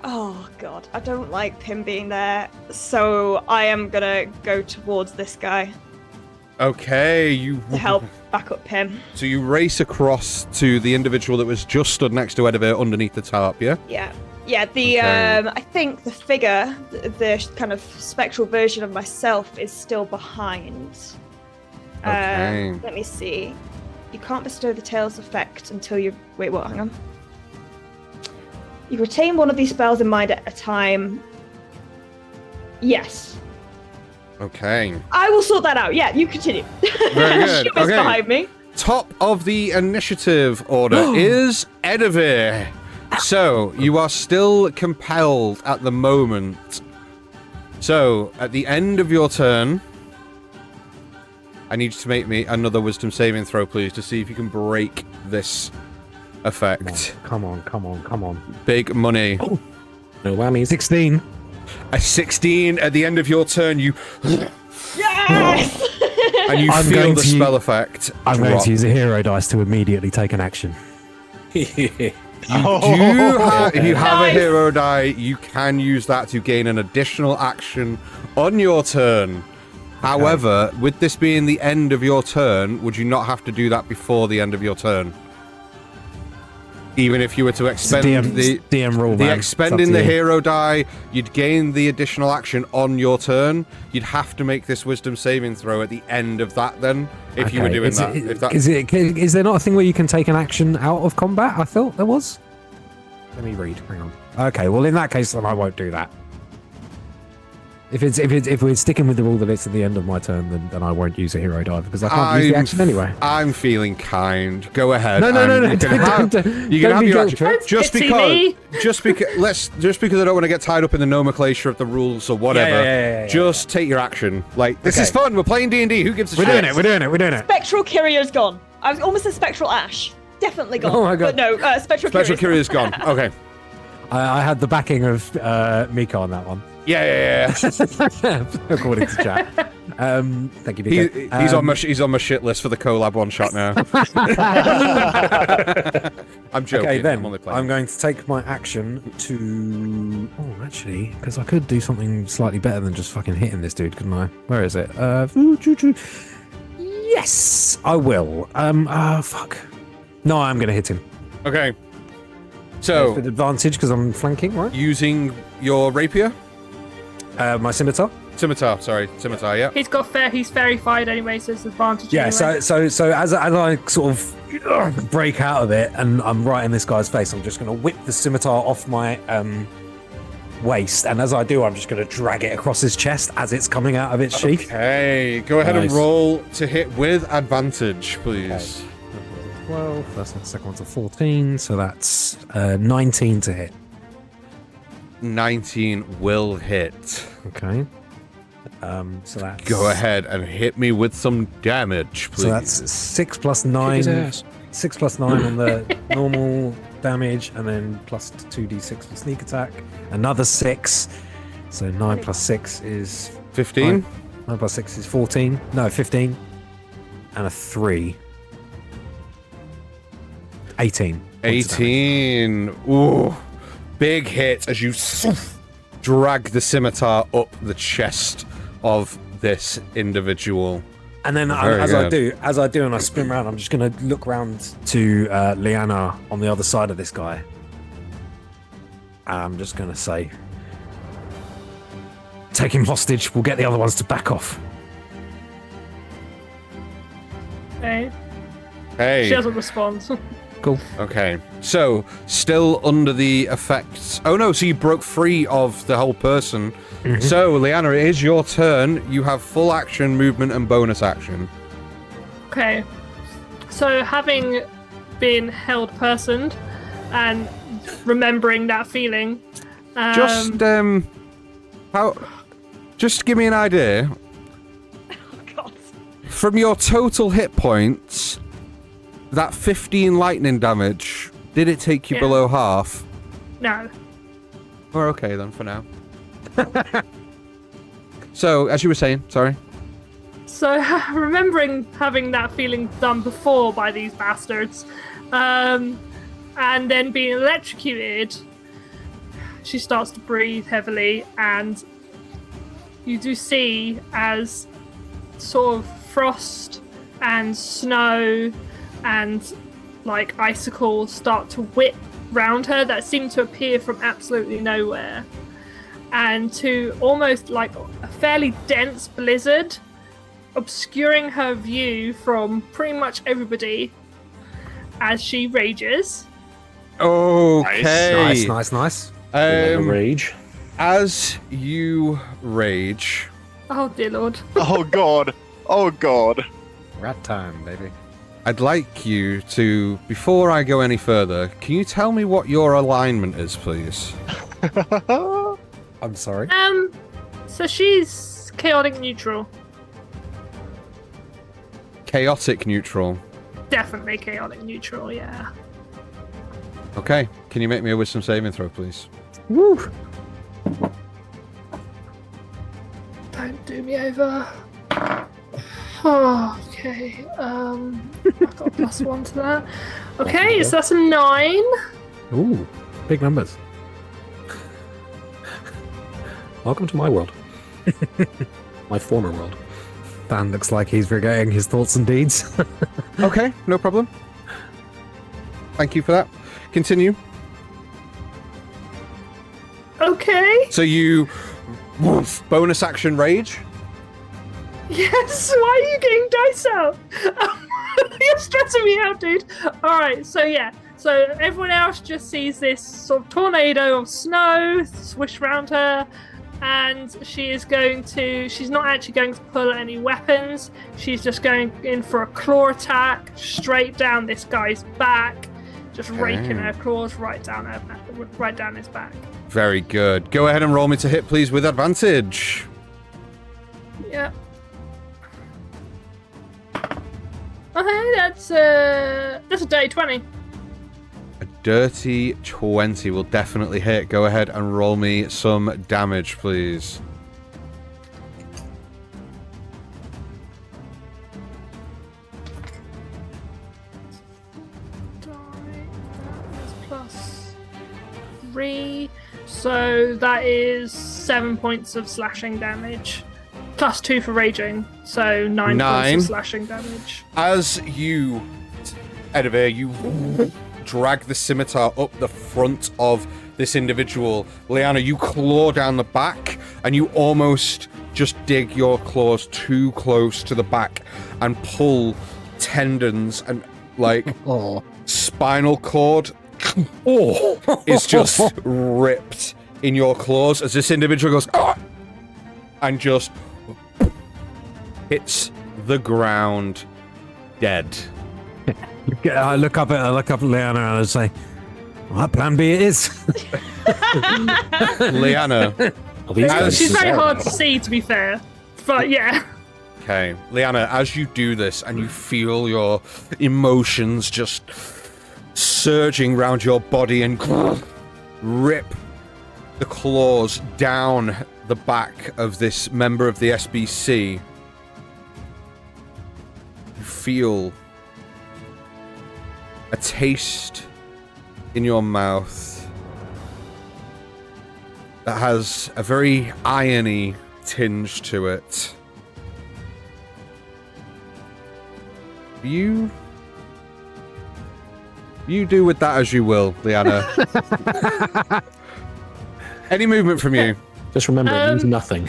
Oh, God. I don't like Pim being there. So I am going to go towards this guy. Okay, you to help back up him. So you race across to the individual that was just stood next to Edivir underneath the tarp, yeah? Yeah. Yeah, the Okay. I think the figure, the kind of spectral version of myself is still behind. Okay. Let me see. You can't bestow the Tails effect until you... Wait, what? Hang on. You retain one of these spells in mind at a time. Yes. Okay. I will sort that out. Yeah, you continue. Very good. She was Okay. behind me. Top of the initiative order is Edivir. So, you are still compelled at the moment. So, at the end of your turn, I need you to make me another wisdom saving throw, please, to see if you can break this effect. Come on. Big money. No whammies. 16. A 16 at the end of your turn, you Yes! and you I'm feel going the to spell effect I'm going drop. to use a hero dice to immediately take an action. If you have a Nice. hero die, you can use that to gain an additional action on your turn. However, with this being the end of your turn, would you not have to do that before the end of your turn? Even if you were to expend DM rule, the man. expending It's up the to you. hero die, you'd gain the additional action on your turn. You'd have to make this wisdom saving throw at the end of that then, if you were Okay, doing is that. it- If that is there not a thing where you can take an action out of combat? I thought there was. Let me read. Hang on. Okay, well in that case, then I won't do that. If we're sticking with the rule that it's at the end of my turn, then I won't use a hero die because I can't use the action anyway. I'm feeling kind. Go ahead. No. and you can have, Don't you can have be your guilt action. tripped. Just Pity because, me. just because I don't want to get tied up in the nomenclature of the rules or whatever. Yeah. Just take your action. Like this is Okay. fun. We're playing D&D. Who gives a We're shit? doing it. Spectral Courier's gone. I was almost a Spectral Ash. Definitely gone. Oh my God. But no, Spectral Special Courier's Courier's gone. Okay. I had the backing of Mika on that one, Yeah. according to chat. Thank you, Mika. He's on my shit list for the collab one shot now. I'm joking. Okay, then I'm only playing. I'm going to take my action to. Oh, actually, because I could do something slightly better than just fucking hitting this dude, couldn't I? Where is it? Yes, I will. Fuck. No, I'm going to hit him. Okay. So With advantage because I'm flanking, right? using your rapier, My scimitar. scimitar. Yeah. He's verified anyway, so it's advantage. Yeah. anyway. So as I sort of break out of it and I'm right in this guy's face, I'm just going to whip the scimitar off my waist, and as I do, I'm just going to drag it across his chest as it's coming out of its sheath. Okay. Go ahead and Nice. roll to hit with advantage, please. 12, first one, second one's a 14, so that's 19 to hit. 19 will hit. Okay. So that's Go ahead and hit me with some damage, please. So that's 6 plus Kick 9. his ass. 6 plus 9 on the normal damage, and then plus 2d6 for sneak attack. Another 6. So 9 plus 6 is 15. 9 plus 6 is 14. No, 15. And a 3. 18. points of damage. 18. Ooh. Big hit as you drag the scimitar up the chest of this individual. And then Very as good. I do and I spin around, I'm just going to look round to Liana on the other side of this guy. I'm just going to say, take him hostage. We'll get the other ones to back off. Okay. Hey. She doesn't respond. Cool. Okay. So, still under the effects. Oh no, so you broke free of the whole person. Mm-hmm. So, Liana, it is your turn. You have full action, movement, and bonus action. Okay. So having been held personed and remembering that feeling, Just give me an idea. Oh, God. From your total hit points, that 15 lightning damage, did it take you Yeah. below half? no. We're okay then for now. So, as you were saying, sorry. So remembering having that feeling done before by these bastards, and then being electrocuted, she starts to breathe heavily, and you do see as sort of frost and snow and like icicles start to whip round her that seem to appear from absolutely nowhere, and to almost like a fairly dense blizzard obscuring her view from pretty much everybody as she rages. Okay. Nice. Rage. As you rage, Oh dear lord. Oh god. Oh god. Rat time, baby. I'd like you to, before I go any further, can you tell me what your alignment is, please? I'm sorry. So she's chaotic neutral. Chaotic neutral. Definitely chaotic neutral, yeah. Okay. Can you make me a wisdom saving throw, please? Woo! Don't do me over. Oh, okay. I've got a +1 to that. Okay, so that's a 9. Ooh, big numbers. Welcome to my world. My former world. Dan looks like he's forgetting his thoughts and deeds. Okay, no problem. Thank you for that. Continue. Okay. So you bonus action rage. Yes, why are you getting dice out? You're stressing me out, dude. Alright, so yeah. So everyone else just sees this sort of tornado of snow swish around her, and she's not actually going to pull any weapons. She's just going in for a claw attack straight down this guy's back, just raking her claws right down his back. Very good. Go ahead and roll me to hit, please, with advantage. Yep. Okay, that's a dirty 20. A dirty 20 will definitely hit. Go ahead and roll me some damage, please. +3, so that is 7 points of slashing damage. +2 for raging, so 9 points of slashing damage. As you, Edivir, you drag the scimitar up the front of this individual. Liana, you claw down the back, and you almost just dig your claws too close to the back and pull tendons and, like, spinal cord is just ripped in your claws as this individual goes, "Ah!" and just hits the ground dead. I look up at Liana and I say, well, plan B it is. Liana. She's very hard to see, to be fair. But yeah. Okay, Liana, as you do this and you feel your emotions just surging around your body and rip the claws down the back of this member of the SBC, you feel a taste in your mouth that has a very irony tinge to it. You do with that as you will, Liana. Any movement from you? Just remember, it means nothing.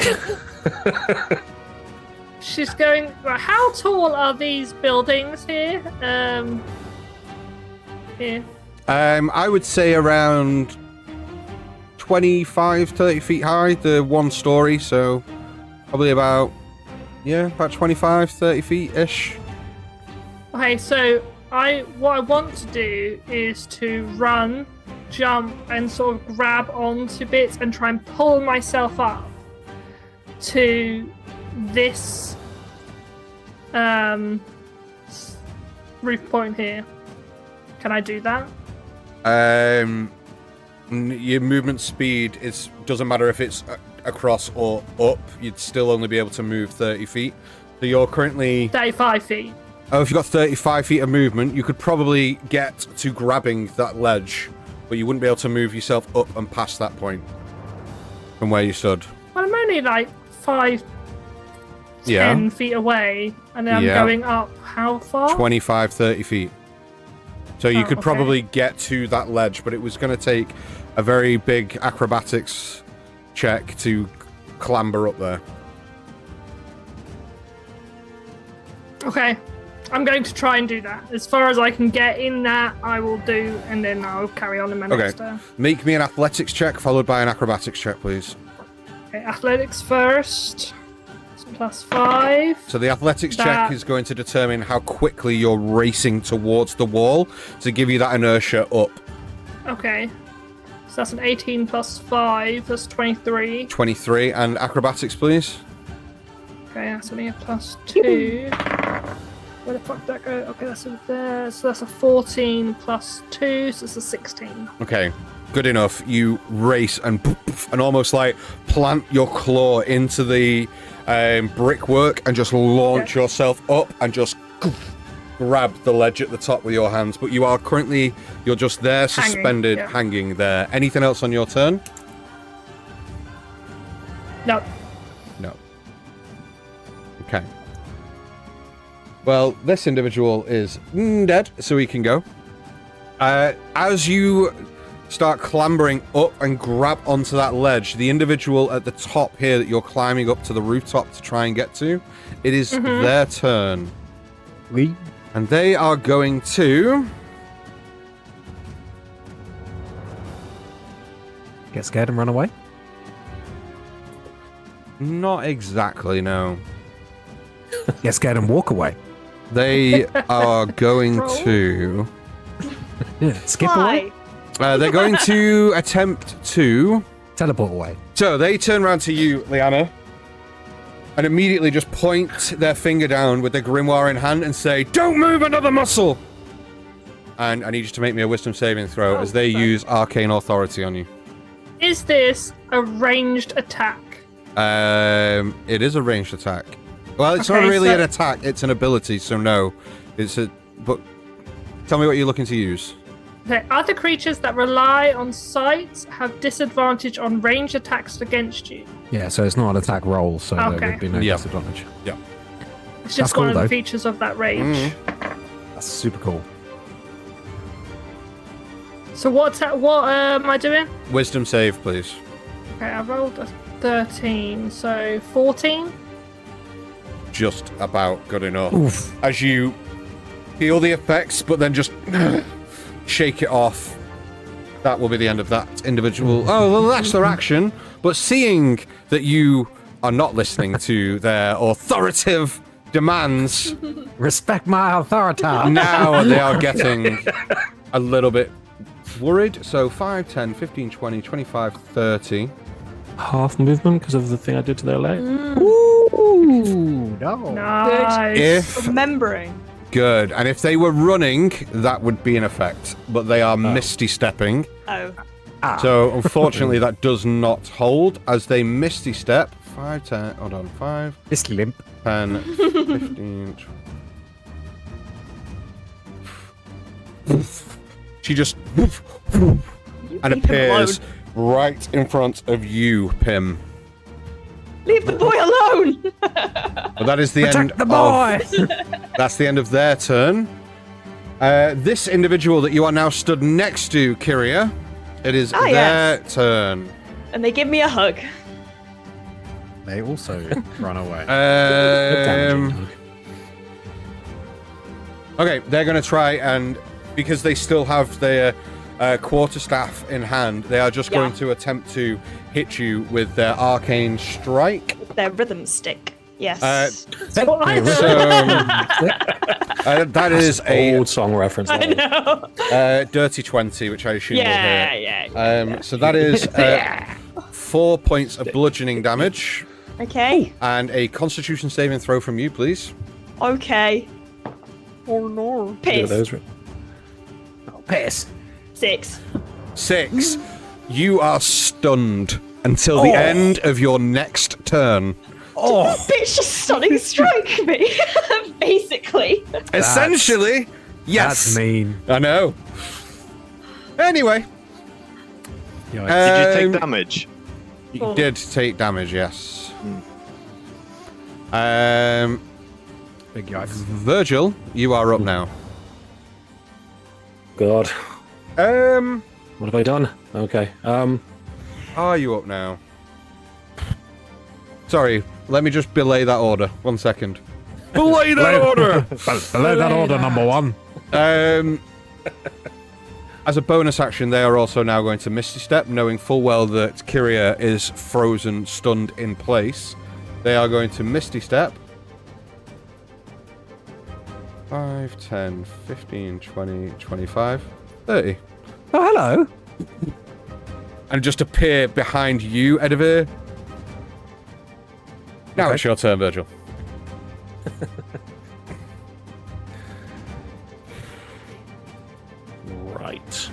She's going. How tall are these buildings here? Here. I would say around 25, 30 feet high. The one story, so probably about 25, 30 feet ish. Okay, so what I want to do is to run, jump, and sort of grab onto bits and try and pull myself up to this roof point here. Can I do that? Your movement speed doesn't matter if it's across or up. You'd still only be able to move 30 feet. So you're currently 35 feet. Oh, if you've got 35 feet of movement, you could probably get to grabbing that ledge, but you wouldn't be able to move yourself up and past that point from where you stood. Well, I'm only like 5 10 feet away, and then I'm going up how far? 25, 30 feet. So you could okay. probably get to that ledge, but it was going to take a very big acrobatics check to clamber up there. Okay. I'm going to try and do that. As far as I can get in that, I will do, and then I'll carry on in my next turn. Make me an athletics check followed by an acrobatics check, please. Okay, athletics first. +5. So the athletics check is going to determine how quickly you're racing towards the wall to give you that inertia up. Okay. So that's an 18 +5, that's 23. 23. And acrobatics, please. Okay, that's only a +2. Where the fuck did that go? Okay, that's over there. So that's a 14 +2, so it's a 16. Okay, good enough. You race and almost like plant your claw into the brickwork and just launch yourself up and just grab the ledge at the top with your hands. But you are currently, you're just there, suspended, hanging there. Anything else on your turn? No. No. Okay. Well, this individual is dead, so he can go. As you start clambering up and grab onto that ledge, the individual at the top here that you're climbing up to the rooftop to try and get to, it is their turn. And they are going to... Get scared and run away? Not exactly, no. Get scared and walk away? They are going to... Skip away? They're going to attempt to... Teleport away. So they turn around to you, Liana, and immediately just point their finger down with their grimoire in hand and say, "Don't move another muscle!" And I need you to make me a wisdom saving throw as they use arcane authority on you. Is this a ranged attack? It is a ranged attack. Well, it's not really an attack, it's an ability, so no. But tell me what you're looking to use. Okay, other creatures that rely on sight have disadvantage on ranged attacks against you. Yeah, so it's not an attack roll, so there would be no disadvantage. Yeah. It's just one of the features of that range. That's super cool. So what am I doing? Wisdom save, please. Okay, I rolled a 13, so 14? Just about good enough. As you feel the effects, but then just shake it off. That will be the end of that individual. Oh, well, that's their action. But seeing that you are not listening to their authoritative demands... Respect my authority. Now they are getting a little bit worried. So 5, 10, 15, 20, 25, 30. Half movement because of the thing I did to their leg. Ooh, no. Nice. Remembering. Good. And if they were running, that would be in effect. But they are misty stepping. Oh. So unfortunately, that does not hold as they misty step. 5, 10, hold on, 5. Misty limp. 10, 15. She just and appears right in front of you, Pim. Leave the boy alone. Well, that is the end the boy. That's the end of their turn. This individual that you are now stood next to, Kyria, it is their turn. And they give me a hug. They also run away. Okay, they're going to try and, because they still have their quarterstaff in hand, they are just going to attempt to hit you with their arcane strike. Their rhythm stick. Yes. That is a old song reference. I know. Dirty 20, which I assume will hit. Yeah. So that is 4 points of bludgeoning damage. Okay. And a Constitution saving throw from you, please. Okay. Oh no. Piss. Piss. 6. 6. You are stunned until the end of your next turn. Oh, bitch just stunning strike me. Basically. Essentially, yes. That's mean. I know. Anyway. Did you take damage? You did take damage, yes. Big yikes. Virgil, you are up now. God, Um, what have I done? Okay. are you up now? Sorry, let me just belay that order. 1 second. Belay that order! Below that order, number one. As a bonus action, they are also now going to Misty Step, knowing full well that Kyria is frozen, stunned in place. They are going to Misty Step. 5, 10, 15, 20, 25, 30. Oh, hello. And just appear behind you, Edivir. Now Okay. it's your turn, Virgil. Right.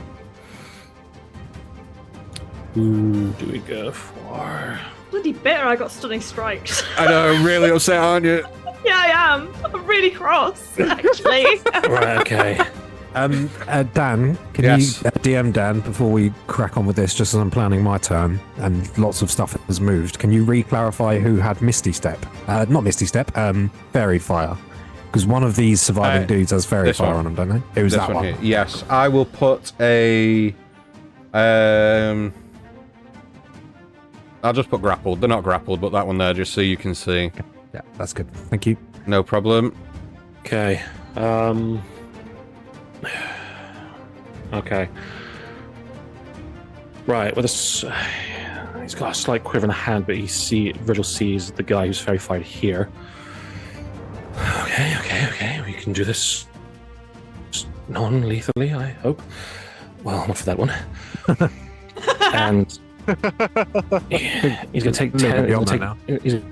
Who do we go for? Bloody bitter I got stunning strikes. I know, I'm really upset, aren't you? Yeah, I am. I'm really cross, actually. Right, okay. Dan, can Yes. you DM Dan before we crack on with this? Just as I'm planning my turn and lots of stuff has moved. Can you re-clarify who had Misty Step? Not Misty Step. Fairy Fire. Because one of these surviving dudes has Fairy this Fire one. on them, don't they? It was This that one. here. Yes, I will put a. I'll just put grappled. They're not grappled, but that one there, just so you can see. Yeah, that's good. Thank you. No problem. Okay. Okay. Right. Well, this he's got a slight quiver in the hand, but Virgil sees the guy who's fairy fired here. Okay. We can do this non-lethally, I hope. Well, not for that one. And he's going to take 10. He's going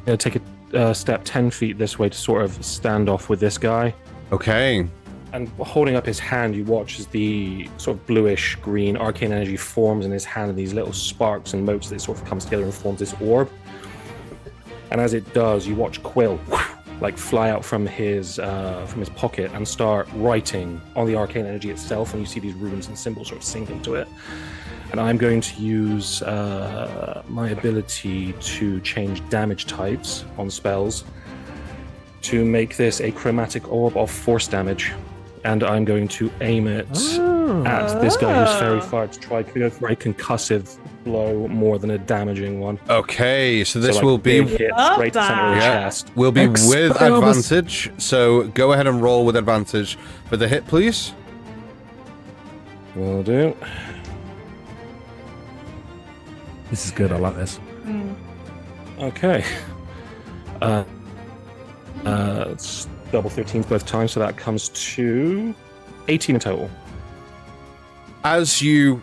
to take a step 10 feet this way to sort of stand off with this guy. Okay. And holding up his hand, you watch as the sort of bluish green arcane energy forms in his hand, and these little sparks and motes that sort of comes together and forms this orb. And as it does, you watch Quill like fly out from his pocket and start writing on the arcane energy itself, and you see these runes and symbols sort of sink into it. And I'm going to use my ability to change damage types on spells to make this a chromatic orb of force damage. And I'm going to aim it at this guy who's fairy fired to try to go for a concussive blow more than a damaging one. Okay, so this like will be big hit straight to center of the chest. will be with Expelliarmus. advantage. So go ahead and roll with advantage for the hit, please. Will do. This is good. I like this. Okay. It's double 13s both times, so that comes to 18 in total. As you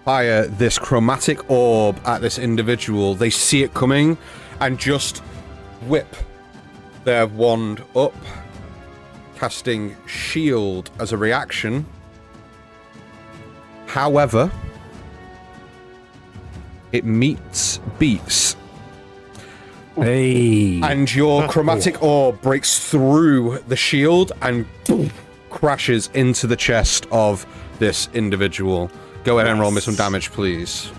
fire this chromatic orb at this individual, they see it coming and just whip their wand up, casting shield as a reaction. However, it beats. Hey. And your chromatic orb breaks through the shield and crashes into the chest of this individual. Go ahead and roll me some damage, please.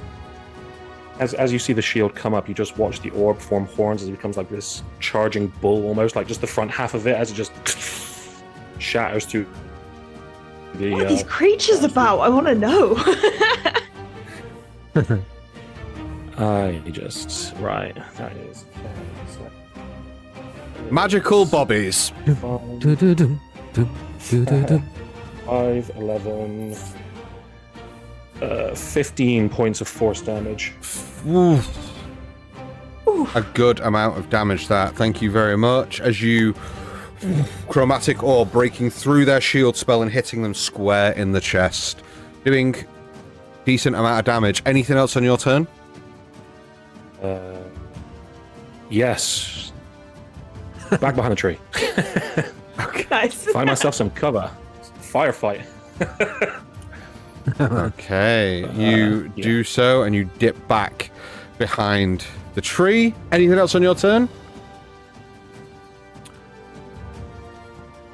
As you see the shield come up, you just watch the orb form horns as it becomes like this charging bull, almost like just the front half of it as it just shatters through the. What are these creatures about? I want to know. Right. That is. Magical bobbies. 5, 11, 15 points of force damage. Oof. A good amount of damage that. Thank you very much. As you chromatic orb breaking through their shield spell and hitting them square in the chest. Doing decent amount of damage. Anything else on your turn? Yes. Back behind the tree. Nice. Find myself some cover. Firefight. Okay, you do so, and you dip back behind the tree. Anything else on your turn?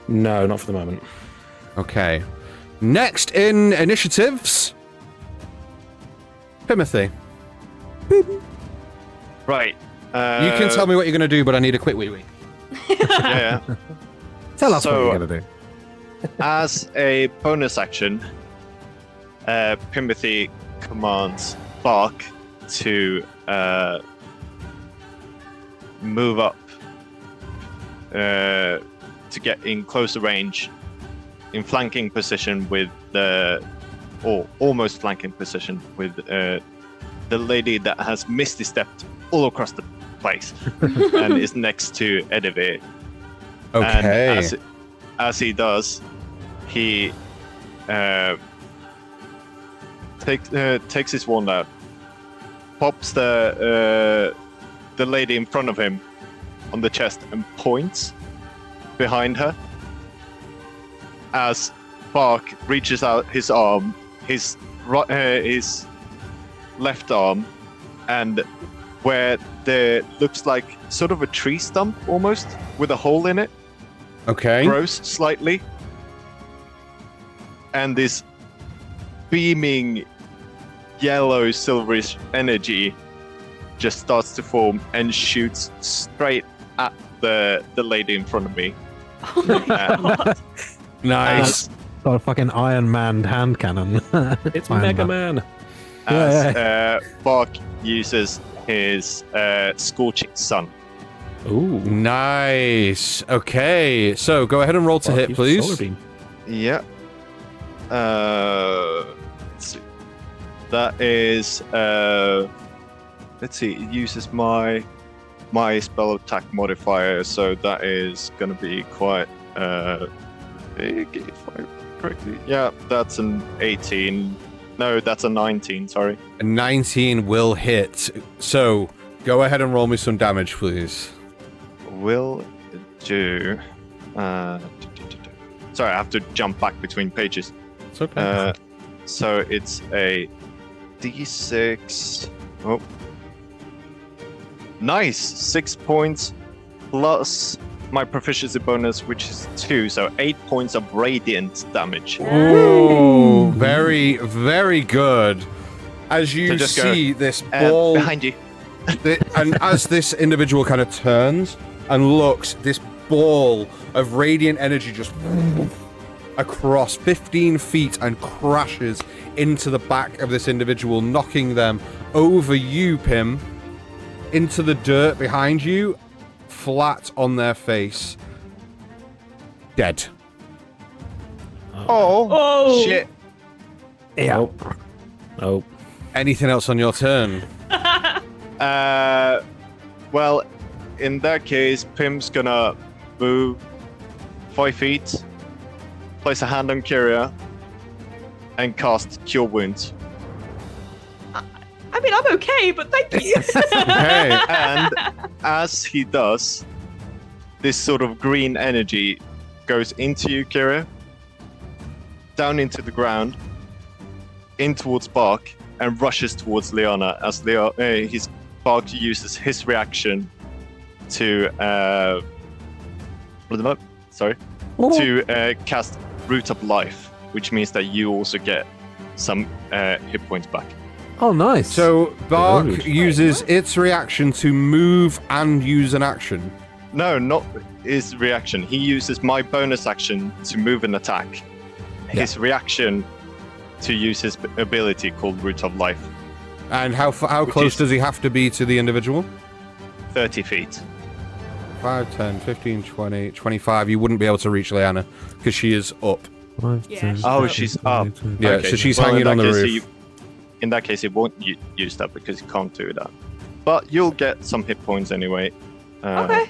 No, not for the moment. Okay. Next in initiatives, Timothy. Right. You can tell me what you're going to do, but I need a quick wee-wee. Yeah. Tell us what So- you're gonna do. As a bonus action, Timothy commands Bark to move up to get in closer range, in flanking position with or almost flanking position with the lady that has misty stepped all across the place and is next to Edivir. Okay. And as he does, he takes his wand out, pops the lady in front of him on the chest, and points behind her. As Bark reaches out his arm, his left arm, and where there looks like sort of a tree stump almost with a hole in it. Okay. Grows slightly, and this beaming yellow silverish energy just starts to form and shoots straight at the lady in front of me. Oh my god. Nice. Got a fucking Iron Man hand cannon. It's Iron Mega Man. Man. As Bark uses his Scorching Sun. Ooh. Nice. Okay, so go ahead and roll to hit, Solar please. beam. Yeah. Let's see. That is let's see, it uses my spell attack modifier, so that is gonna be quite big if I correctly. Yeah, that's an 18. No, that's a 19, sorry. A 19 will hit. So go ahead and roll me some damage, please. Will do. Sorry, I have to jump back between pages. It's okay. So it's a d6. Oh. Nice! 6 points plus my proficiency bonus, which is 2, so 8 points of radiant damage. Ooh, very, very good. As you So just go, see this ball, behind you. and as this individual kind of turns and looks, this ball of radiant energy just across 15 feet and crashes into the back of this individual, knocking them over you, Pim, into the dirt behind you, flat on their face, dead. Oh, shit. Yeah. Nope. Nope. Anything else on your turn? Well, in that case, Pim's gonna move 5 feet, place a hand on Kyria, and cast Cure Wounds. I mean, I'm okay, but thank you. Okay. And as he does, this sort of green energy goes into you, Kyria, down into the ground, in towards Bark, and rushes towards Liana as his Bark uses his reaction to cast Root of Life, which means that you also get some hit points back. Oh, nice. So Bark Good. uses its reaction to move and use an action. No, not his reaction. He uses my bonus action to move and attack. His reaction to use his ability called Root of Life. And how close does he have to be to the individual? 30 feet. 5, 10, 15, 20, 25. You wouldn't be able to reach Liana because she is up. Yeah, Oh, she's up. Yeah, Okay, so she's well, hanging in on that the case, roof. In that case, it won't use that because you can't do that. But you'll get some hit points anyway. Okay.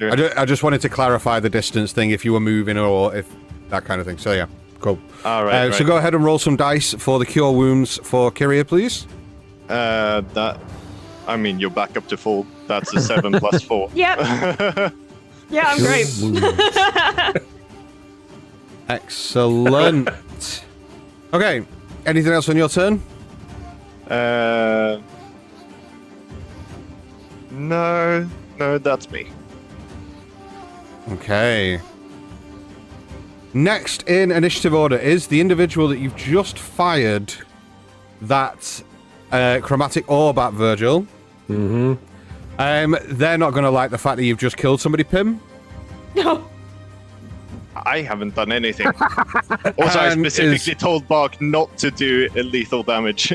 I just wanted to clarify the distance thing, if you were moving or if that kind of thing. So yeah, cool. All right. So go ahead and roll some dice for the cure wounds for Kyria, please. I mean, you're back up to full. That's a 7 plus 4. Yep. Yeah, I'm great. Excellent. Okay. Anything else on your turn? No, that's me. Okay. Next in initiative order is the individual that you've just fired that chromatic orb at, Virgil. Mm-hmm. They're not going to like the fact that you've just killed somebody, Pim. No. I haven't done anything. Also, I specifically told Bark not to do lethal damage.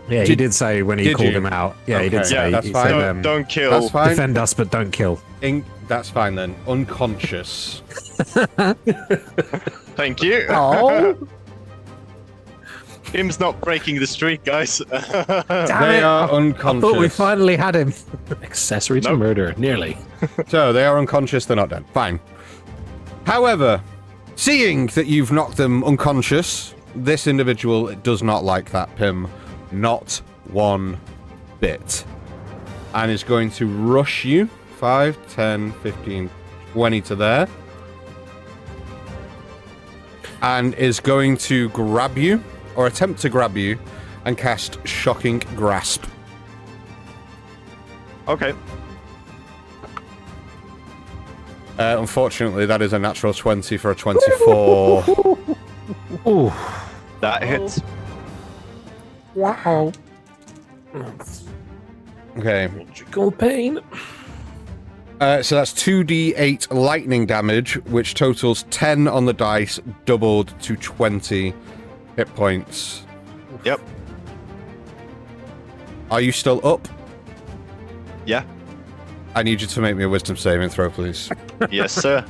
Yeah, he did say when he called him out. Yeah, he did Okay. say. Yeah, that's he fine. said, Don't kill. That's fine. defend us, but don't kill. That's fine then. Unconscious. Thank you. Oh. Him's not breaking the streak, guys. They are I unconscious. thought we finally had him. Accessory to murder, nearly. So they are unconscious, they're not dead. Fine. However, seeing that you've knocked them unconscious, this individual does not like that, Pim. Not one bit. And is going to rush you. 5, 10, 15, 20 to there. And is going to grab you, or attempt to grab you, and cast Shocking Grasp. Okay. Unfortunately, that is a natural 20 for a 24. Ooh. That hits. Wow. Okay. Magical pain. So that's 2d8 lightning damage, which totals 10 on the dice, doubled to 20 hit points. Yep. Are you still up? Yeah. I need you to make me a wisdom saving throw, please. Yes, sir.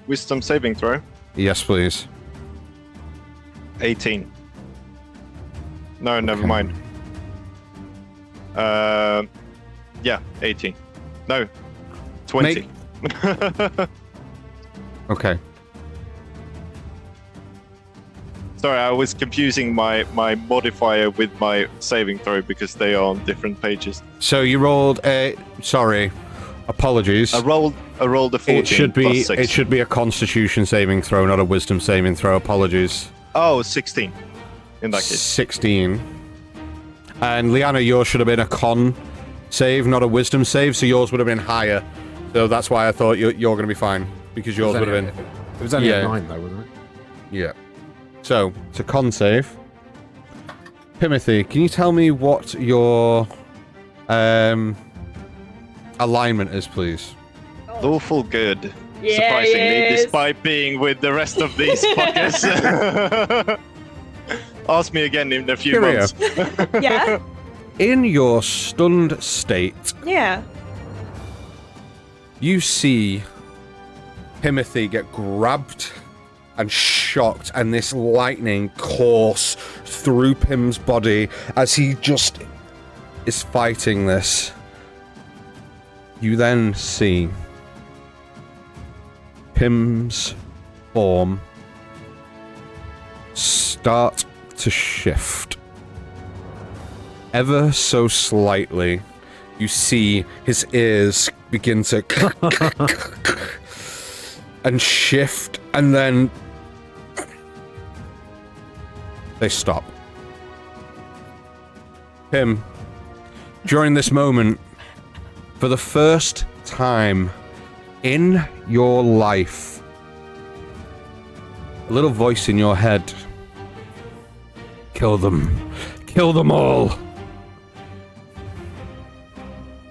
Wisdom saving throw. Yes, please. 18. No, never Okay. mind. Yeah, 18. No, 20. Okay. Sorry, I was confusing my modifier with my saving throw because they are on different pages. So you rolled a... Sorry. Apologies. I rolled a 14. It should be plus 6. it should be a Constitution saving throw, not a Wisdom saving throw. Apologies. Oh, 16. In that case. 16. And Liana, yours should have been a Con save, not a Wisdom save, so yours would have been higher. So that's why I thought you're going to be fine, because yours would have been... It was only Yeah. a 9, though, wasn't it? Yeah. So, it's a Con save. Timothy, can you tell me what your alignment is, please? Lawful good. Yeah, Surprisingly, yes. despite being with the rest of these podcasts. Ask me again in a few Curio. months. Yeah. In your stunned state, Yeah. you see Timothy get grabbed and shocked, and this lightning course through Pim's body as he just is fighting this. You then see Pim's form start to shift. Ever so slightly, you see his ears begin to and shift, and then they stop. Pim, during this moment, for the first time in your life, a little voice in your head, kill them all.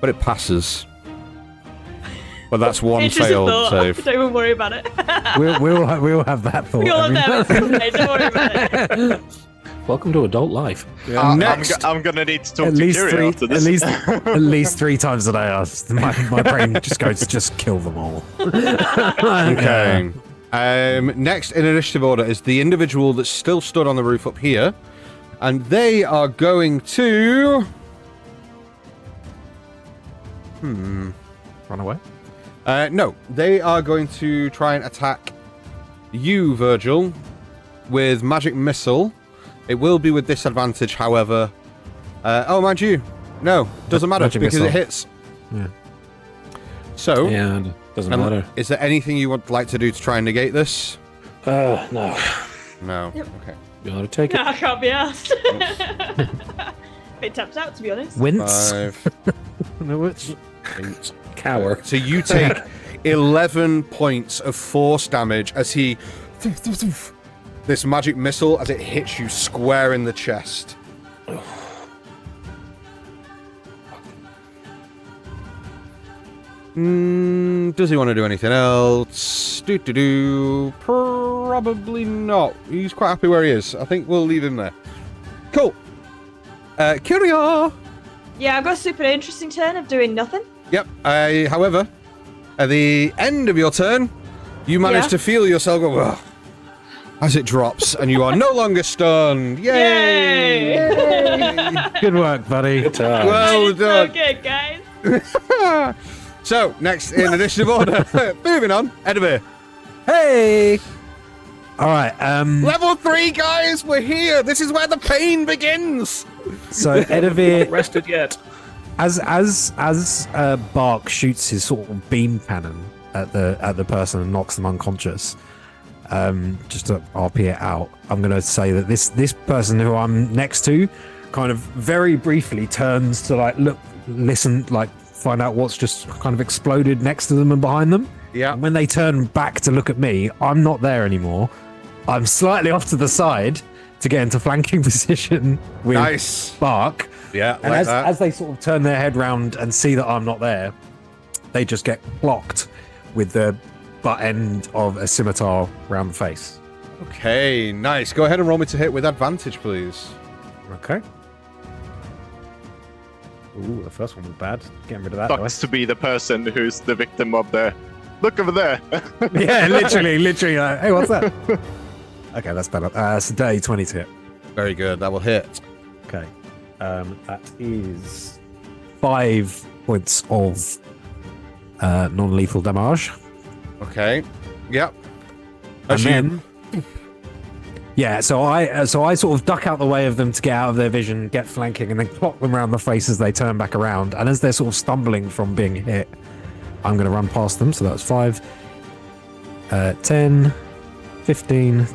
But it passes. But that's one It's just a failed thought. save. Don't even worry about it. We'll have that thought. We all every have now- that. Don't worry about it. Welcome to adult life. Next, I'm gonna need to talk At to least Kiri three, after at this. least 3 times a day. My brain just goes, just kill them all. okay. Next in initiative order is the individual that's still stood on the roof up here, and they are going to... Run away. No, they are going to try and attack you, Virgil, with magic missile. It will be with disadvantage, however. Oh, mind you, no, doesn't matter Magic because missile. it hits. Yeah. So, And doesn't matter. is there anything you would like to do to try and negate this? No. No. Yep. Okay. You ought to take it. No, I can't be asked. Bit tapped out, to be honest. Wince. 5, No, which? 8. Cower. So you take 11 points of force damage as he this magic missile as it hits you square in the chest. Does he want to do anything else? Probably not. He's quite happy where he is. I think we'll leave him there. Cool. Kyria! Yeah, I've got a super interesting turn of doing nothing. Yep. However, at the end of your turn, you manage to feel yourself go, "Ugh," as it drops, and you are no longer stunned. Yay! Yay! Good work, buddy. Good time. Well done. So good, guys. So, next in initiative order, moving on, Edivir. Hey! All right. Level 3, guys, we're here. This is where the pain begins. So Edivir, Rested yet? as Bark shoots his sort of beam cannon at the person and knocks them unconscious, just to RP it out, I'm going to say that this person who I'm next to kind of very briefly turns to like look, listen, like find out what's just kind of exploded next to them and behind them. Yeah. And when they turn back to look at me, I'm not there anymore. I'm slightly off to the side to get into flanking position with Nice. Bark. Yeah, And like that. as they sort of turn their head round and see that I'm not there, they just get clocked with the butt end of a scimitar round the face. Okay, nice. Go ahead and roll me to hit with advantage, please. Okay. Ooh, the first one was bad. Getting rid of that. Sucks to be the person who's the victim of the. Look over there. Yeah, literally. Like, hey, what's that? Okay, that's better. It's a day 20 to hit. Very good. That will hit. Okay. That is 5 points of non-lethal damage. Okay. Yep. And then, yeah, so I sort of duck out the way of them to get out of their vision, get flanking, and then clock them around the face as they turn back around. And as they're sort of stumbling from being hit, I'm going to run past them. So that's 5, 10, 15,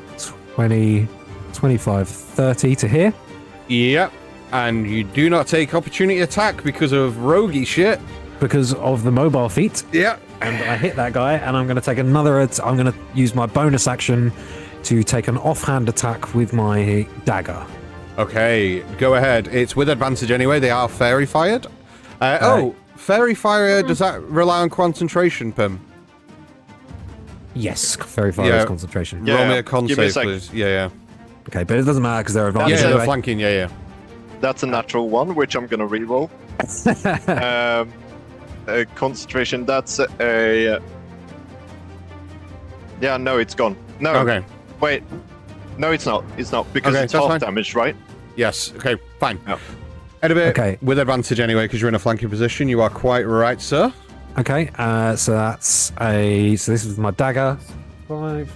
20, 25, 30 to here. Yep. And you do not take opportunity attack because of roguey shit. Because of the mobile feat. Yep. And I hit that guy, and I'm going to take another. I'm going to use my bonus action to take an offhand attack with my dagger. Okay, go ahead. It's with advantage anyway. They are fairy fired. Fairy fire, does that rely on concentration, Pim? Yes, very far Yeah. is concentration. Yeah. Roll me a con Give me a save, sec. please. Yeah. Okay, but it doesn't matter because they're advanced. Yeah, Yeah, the anyway. flanking, yeah. That's a natural one, which I'm gonna reroll. Concentration. That's a. Yeah, no, it's gone. No. Okay. Wait. No, it's not. It's not because Okay, it's that's half fine. damage, right? Yes. Okay, fine. Yeah. Edivir, Okay. with advantage anyway, because you're in a flanking position. You are quite right, sir. Okay, so that's a. So this is my dagger. 5.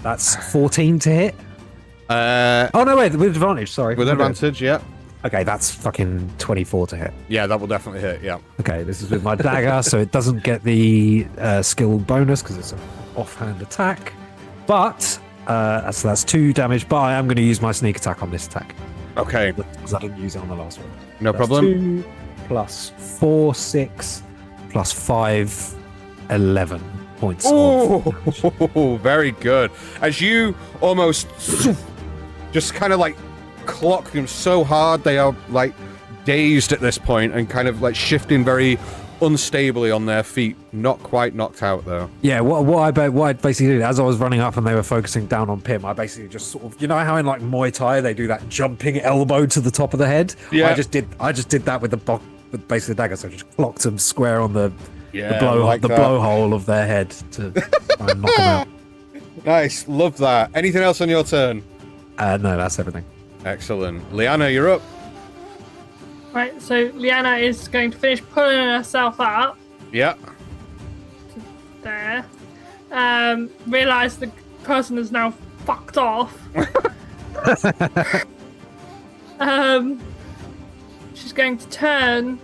That's 14 to hit. Oh no, wait, with advantage. Sorry. With Okay. advantage, yeah. Okay, that's fucking 24 to hit. Yeah, that will definitely hit, yeah. Okay, this is with my dagger, so it doesn't get the skill bonus because it's an offhand attack. But so that's 2 damage. But I am going to use my sneak attack on this attack Okay, because I didn't use it on the last one. no That's problem. 2 plus 4, 6 plus 5, 11 points. Oh, very good. As you almost just kind of like clock them so hard, they are like dazed at this point and kind of like shifting very unstably on their feet. Not quite knocked out though. Yeah, what I basically did as I was running up and they were focusing down on Pim, I basically just sort of, you know how in like Muay Thai they do that jumping elbow to the top of the head. Yeah. I just did that with with basically the dagger, so I just clocked them square on the Yeah, the blowhole of their head to try and knock them out. Nice, love that. Anything else on your turn? No, that's everything. Excellent. Liana, you're up. Right, so Liana is going to finish pulling herself up Yeah. there. Realise the person is now fucked off. She's going to turn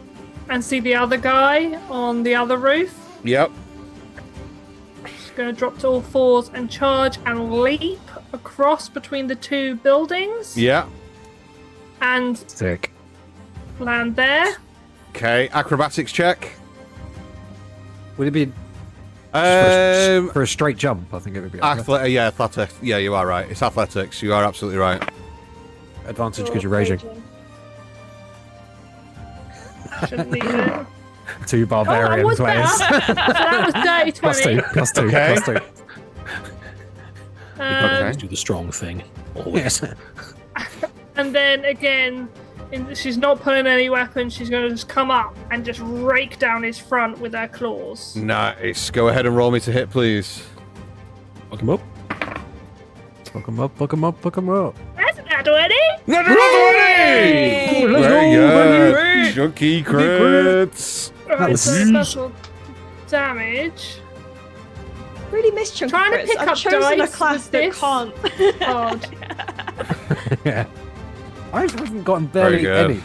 and see the other guy on the other roof. Yep. She's going to drop to all fours and charge and leap across between the 2 buildings Yeah. and Sick. land there. Okay, acrobatics check. Would it be For a straight jump, I think it would be. Athletics. Yeah, you are right. It's athletics. You are absolutely right. Advantage because you're raging. Shouldn't need it. 2 barbarian was players. So that was dirty 20. +2. Okay. +2. Always do the strong thing. Always. And then again, she's not pulling any weapons. She's going to just come up and just rake down his front with her claws. Nice. Go ahead and roll me to hit, please. Fuck him up. Fuck him up, fuck him up, fuck him up. That's not 20. Natural 20! Let's Very go, good. baby. Chunky crits. Right, was so huge. special damage. Really miss chunky Trying to crits. pick I've up chosen a dice class with that this. can't. Odd. Yeah. I haven't gotten barely Very good. any.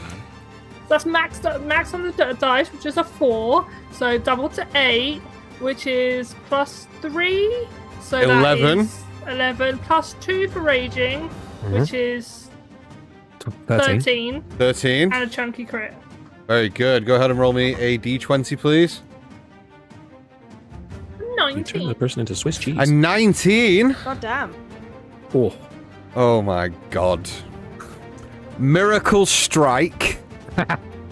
That's max on the dice, which is a 4. So double to 8, which is +3. So 11. that is 11 +2 for raging, which is 13. 13. And a chunky crit. Very good. Go ahead and roll me a d20, please. You turn the 19. person into Swiss cheese. A 19. God damn. Oh, Oh my god. Miracle strike.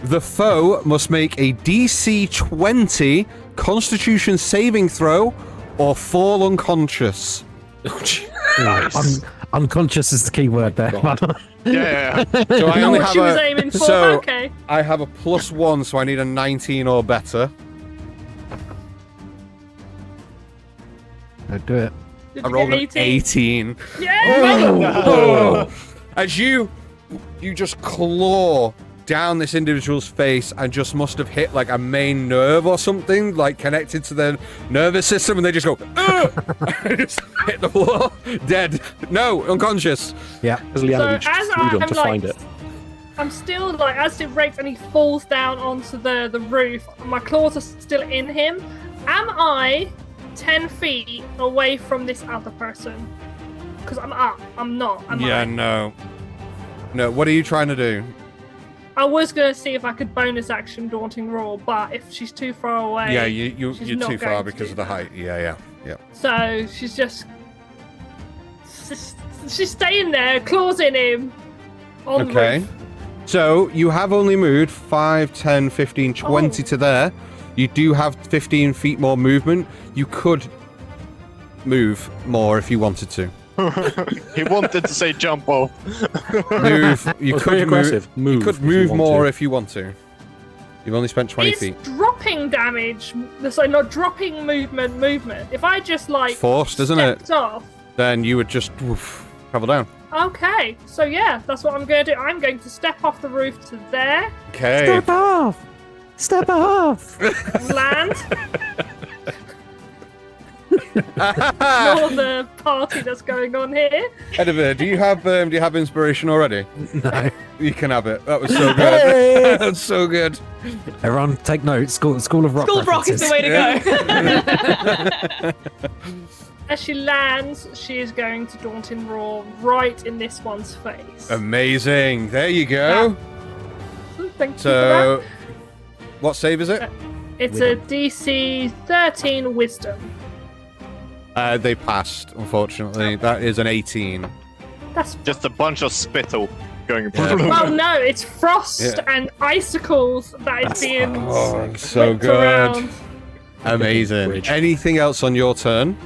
The foe must make a DC 20 Constitution saving throw or fall unconscious. nice. Unconscious is the key word there. God. Yeah. So I only What have she was a aiming for. so Okay. I have a +1, so I need a 19 or better. Don't do it. Did I you rolled get an 18. Yeah. Oh. As you just claw down this individual's face and just must have hit like a main nerve or something, like connected to their nervous system, and they just go, and just hit the floor, dead. No, unconscious. Yeah. Because Liana reached as through them I'm to like, find it. I'm still like, as it rakes and he falls down onto the roof, my claws are still in him. Am I 10 feet away from this other person? Because I'm up. I'm not. Am I? No. No, what are you trying to do? I was going to see if I could bonus action Daunting Roar, but if she's too far away. Yeah, she's you're not too going far to because do of the that. height. Yeah. So she's just. She's staying there, claws in him. On the Okay. roof. So you have only moved 5, 10, 15, 20 to there. You do have 15 feet more movement. You could move more if you wanted to. He wanted to say jump off. Move. You Well, could very move. aggressive. You Move could if you move want more to. if you want to. You've only spent 20 It's feet. dropping damage. So not dropping movement. If I just like Forced, isn't it? stepped off. Then you would just travel down. Okay, so yeah, that's what I'm going to do. I'm going to step off the roof to there, Okay. Step off! Step off! land. Ignore the party that's going on here. Edivir, do you have inspiration already? No. You can have it. That was so good. Hey! That's so good. Everyone take note. School of Rock. School of Rock is the way to go. As she lands, she is going to Daunting Roar right in this one's face. Amazing. There you go. Thank you for So, what save is it? that. It's a DC 13 Wisdom. They passed, unfortunately. That is an 18. That's Just a bunch of spittle going. Yeah. well, no, it's frost Yeah. and icicles that is being Oh, so whipped good. around. Amazing. Bridge. Anything else on your turn?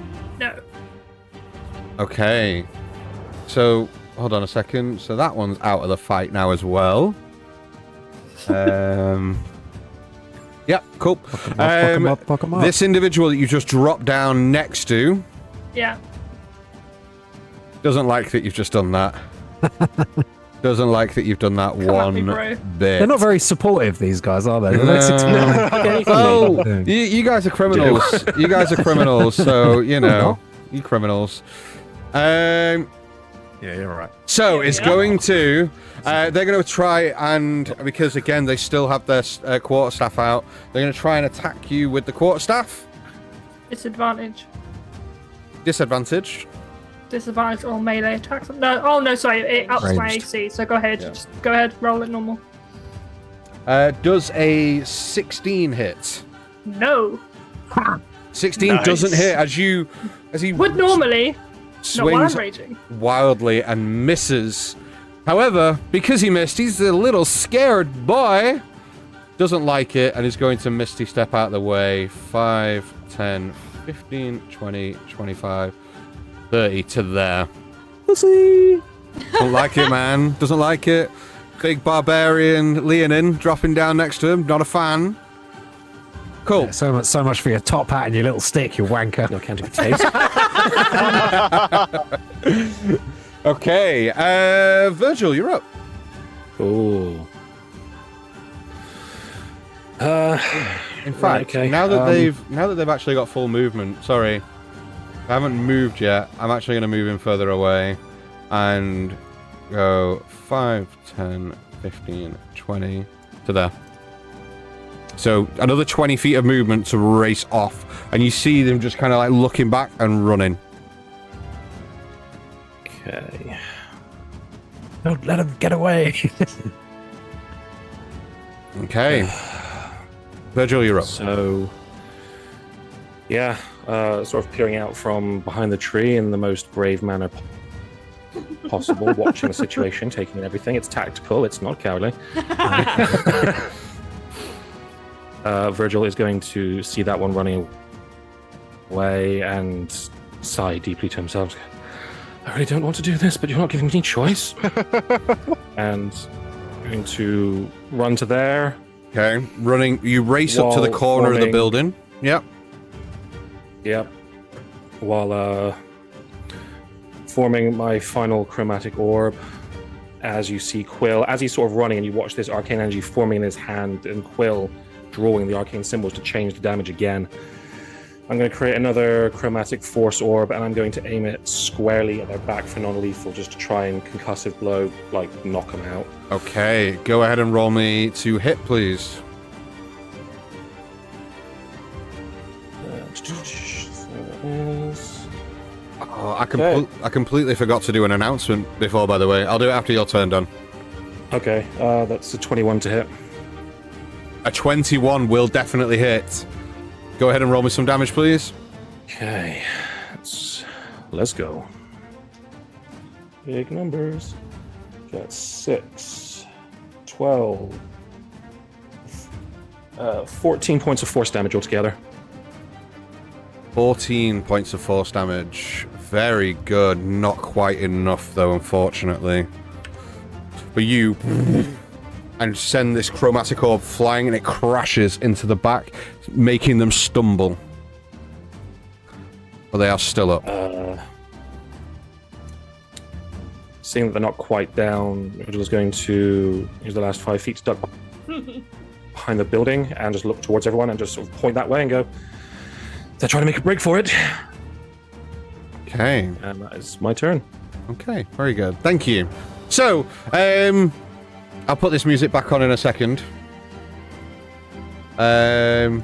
No. Okay. So, hold on a second. So that one's out of the fight now as well. Yep, cool. Fuck 'em up, fuck 'em up. This individual that you just dropped down next to Yeah. doesn't like that you've just done that. Doesn't like that you've done that Come at one me, bro. bit. They're not very supportive, these guys, are they? They're No. like 6 Oh, Yeah. you guys are criminals. You guys are criminals, so, you know, you criminals. Yeah, you're right. So Yeah, it's yeah. going to. They're going to try and, because again they still have their quarterstaff out. They're going to try and attack you with the quarterstaff. Disadvantage. Disadvantage. Disadvantage or melee attacks. No, oh no, sorry, it ups my Ranged. AC. So go ahead, Yeah. just go ahead, roll it normal. Does a 16 hit? No. 16 Nice. doesn't hit as he Would normally, not while swings I'm raging. wildly and misses. However, because he missed, he's a little scared boy. Doesn't like it and is going to Misty Step out of the way. 5, 10, 15, 20, 25, 30 to there. Pussy. Don't like it, man. Doesn't like it. Big barbarian Leonin dropping down next to him. Not a fan. Cool. Yeah, so much for your top hat and your little stick, you wanker. No counting for taste. Okay, Virgil, you're up. Ooh. In fact, okay, now that they've actually got full movement, sorry, I haven't moved yet. I'm actually going to move him further away and go 5, 10, 15, 20 to there. So another 20 feet of movement to race off, and you see them just kind of like looking back and running. Okay. Don't let him get away. Okay. Virgil, you're up. So, yeah, sort of peering out from behind the tree in the most brave manner possible, watching the situation, taking in everything. It's tactical, it's not cowardly. Virgil is going to see that one running away and sigh deeply to himself. I really don't want to do this, but you're not giving me any choice. And going to run to there. Okay, running. You race up to the While corner of the forming- building. Yep. Yep. While forming my final chromatic orb, as you see Quill, as he's sort of running, and you watch this arcane energy forming in his hand, and Quill drawing the arcane symbols to change the damage again. I'm going to create another chromatic force orb, and I'm going to aim it squarely at their back for non-lethal, just to try and concussive blow, like knock them out. Okay, go ahead and roll me to hit, please. Oh, I completely forgot to do an announcement before, by the way. I'll do it after your turn done. Okay, that's a 21 to hit. A 21 will definitely hit. Go ahead and roll me some damage, please. Okay, let's go. Big numbers. Got 6, 12, 14 points of force damage altogether. 14 points of force damage. Very good. Not quite enough, though, unfortunately. But you... and send this chromatic orb flying, and it crashes into the back, making them stumble. But they are still up. Seeing that they're not quite down, Virgil is going to use the last 5 feet to duck behind the building and just look towards everyone and just sort of point that way and go, they're trying to make a break for it. Okay. And that is my turn. Okay, very good. Thank you. So, I'll put this music back on in a second. Good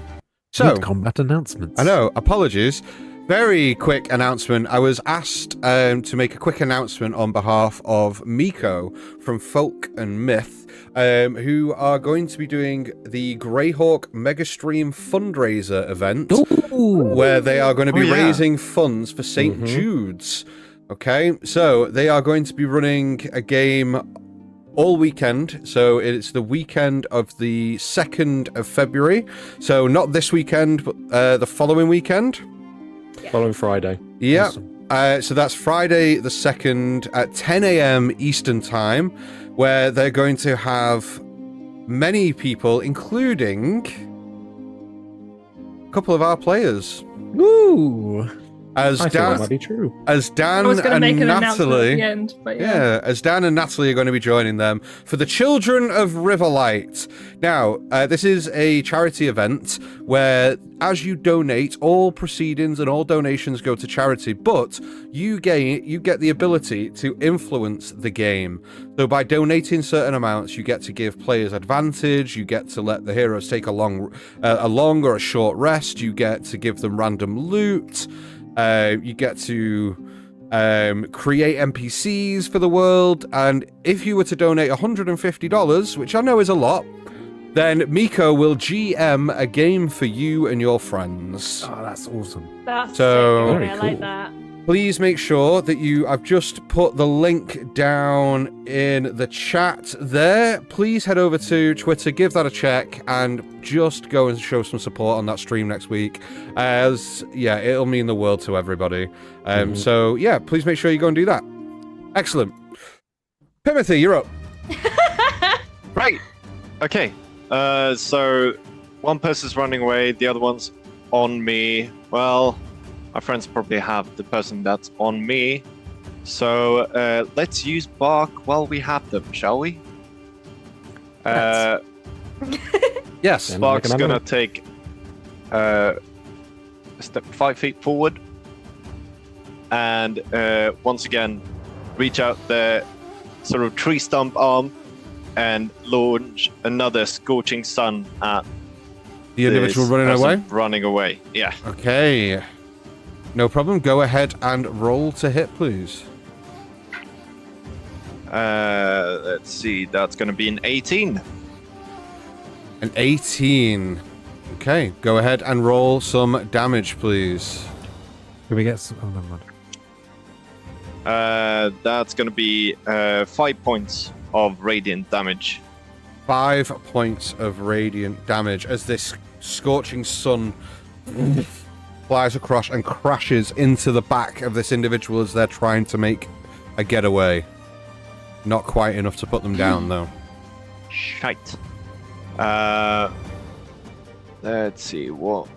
combat announcements. I know, apologies. Very quick announcement. I was asked to make a quick announcement on behalf of Miko from Folk and Myth, who are going to be doing the Greyhawk Megastream fundraiser event, where they are going to be raising funds for St. Jude's. Okay, so they are going to be running a game all weekend. So it's the weekend of the 2nd of February. So not this weekend, but the following weekend. Following Friday. Yeah. Awesome. So that's Friday the 2nd at 10 a.m. Eastern Time, where they're going to have many people, including a couple of our players. Ooh. As I think that might be true. As Dan I was going to and make an announcement at Natalie, the end, but yeah, as Dan and Natalie are going to be joining them for the Children of Riverlight. Now, this is a charity event where, as you donate, all proceedings and all donations go to charity, but you get the ability to influence the game. So by donating certain amounts, you get to give players advantage, you get to let the heroes take a long or a short rest, you get to give them random loot, you get to create NPCs for the world, and if you were to donate $150, which I know is a lot, then Miko will GM a game for you and your friends. Oh, that's awesome. That's So- sick. Very I like cool. that. Please make sure that I've just put the link down in the chat there. Please head over to Twitter, give that a check, and just go and show some support on that stream next week. As, yeah, it'll mean the world to everybody. So, yeah, please make sure you go and do that. Excellent. Timothy, you're up. Right. Okay. So one person's running away, the other one's on me. Well, my friends probably have the person that's on me. So let's use bark while we have them, shall we? Yes. Then Bark's make another gonna take a step 5 feet forward, and once again reach out their sort of tree stump arm and launch another scorching sun at The individual this running person away? Running away, yeah. Okay. No problem. Go ahead and roll to hit, please. Let's see, that's going to be an 18. An 18. Okay. Go ahead and roll some damage, please. Can we get some? Oh, never mind. That's going to be 5 points of radiant damage. 5 points of radiant damage as this scorching sun flies across and crashes into the back of this individual as they're trying to make a getaway. Not quite enough to put them down, though. Shite. Let's see, what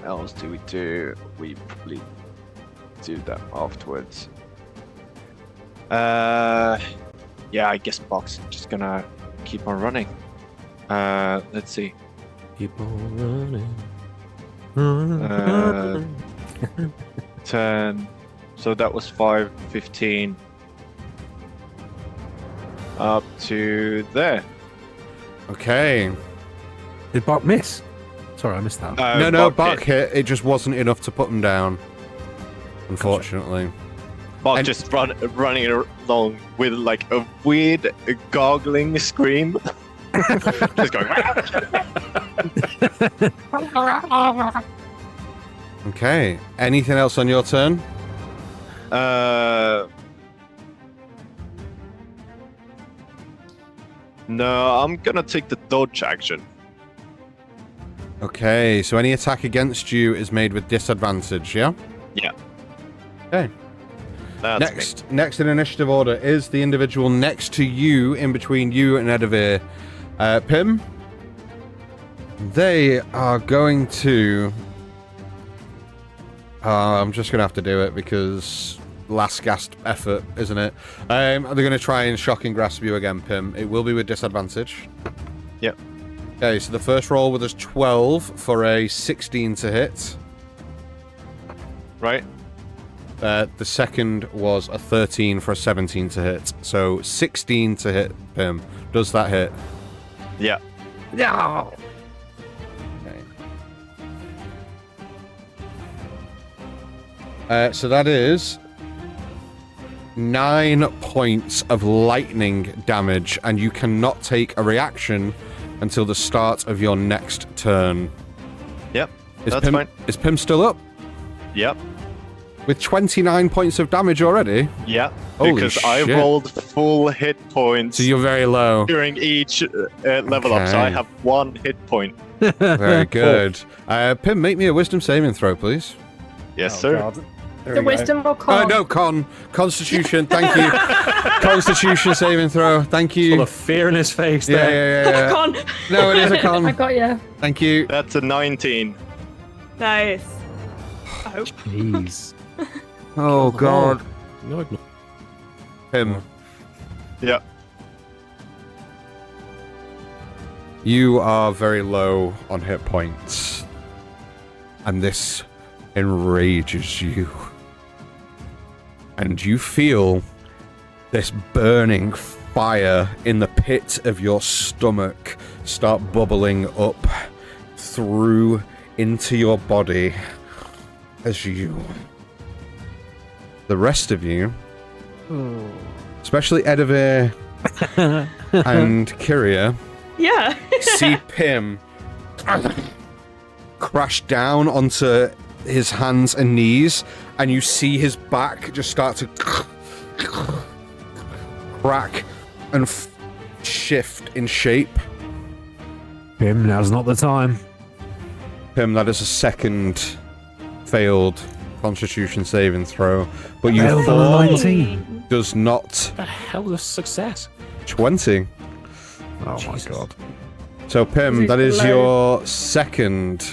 else do we do? We probably do that afterwards. Yeah, I guess Box just gonna keep on running. Let's see. Keep on running. 10. So that was 5, 15. Up to there. Okay. Did Bark miss? Sorry, I missed that. No, Bark hit. It just wasn't enough to put them down. Unfortunately. Bark And- just running along with like a weird gargling scream. Just going. Okay. Anything else on your turn? No, I'm gonna take the dodge action. Okay, so any attack against you is made with disadvantage, yeah? Yeah. Okay. That's Next in initiative order is the individual next to you, in between you and Edivir. Pim, they are going to... I'm just going to have to do it because last gasp effort, isn't it? They're going to try and shock and grasp you again, Pim. It will be with disadvantage. Yep. Okay, so the first roll was 12 for a 16 to hit. right. The second was a 13 for a 17 to hit. So 16 to hit, Pim. Does that hit? Yeah. No. Okay. So that is 9 points of lightning damage, and you cannot take a reaction until the start of your next turn. Yep. Is That's Pim, fine. Is Pim still up? Yep. With 29 points of damage already? Yeah. Holy Because I shit. rolled full hit points So you're very low. during each level up, so I Okay. have 1 hit point. Very good. Pim, make me a wisdom saving throw, please. Yes, sir. The wisdom or con? No, Constitution, thank you. Constitution saving throw, thank Full you. of fear in his face Yeah, there. yeah, yeah. Con. No, it is a I con. got you. Thank you. That's a 19. Nice. Oh. Jeez. Oh, God. No, ignore. Pim, Yeah. you are very low on hit points. And this enrages you. And you feel this burning fire in the pit of your stomach start bubbling up through into your body as the rest of you, especially Edivir and Kyria, Yeah. see Pim crash down onto his hands and knees, and you see his back just start to crack and shift in shape. Pim, now's not the time. Pim, that is a second failed Constitution saving throw, but you Failed fall on 19. does not The hell is success? 20. Oh Jesus. my god. So Pim, He's that is below. your second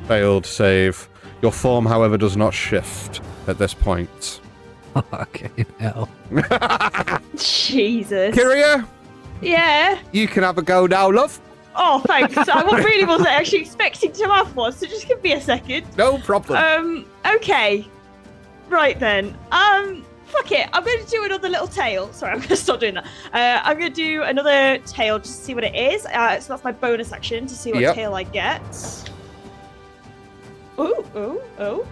failed save. Your form, however, does not shift at this point. Fucking hell. Jesus. Kyria, Yeah. you can have a go now, love. Oh, thanks. I really wasn't actually expecting to have one, so just give me a second. No problem. Okay. Right then. Fuck it. I'm going to do another little tail. Sorry, I'm going to stop doing that. I'm going to do another tail just to see what it is. So that's my bonus action to see what Yep. tail I get. Ooh.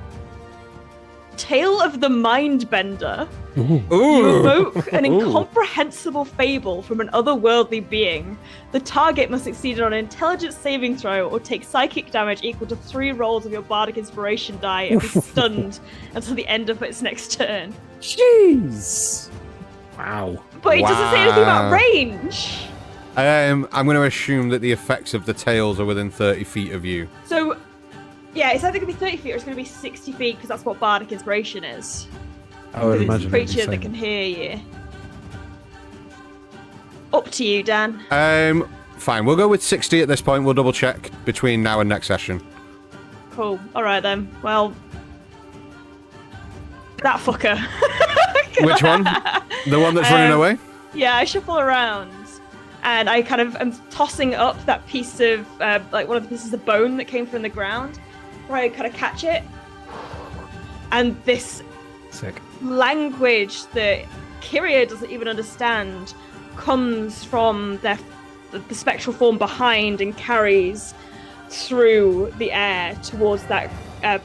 Tale of the Mindbender. You Ooh. evoke an incomprehensible fable from an otherworldly being. The target must succeed on an intelligence saving throw or take psychic damage equal to 3 rolls of your bardic inspiration die and be stunned until the end of its next turn. Jeez. Wow. But it doesn't say anything about Wow. range. I'm going to assume that the effects of the tails are within 30 feet of you. So, yeah, it's either going to be 30 feet or it's going to be 60 feet because that's what bardic inspiration is. I would Because it's a imagine. it'd be creature that same. can hear you. Up to you, Dan. Fine. We'll go with 60 at this point. We'll double check between now and next session. Cool. All right then. Well, that fucker. Which one? The one that's running away? Yeah, I shuffle around, and I kind of am tossing up that piece of like one of the pieces of bone that came from the ground, where I kind of catch it, and this Sick. language that Kyria doesn't even understand comes from the spectral form behind and carries through the air towards that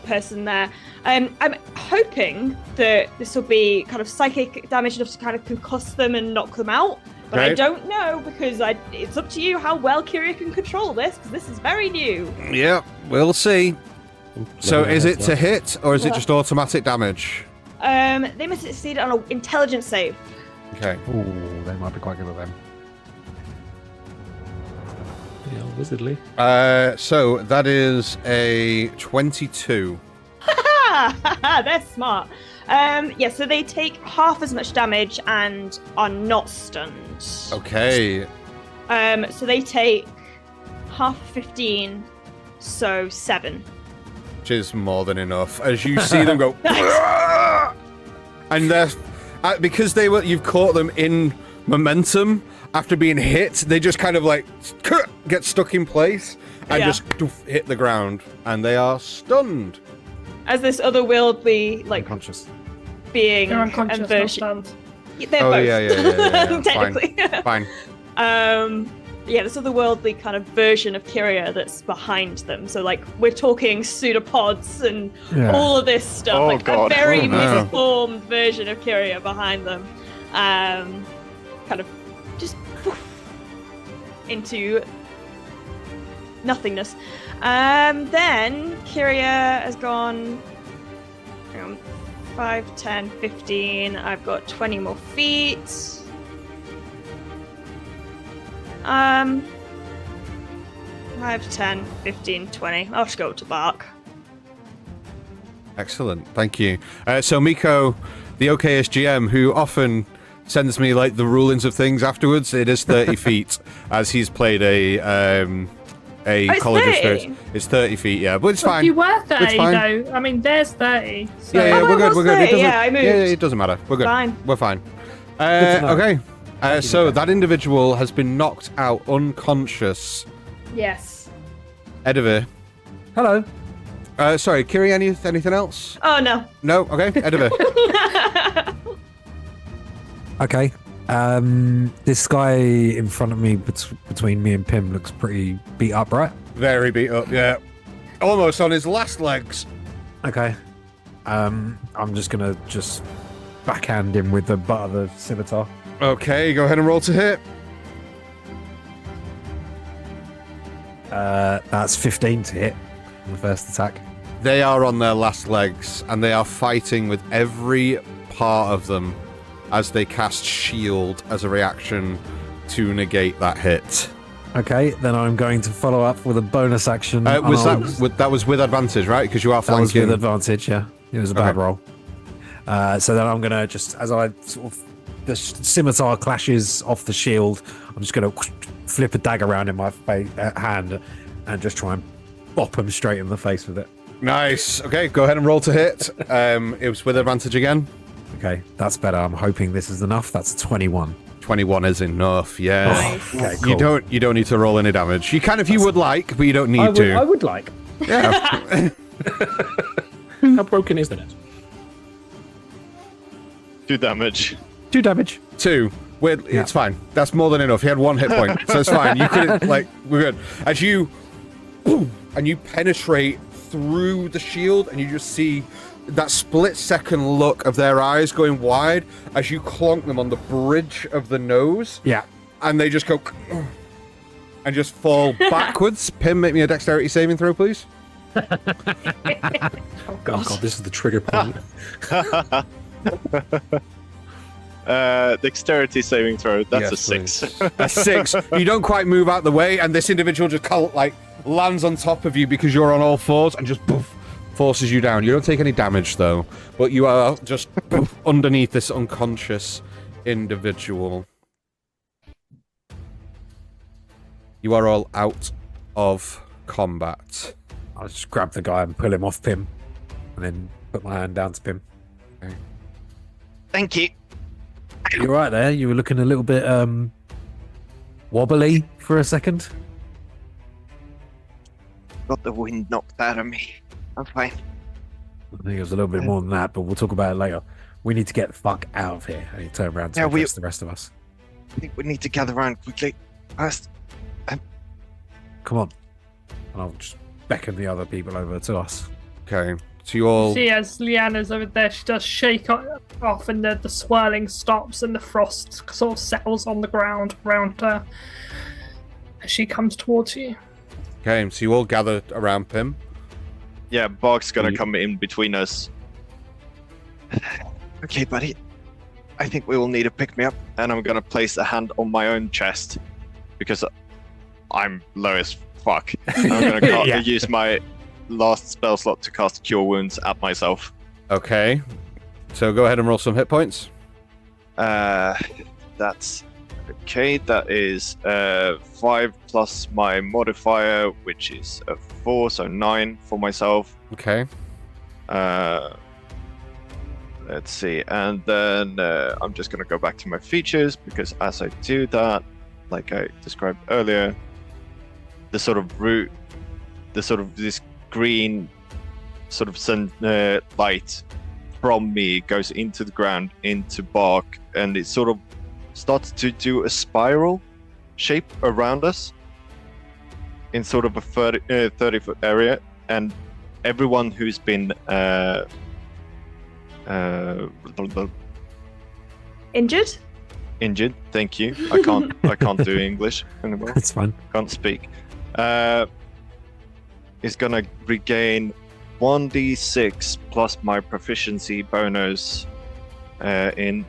person there. I'm hoping that this will be kind of psychic damage enough to kind of concuss them and knock them out, but I Right. don't know because it's up to you how well Kyria can control this, because this is very new. Yeah, we'll see. So Looking at is it it to hit, or is it just automatic damage? They must succeed on an intelligence save. Okay. Ooh, they might be quite good at them. Yeah, wizardly. So that is a 22. They're smart. Yeah, so they take half as much damage and are not stunned. Okay. So they take half 15, so 7. Which is more than enough. As you see them go, and they're because you've caught them in momentum after being hit. They just kind of like get stuck in place and Yeah. just hit the ground, and they are stunned. As this otherworldly like Unconscious. being They're unconscious, and not version. stunned. They're Oh, both. yeah. Technically. Fine. Yeah, this otherworldly kind of version of Kyria that's behind them. So, like, we're talking pseudopods and Yeah. all of this stuff. Oh, like, God. a very Oh, no. misformed version of Kyria behind them. Kind of just poof, into nothingness. Then Kyria has gone 5, 10, 15. I've got 20 more feet. 5, 10, 15, 20. I'll just go to Bark. Excellent. Thank you. So Miko, the OKS GM, who often sends me like the rulings of things afterwards, it is 30 feet, as he's played a it's college of 30? spirits. It's 30 feet, yeah, but it's Well, fine. You were 30 fine. though. I mean, there's 30. So Yeah, Oh, we're it good. was We're good. 30, It doesn't, yeah, I moved. yeah, it doesn't matter. We're good. Fine. We're fine. to know. Okay. So that individual has been knocked out unconscious. Yes. Edivir. Hello. Sorry, Kiri, anything else? Oh, no. No? Okay, Edivir. Okay. This guy in front of me, between me and Pim, looks pretty beat up, right? Very beat up, yeah. Almost on his last legs. Okay. I'm just gonna backhand him with the butt of the scimitar. Okay, go ahead and roll to hit. That's 15 to hit on the first attack. They are on their last legs, and they are fighting with every part of them as they cast shield as a reaction to negate that hit. Okay, then I'm going to follow up with a bonus action. That was with advantage, right? Because you are That was flanking. with advantage, yeah. It was a bad roll. So then I'm going to just, as I sort of, the scimitar clashes off the shield, I'm just going to flip a dagger around in my hand and just try and bop him straight in the face with it. Nice. Okay, go ahead and roll to hit. It was with advantage again. Okay, that's better. I'm hoping this is enough. That's 21. 21 is enough, yeah. Nice. Okay, cool. You don't need to roll any damage. You can if you would like, but you don't need to. I would like. Yeah. How broken is the net? 2 damage. 2 damage. 2. It's fine. That's more than enough. He had 1 hit point, so it's fine. You could we're good. As you penetrate through the shield, and you just see that split-second look of their eyes going wide as you clonk them on the bridge of the nose. Yeah. And they just go and just fall backwards. Pim, make me a dexterity saving throw, please. Oh god, this is the trigger point. Dexterity saving throw. That's Yes, a 6. A 6. You don't quite move out the way, and this individual just lands on top of you because you're on all fours and just poof, forces you down. You don't take any damage though, but you are just poof, underneath this unconscious individual. You are all out of combat. I'll just grab the guy and pull him off Pim, and then put my hand down to Pim. Okay. Thank you. You're right there. You were looking a little bit wobbly for a second. Got the wind knocked out of me. I'm fine. I think it was a little bit more than that, but we'll talk about it later. We need to get the fuck out of here. And he turned around to address the rest of us. I think we need to gather around quickly. First. Come on. And I'll just beckon the other people over to us. Okay, so you all... See, as Leanna's over there, she does shake off, and the swirling stops, and the frost sort of settles on the ground around her as she comes towards you. Okay, so you all gather around Pim. Yeah, Bog's gonna come in between us. Okay, buddy. I think we will need to pick me up, and I'm gonna place a hand on my own chest because I'm low as fuck. I'm gonna use my last spell slot to cast Cure Wounds at myself. Okay, so go ahead and roll some hit points. That's okay. That is 5 plus my modifier, which is a 4, so 9 for myself. Okay. Let's see, and then I'm just gonna go back to my features because as I do that, like I described earlier, the sort of root, this green sort of light from me goes into the ground, into bark, and it sort of starts to do a spiral shape around us in sort of a 30-foot area, and everyone who's been Injured? Injured, thank you. I can't do English anymore. It's fine. Can't speak. Is gonna regain 1d6 plus my proficiency bonus in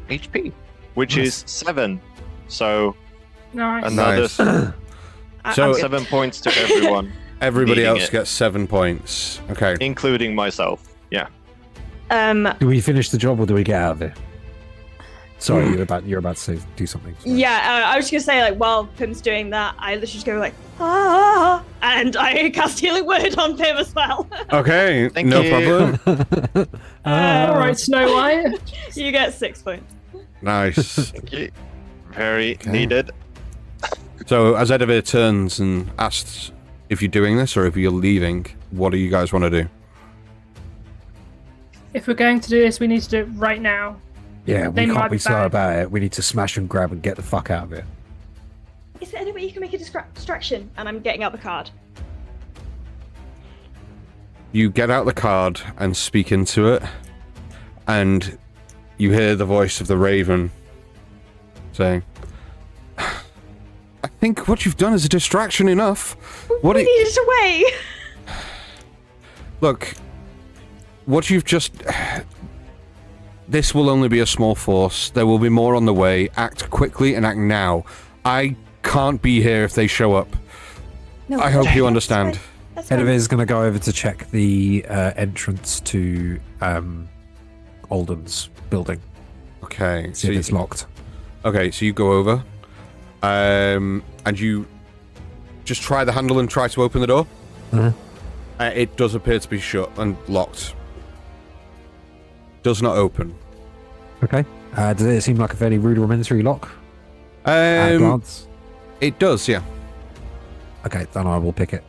HP, which is 7. So Nice. another So 7 points to everyone, everybody Needing else it. gets 7 points. Okay. including myself. Yeah. Do we finish the job or do we get out of here? Sorry, you're about to say do something. Sorry. Yeah, I was just gonna say, like, while Pim's doing that, I literally just go like, ah, and I cast Healing Word on Pim as well. Okay, Thank no you. problem. All right, Snow White. You get 6 points. Nice. Thank you. Very Okay. needed. So as Edivir turns and asks if you're doing this or if you're leaving, what do you guys want to do? If we're going to do this, we need to do it right now. Yeah, we They might can't be be slow back. about it. We need to smash and grab and get the fuck out of it. Is there any way you can make a distraction? And I'm getting out the card. You get out the card and speak into it, and you hear the voice of the raven saying, I think what you've done is a distraction enough. What We needed to wait. Look, what you've just... This will only be a small force. There will be more on the way. Act quickly and act now. I can't be here if they show up. No, I hope you understand. That's fine. Edivir is going to go over to check the entrance to Alden's building. Okay. See if it's locked. Okay, so you go over. And you just try the handle and try to open the door. It does appear to be shut and locked. Does not open. Okay. Does it seem like a fairly rudimentary lock? At a glance? It does, yeah. Okay, then I will pick it.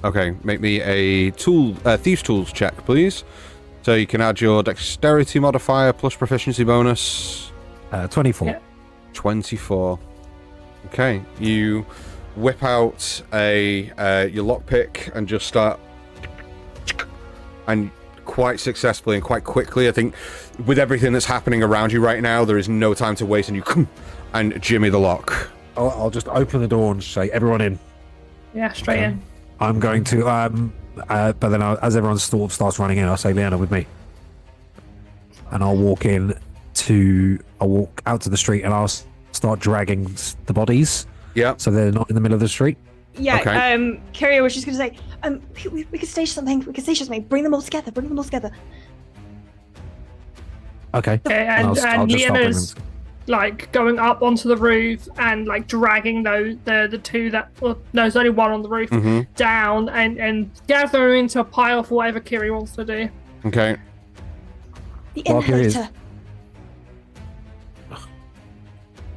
Okay, make me a Thieves Tools check, please. So you can add your dexterity modifier plus proficiency bonus. 24. Yeah. 24. Okay, you whip out your lockpick and just start, and quite successfully and quite quickly. I think with everything that's happening around you right now, there is no time to waste, and you and jimmy the lock. I'll just open the door and say, everyone in. Yeah, straight in. I'm going to, but then as everyone starts running in, I'll say, Leanna, with me. And I'll walk out to the street and I'll start dragging the bodies. Yeah. So they're not in the middle of the street. Yeah, Okay. Kyria was just going to say, we could stage something. We could stage something. Bring them all together. Bring them all together. Okay. Okay, and I'll just start Leanna's bringing like going up onto the roof and like dragging the two that, well, no, there's only one on the roof, down and gathering into a pile for whatever Kiri wants to do. Okay. The Well, here he is. inhalator.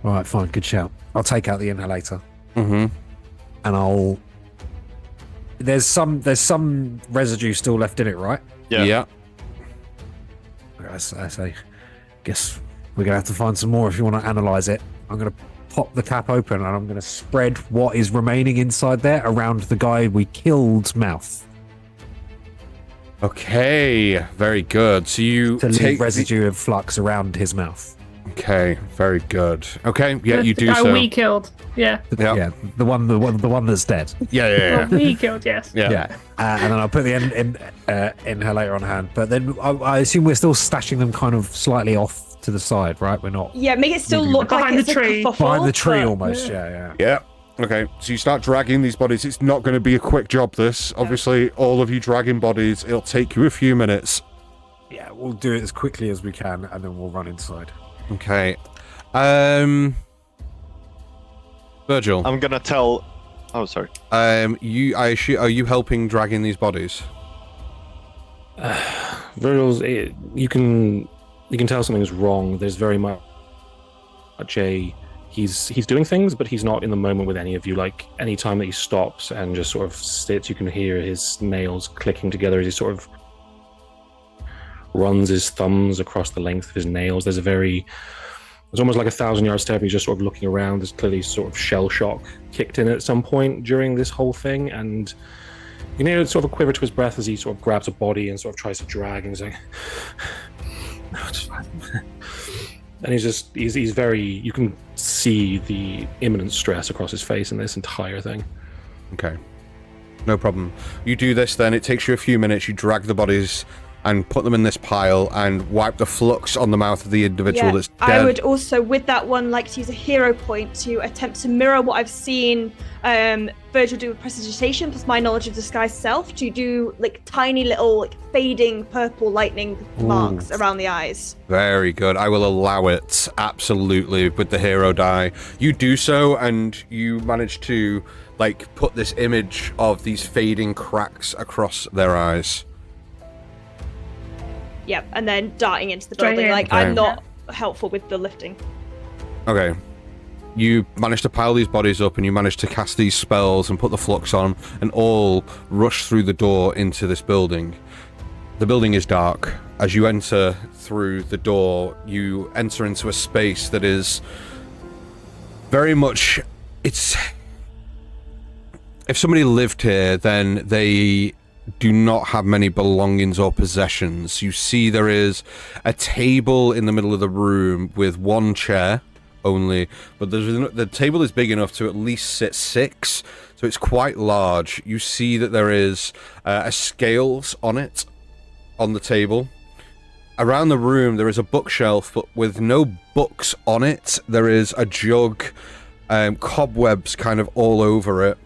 All right, fine, good shout. I'll take out the inhalator Mm-hmm. and there's some residue still left in it, right? Yeah. I say, guess we're gonna have to find some more if you want to analyze it. I'm gonna pop the cap open and I'm gonna spread what is remaining inside there around the guy we killed's mouth Okay. Very good. So you to take leave residue of flux around his mouth. Okay. Very good. Okay. Yeah, you The do guy so. we killed. Yeah. Yeah. Yeah, the one that's dead. Yeah. Well, we killed, yes. Yeah. And then I'll put the inhalator on hand. But then I assume we're still stashing them kind of slightly off to the side, right? We're not Yeah, make it still look Behind like the it's tree. a kerfuffle, behind the tree but- almost. Yeah. Yeah. Okay, so you start dragging these bodies. It's not going to be a quick job, this. Obviously, all of you dragging bodies, it'll take you a few minutes. Yeah, we'll do it as quickly as we can, and then we'll run inside. Okay. Virgil, I'm gonna tell. Oh, sorry. are you helping dragging these bodies? Virgil's, you can tell something's wrong. There's very much he's doing things, but he's not in the moment with any of you. Like any time that he stops and just sort of sits, you can hear his nails clicking together as he sort of runs his thumbs across the length of his nails. There's almost like a 1,000-yard step. He's just sort of looking around. There's clearly sort of shell shock kicked in at some point during this whole thing, and you know, sort of a quiver to his breath as he sort of grabs a body and sort of tries to drag, and he's like, "No, it's fine." And he's very. You can see the imminent stress across his face in this entire thing. Okay. No problem. You do this then, it takes you a few minutes, you drag the bodies and put them in this pile and wipe the flux on the mouth of the individual that's dead. I would also, with that one, like to use a hero point to attempt to mirror what I've seen Virgil do with prestidigitation, plus my knowledge of disguise self, to do like tiny little like fading purple lightning marks around the eyes. Very good. I will allow it, absolutely, with the hero die. You do so, and you manage to like put this image of these fading cracks across their eyes. Yep, and then darting into the Straight building. in. Like Okay. I'm not helpful with the lifting. Okay. You manage to pile these bodies up and you manage to cast these spells and put the flux on and all rush through the door into this building. The building is dark. As you enter through the door, you enter into a space that is very much... If somebody lived here, then they do not have many belongings or possessions. You see there is a table in the middle of the room with one chair only, but the table is big enough to at least sit 6, so it's quite large. You see that there is a scales on it, on the table. Around the room, there is a bookshelf, but with no books on it. There is a jug, cobwebs kind of all over it.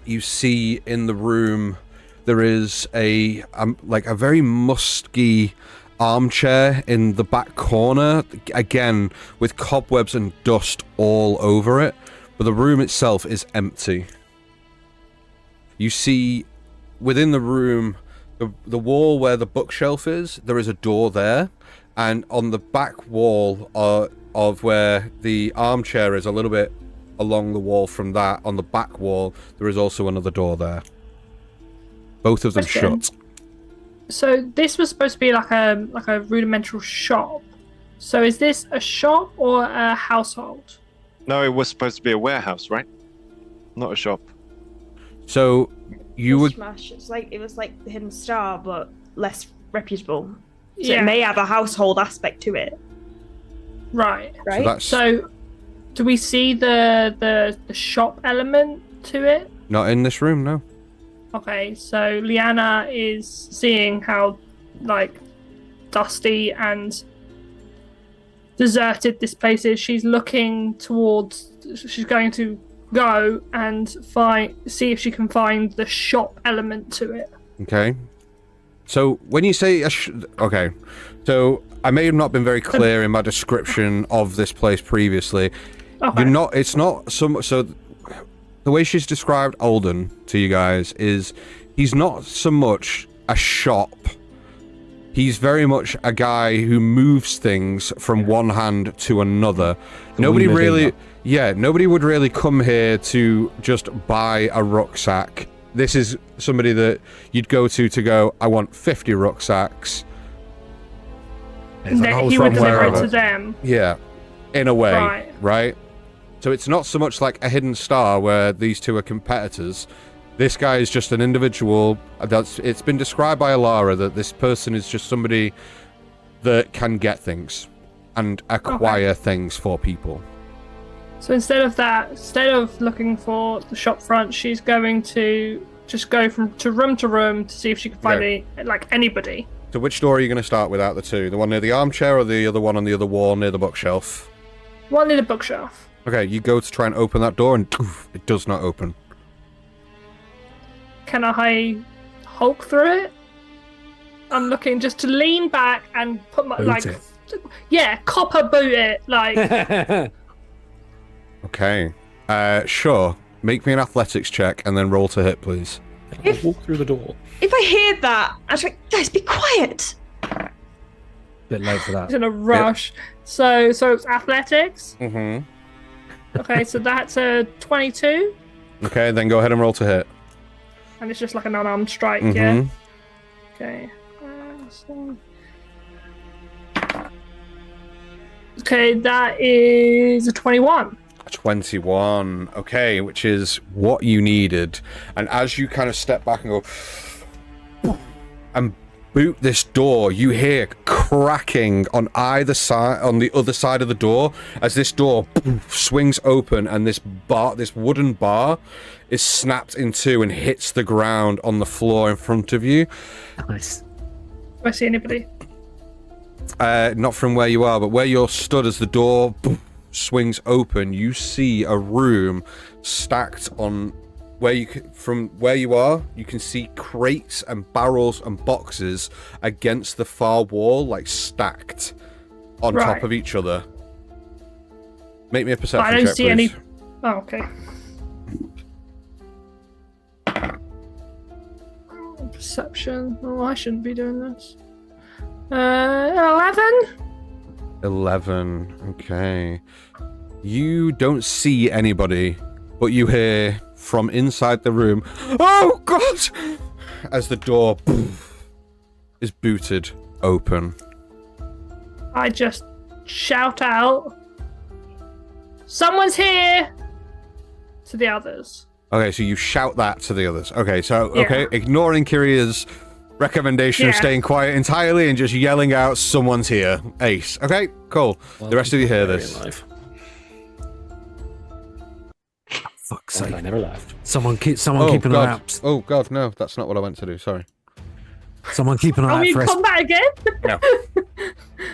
You see in the room, there is a very musky armchair in the back corner, again with cobwebs and dust all over it, but the room itself is empty. You see within the room, the wall where the bookshelf is, there is a door there, and on the back wall of where the armchair is, a little bit along the wall from that, on the back wall, there is also another door there. Both of them shut. So this was supposed to be like a rudimental shop. So is this a shop or a household? No, it was supposed to be a warehouse, right? Not a shop. So you would. Smash. It was like the Hidden Star, but less reputable. So Yeah. it may have a household aspect to it, Right. right? So do we see the shop element to it? Not in this room, no. Okay, so Liana is seeing how, like, dusty and deserted this place is. She's looking towards. She's going to go and see if she can find the shop element to it. Okay. So when you say okay, so I may have not been very clear in my description of this place previously. Okay. You're not. It's not so. So the way she's described Alden to you guys is, he's not so much a shop. He's very much a guy who moves things from one hand to another. Nobody really, nobody would really come here to just buy a rucksack. This is somebody that you'd go to go, I want 50 rucksacks. And then he would deliver it to them. Yeah, in a way, right? So it's not so much like a Hidden Star where these two are competitors. This guy is just an individual. It's been described by Alara that this person is just somebody that can get things and acquire things for people. So instead of looking for the shop front, she's going to just go to room to room to see if she can find anybody. So which door are you going to start with out of the two? The one near the armchair or the other one on the other wall near the bookshelf? One near the bookshelf. Okay, you go to try and open that door and it does not open. Can I Hulk through it? I'm looking just to lean back and put my copper boot it Okay, sure. Make me an athletics check and then roll to hit, please. Walk through the door. If I hear that, I'd be like, guys, be quiet. Bit late for that. It's in a rush. So it's athletics. Mm-hmm. Okay, so that's a 22. Okay, then go ahead and roll to hit. And it's just like an unarmed strike, Mm-hmm. yeah? Okay. Okay, that is a 21. 21. Okay, which is what you needed. And as you kind of step back and go and boot this door, you hear cracking on either side, on the other side of the door, as this door swings open and this wooden bar is snapped in two and hits the ground on the floor in front of you. Nice. Do I see anybody? Not from where you are, but where you're stood as the door swings open, you see a room stacked on from where you are. You can see crates and barrels and boxes against the far wall, like stacked on top of each other. Make me a perception check, I don't see please. any. Oh, okay. Perception. Oh, I shouldn't be doing this. 11. 11. Okay. You don't see anybody, but you hear from inside the room, "Oh God!" as the door is booted open. I just shout out, "Someone's here!" to the others. Okay, so you shout that to the others. Okay, so ignoring Kiria's recommendation of staying quiet entirely and just yelling out, "Someone's here." Ace. Okay, cool. Well, the rest of you hear this. Alive. fuck's I sake. never left. Someone keep an eye out. Oh god, no, that's not what I meant to do. Sorry. Someone keep an eye Are out we in for combat again? No.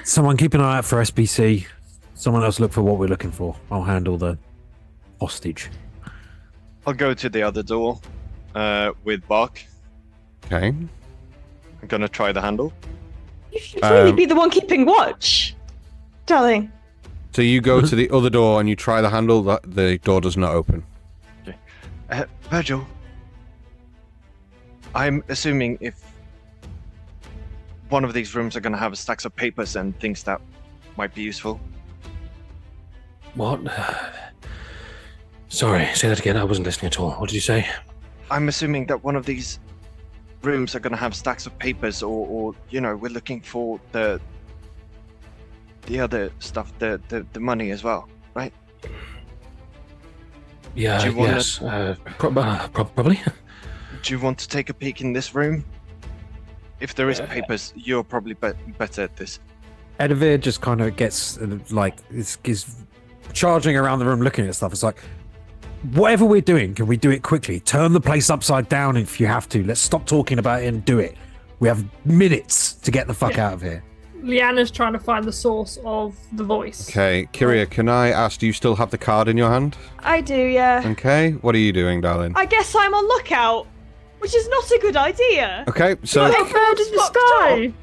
Someone keep an eye out for SBC. Someone else look for what we're looking for. I'll handle the hostage. I'll go to the other door with Bark. Okay. I'm gonna try the handle. You should really be the one keeping watch, darling. So you go to the other door and you try the handle. The door does not open. Virgil, I'm assuming if one of these rooms are gonna have stacks of papers and things that might be useful. What? Sorry, say that again. I wasn't listening at all. What did you say? I'm assuming that one of these rooms are gonna have stacks of papers, or we're looking for the other stuff, the money as well, right? Yeah, Do you wanna- yes. Probably. Do you want to take a peek in this room? If there is papers, you're probably better at this. Edivir just kind of gets is charging around the room looking at stuff. It's like, whatever we're doing, can we do it quickly? Turn the place upside down if you have to. Let's stop talking about it and do it. We have minutes to get the fuck out of here. Leanna's trying to find the source of the voice. Okay, Kyria, can I ask, do you still have the card in your hand? I do, yeah. Okay, what are you doing, darling? I guess I'm on lookout, which is not a good idea. Okay, so Bird in the sky!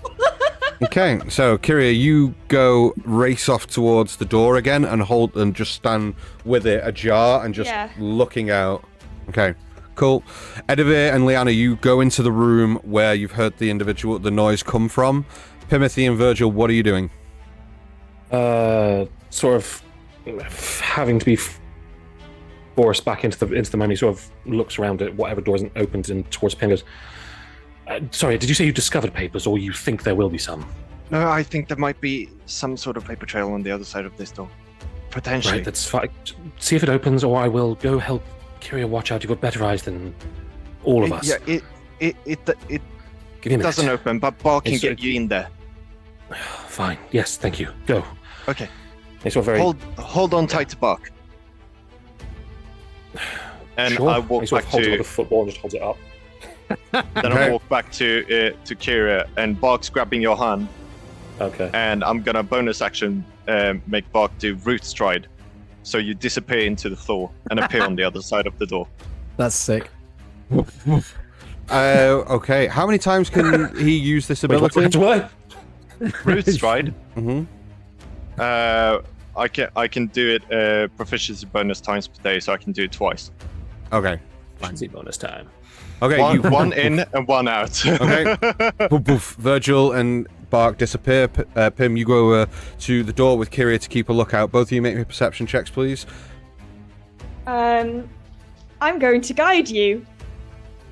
okay, so Kyria, you go race off towards the door again and just stand with it ajar and just looking out. Okay, cool. Edivir and Liana, you go into the room where you've heard the noise come from. Timothy and Virgil, what are you doing? Sort of having to be forced back into the memory. Sort of looks around at whatever door isn't opened and towards Pin. Sorry, did you say you discovered papers, or you think there will be some? No, I think there might be some sort of paper trail on the other side of this door. Potentially. Right, that's fine. See if it opens, or I will go help Kyria watch out. You've got better eyes than all of us. Yeah, it Give me a minute. doesn't open, but Bark can It's- get you in there. Fine. Yes, thank you. Go. Okay. It's all very. Hold on tight to Bark. And sure. I walk He sort back of holds it to like a football and just holds it up. then I walk back to Kira, and Bark's grabbing your hand, Okay. and I'm gonna bonus action make Bark do root stride, so you disappear into the floor and appear on the other side of the door. That's sick. Okay, how many times can he use this ability? What? Root stride. Mm-hmm. I can do it proficiency bonus times per day, so I can do it twice. Okay. Fancy bonus time. Okay, One in and one out. Okay. Poof, poof. Virgil and Bark disappear. Pim, you go over to the door with Kyria to keep a lookout. Both of you make me perception checks, please. I'm going to guide you.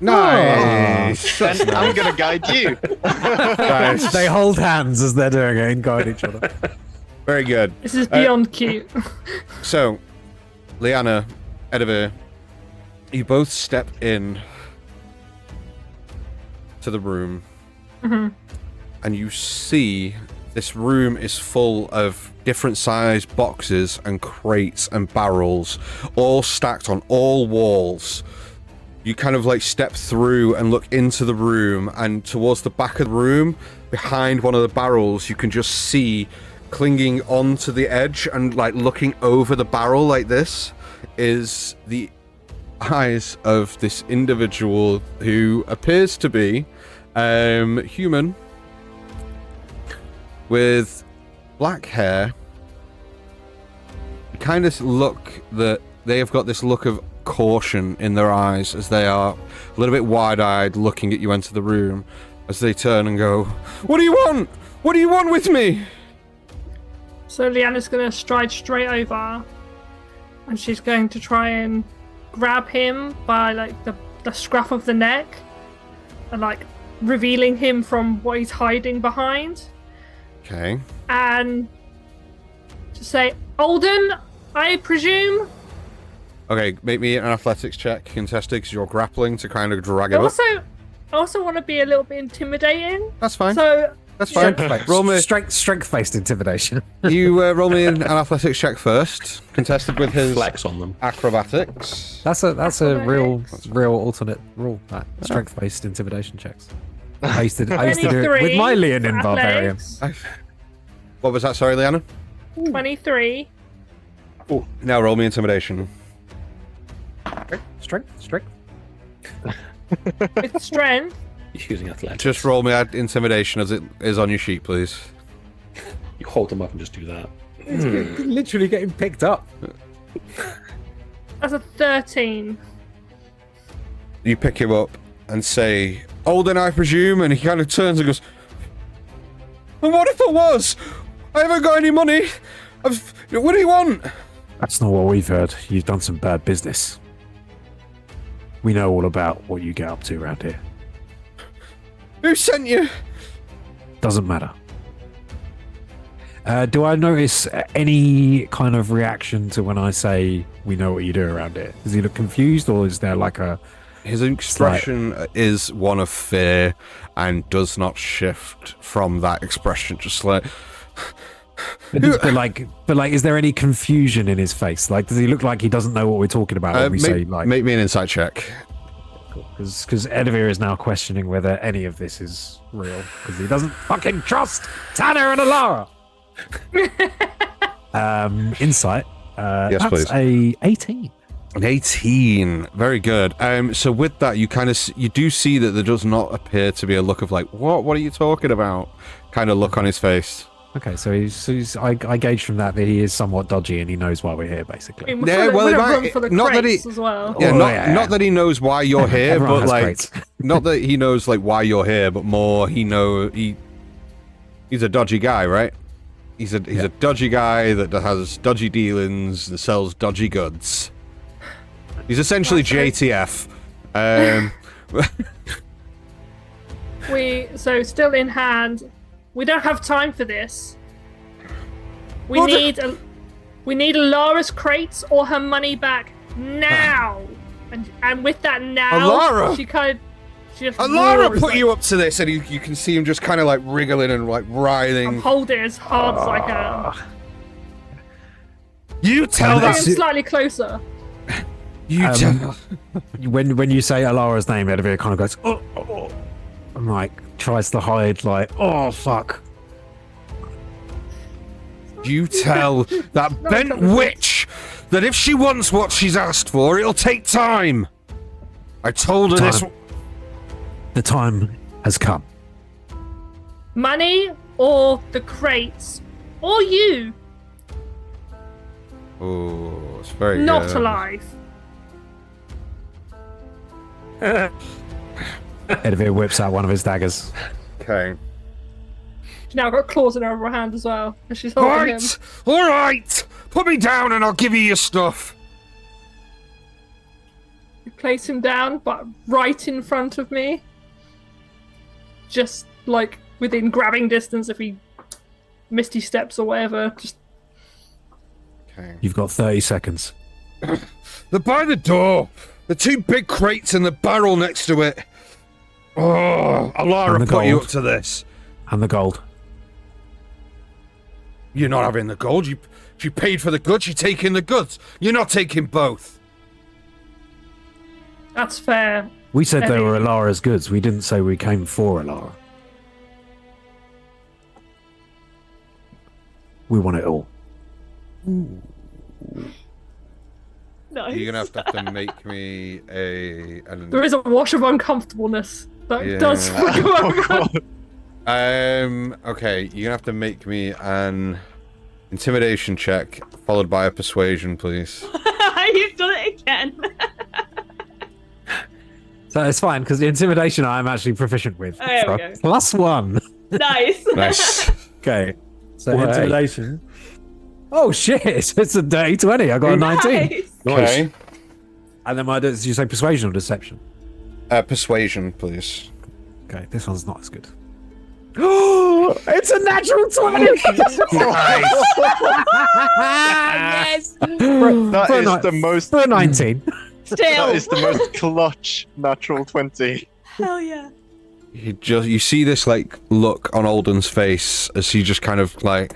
Nice. That's And I'm nice. gonna guide you. Nice. They hold hands as they're doing it and guide each other. Very good. This is beyond cute. So, Liana, Edivir, you both step in to the room, and you see this room is full of different sized boxes and crates and barrels, all stacked on all walls. You kind of like step through and look into the room, and towards the back of the room, behind one of the barrels, you can just see clinging onto the edge and like looking over the barrel like this is the eyes of this individual who appears to be human with black hair. You kind of look that they have got this look of caution in their eyes as they are a little bit wide-eyed looking at you enter the room as they turn and go, "What do you want? What do you want with me?" So Leanna's going to stride straight over, and she's going to try and grab him by like the scruff of the neck, and like revealing him from what he's hiding behind, Okay. and to say, "Alden, I presume." Okay, make me an athletics check contested because you're grappling to kind of drag it up. I also want to be a little bit intimidating. That's fine. So That's fine. Roll me. Strength-based intimidation. You roll me an athletics check first, contested with his Flex on them. acrobatics. That's a real alternate rule. That strength-based intimidation checks. I used to do it with my Leonin barbarian. What was that? Sorry, Leanna. 23. Oh, now roll me intimidation. Okay. Strength. With strength. Using athletics. Just roll me intimidation as it is on your sheet, please. You hold them up and just do that. It's literally getting picked up. That's a 13. You pick him up and say, "Olden, I presume," and he kind of turns and goes, "And what if it was? I haven't got any money. What do you want?" That's not what we've heard. You've done some bad business. We know all about what you get up to around here. Who sent you? Doesn't matter. Do I notice any kind of reaction to when I say we know what you do around here? Does he look confused, or is there like a... His expression is one of fear and does not shift from that expression. Just like... But like, is there any confusion in his face? Like, does he look like he doesn't know what we're talking about when we say, like... Make me an insight check. Because Edivir is now questioning whether any of this is real, because he doesn't fucking trust Tanner and Alara. Insight. Yes, that's please. A 18. An 18. Very good. So with that, you kind of you do see that there does not appear to be a look of like, what are you talking about? Kind of look on his face. Okay, so I gauge from that he is somewhat dodgy and he knows why we're here, basically. I mean, not as well. Yeah, not that he knows why you're here, Everyone but has like, crates. not that he knows like why you're here, but more he's a dodgy guy, right? He's a dodgy guy that has dodgy dealings, that sells dodgy goods. He's essentially JTF. So still in hand. We don't have time for this. We need Alara's crates or her money back now. And with that now, Alara! she just Alara roars, put like, you up to this, and you can see him just kind of like wriggling and like writhing. I'm holding it as hard as I can. You tell Bring that. him slightly closer. You tell. When you say Alara's name, Edivir kind of goes, oh, and like tries to hide, like, oh fuck. You tell that bent witch that if she wants what she's asked for, it'll take time. I told her this. The time has come. Money or the crates or you. Oh, it's very Not good. alive. Edivir whips out one of his daggers. Okay. She's now got claws in her other hand as well. And she's holding him. All right. Put me down and I'll give you your stuff. You place him down, but right in front of me. Just like within grabbing distance if he misty steps or whatever. Just Okay. You've got 30 seconds. They're by the door. The two big crates and the barrel next to it. Oh, Alara And the put you gold. up to this. And the gold. You're not having the gold. You paid for the goods. You're taking the goods. You're not taking both. that's fair. We said they Eddie. were Alara's goods. We didn't say we came for Alara. We want it all. Nice. You're gonna have to make me There is a wash of uncomfortableness that Yeah. does go over. Okay, you're gonna have to make me an intimidation check followed by a persuasion, please. You've done it again. So it's fine, because the intimidation I'm actually proficient with. Oh, there we For go. +1. Nice. Nice. Okay. So Right. intimidation. Oh shit! It's a dirty 20. I got a 19. Nice. Okay. And then did you say persuasion or deception? Persuasion, please. Okay, this one's not as good. Oh, it's a natural 20. Yes. That For a is ni- the most. For a 19. Still. That is the most clutch natural 20. Hell yeah. you see this like look on Alden's face as he just kind of like,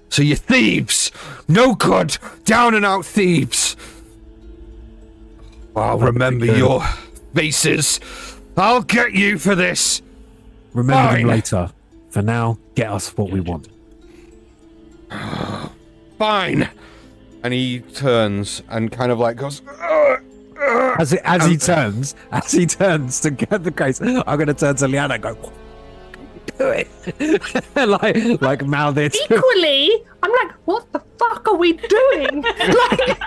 so you're thieves, no good, down and out thieves. I'll remember your faces. I'll get you for this. Remember them later. For now, get us what we want. Fine. And he turns and kind of like goes. As he turns to get the case, I'm going to turn to Liana and go, do it. like mouth it. Equally, I'm like, what the fuck are we doing? Like,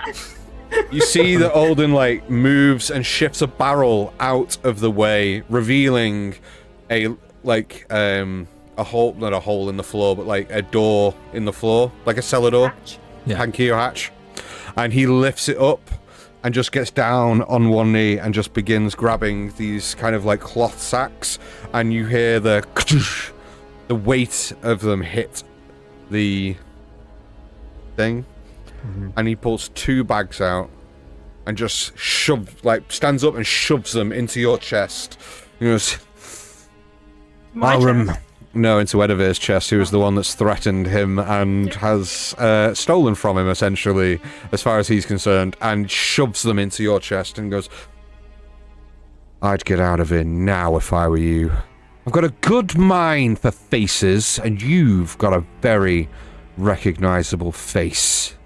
You see that Alden like moves and shifts a barrel out of the way, revealing a hole, not a hole in the floor, but like a door in the floor, like a cellar door, hanky or hatch. And he lifts it up and just gets down on one knee and just begins grabbing these kind of like cloth sacks, and you hear the weight of them hit the thing. And he pulls 2 bags out and just stands up and shoves them into your chest. He goes, my chest. No, into Edivir's chest, who is the one that's threatened him and has stolen from him, essentially, as far as he's concerned, and shoves them into your chest and goes, I'd get out of here now if I were you. I've got a good mind for faces, and you've got a very recognizable face.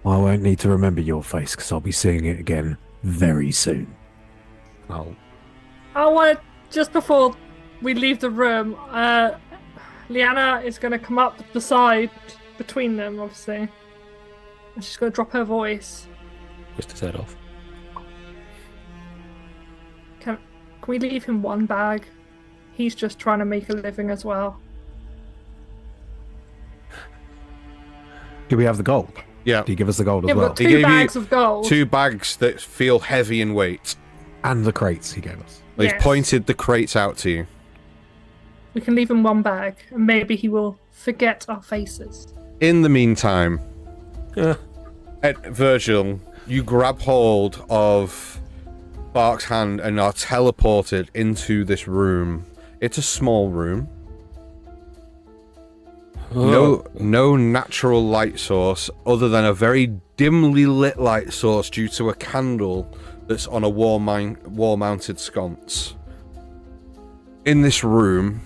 I won't need to remember your face because I'll be seeing it again very soon. Oh. I want to, just before we leave the room, Liana is going to come up the side between them, obviously. And she's going to drop her voice. Twist his head off. Can we leave him 1 bag? He's just trying to make a living as well. Do we have the gold? Yeah. Do you give us the gold as Yeah, well? but 2 bags of gold. 2 bags that feel heavy in weight. And the crates he gave us. He's Yes. pointed the crates out to you. We can leave him 1 bag, and maybe he will forget our faces. In the meantime, Virgil, you grab hold of Bark's hand and are teleported into this room. It's a small room. No natural light source other than a very dimly lit light source due to a candle that's on a wall-mounted sconce. In this room,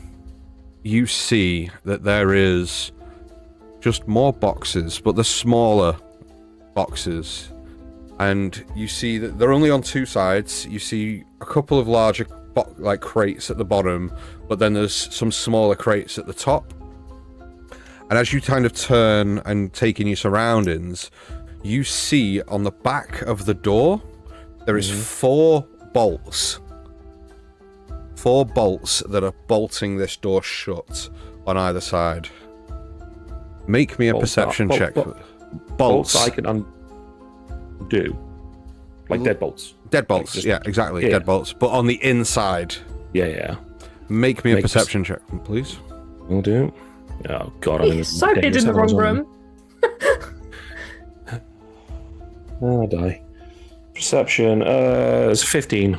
you see that there is just more boxes, but the smaller boxes. And you see that they're only on 2 sides. You see a couple of larger crates at the bottom, but then there's some smaller crates at the top. And as you kind of turn and take in your surroundings, you see on the back of the door, there is 4 bolts. 4 bolts that are bolting this door shut on either side. Make me a perception check. Bolts I can undo. Like deadbolts. Deadbolts, Like yeah, exactly. Yeah. Deadbolts. But on the inside. Yeah. Make me a perception check, please. Will do. Oh god, I'm in He's so hid in the wrong room. Oh, die. Perception, it's 15.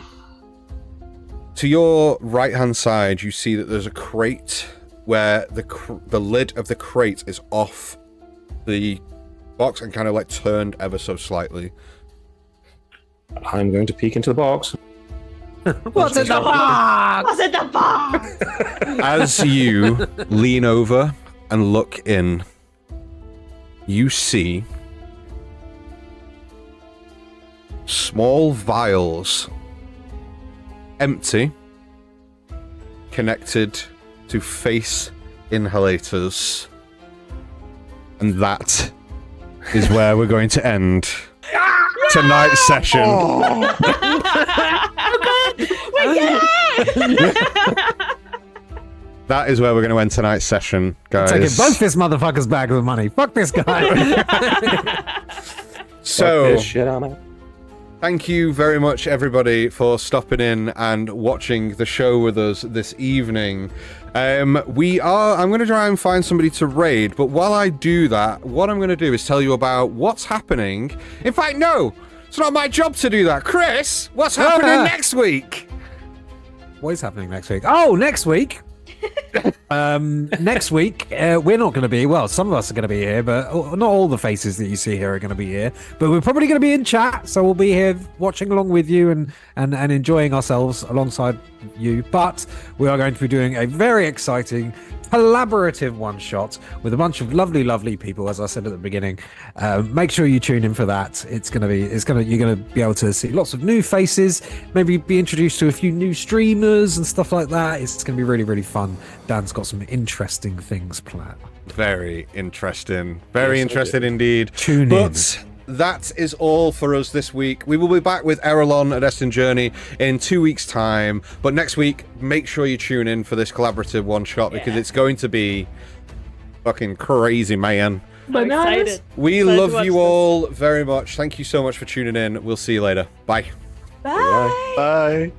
To your right-hand side, you see that there's a crate where the lid of the crate is off the box and kind of like turned ever so slightly. I'm going to peek into the box. What's in the box? What's in the box? As you lean over and look in, you see small vials, empty, connected to face inhalators. And that is where we're going to end tonight's session. That is where we're going to end tonight's session, guys. Taking both this motherfucker's bag of money. Fuck this guy. So, Fuck this shit, I'm out. thank you very much, everybody, for stopping in and watching the show with us this evening. I'm going to try and find somebody to raid, but while I do that, what I'm going to do is tell you about what's happening. In fact, no, it's not my job to do that. Chris, what's happening next week? What is happening next week? Oh, next week. Next week we're not going to be. Well, some of us are going to be here, but not all the faces that you see here are going to be here. But we're probably going to be in chat, so we'll be here watching along with you and enjoying ourselves alongside you. But we are going to be doing a very exciting collaborative one shot with a bunch of lovely people, as I said at the beginning. Make sure you tune in for that. You're gonna be able to see lots of new faces, maybe be introduced to a few new streamers and stuff like that. It's gonna be really fun. Dan's got some interesting things planned. Very interesting. Very interesting indeed. Tune in. That is all for us this week. We will be back with Aerilon, A Destined Journey in 2 weeks' time. But next week, make sure you tune in for this collaborative one-shot because it's going to be fucking crazy, man. I'm excited. We love you all very much. Thank you so much for tuning in. We'll see you later. Bye. Bye. Bye.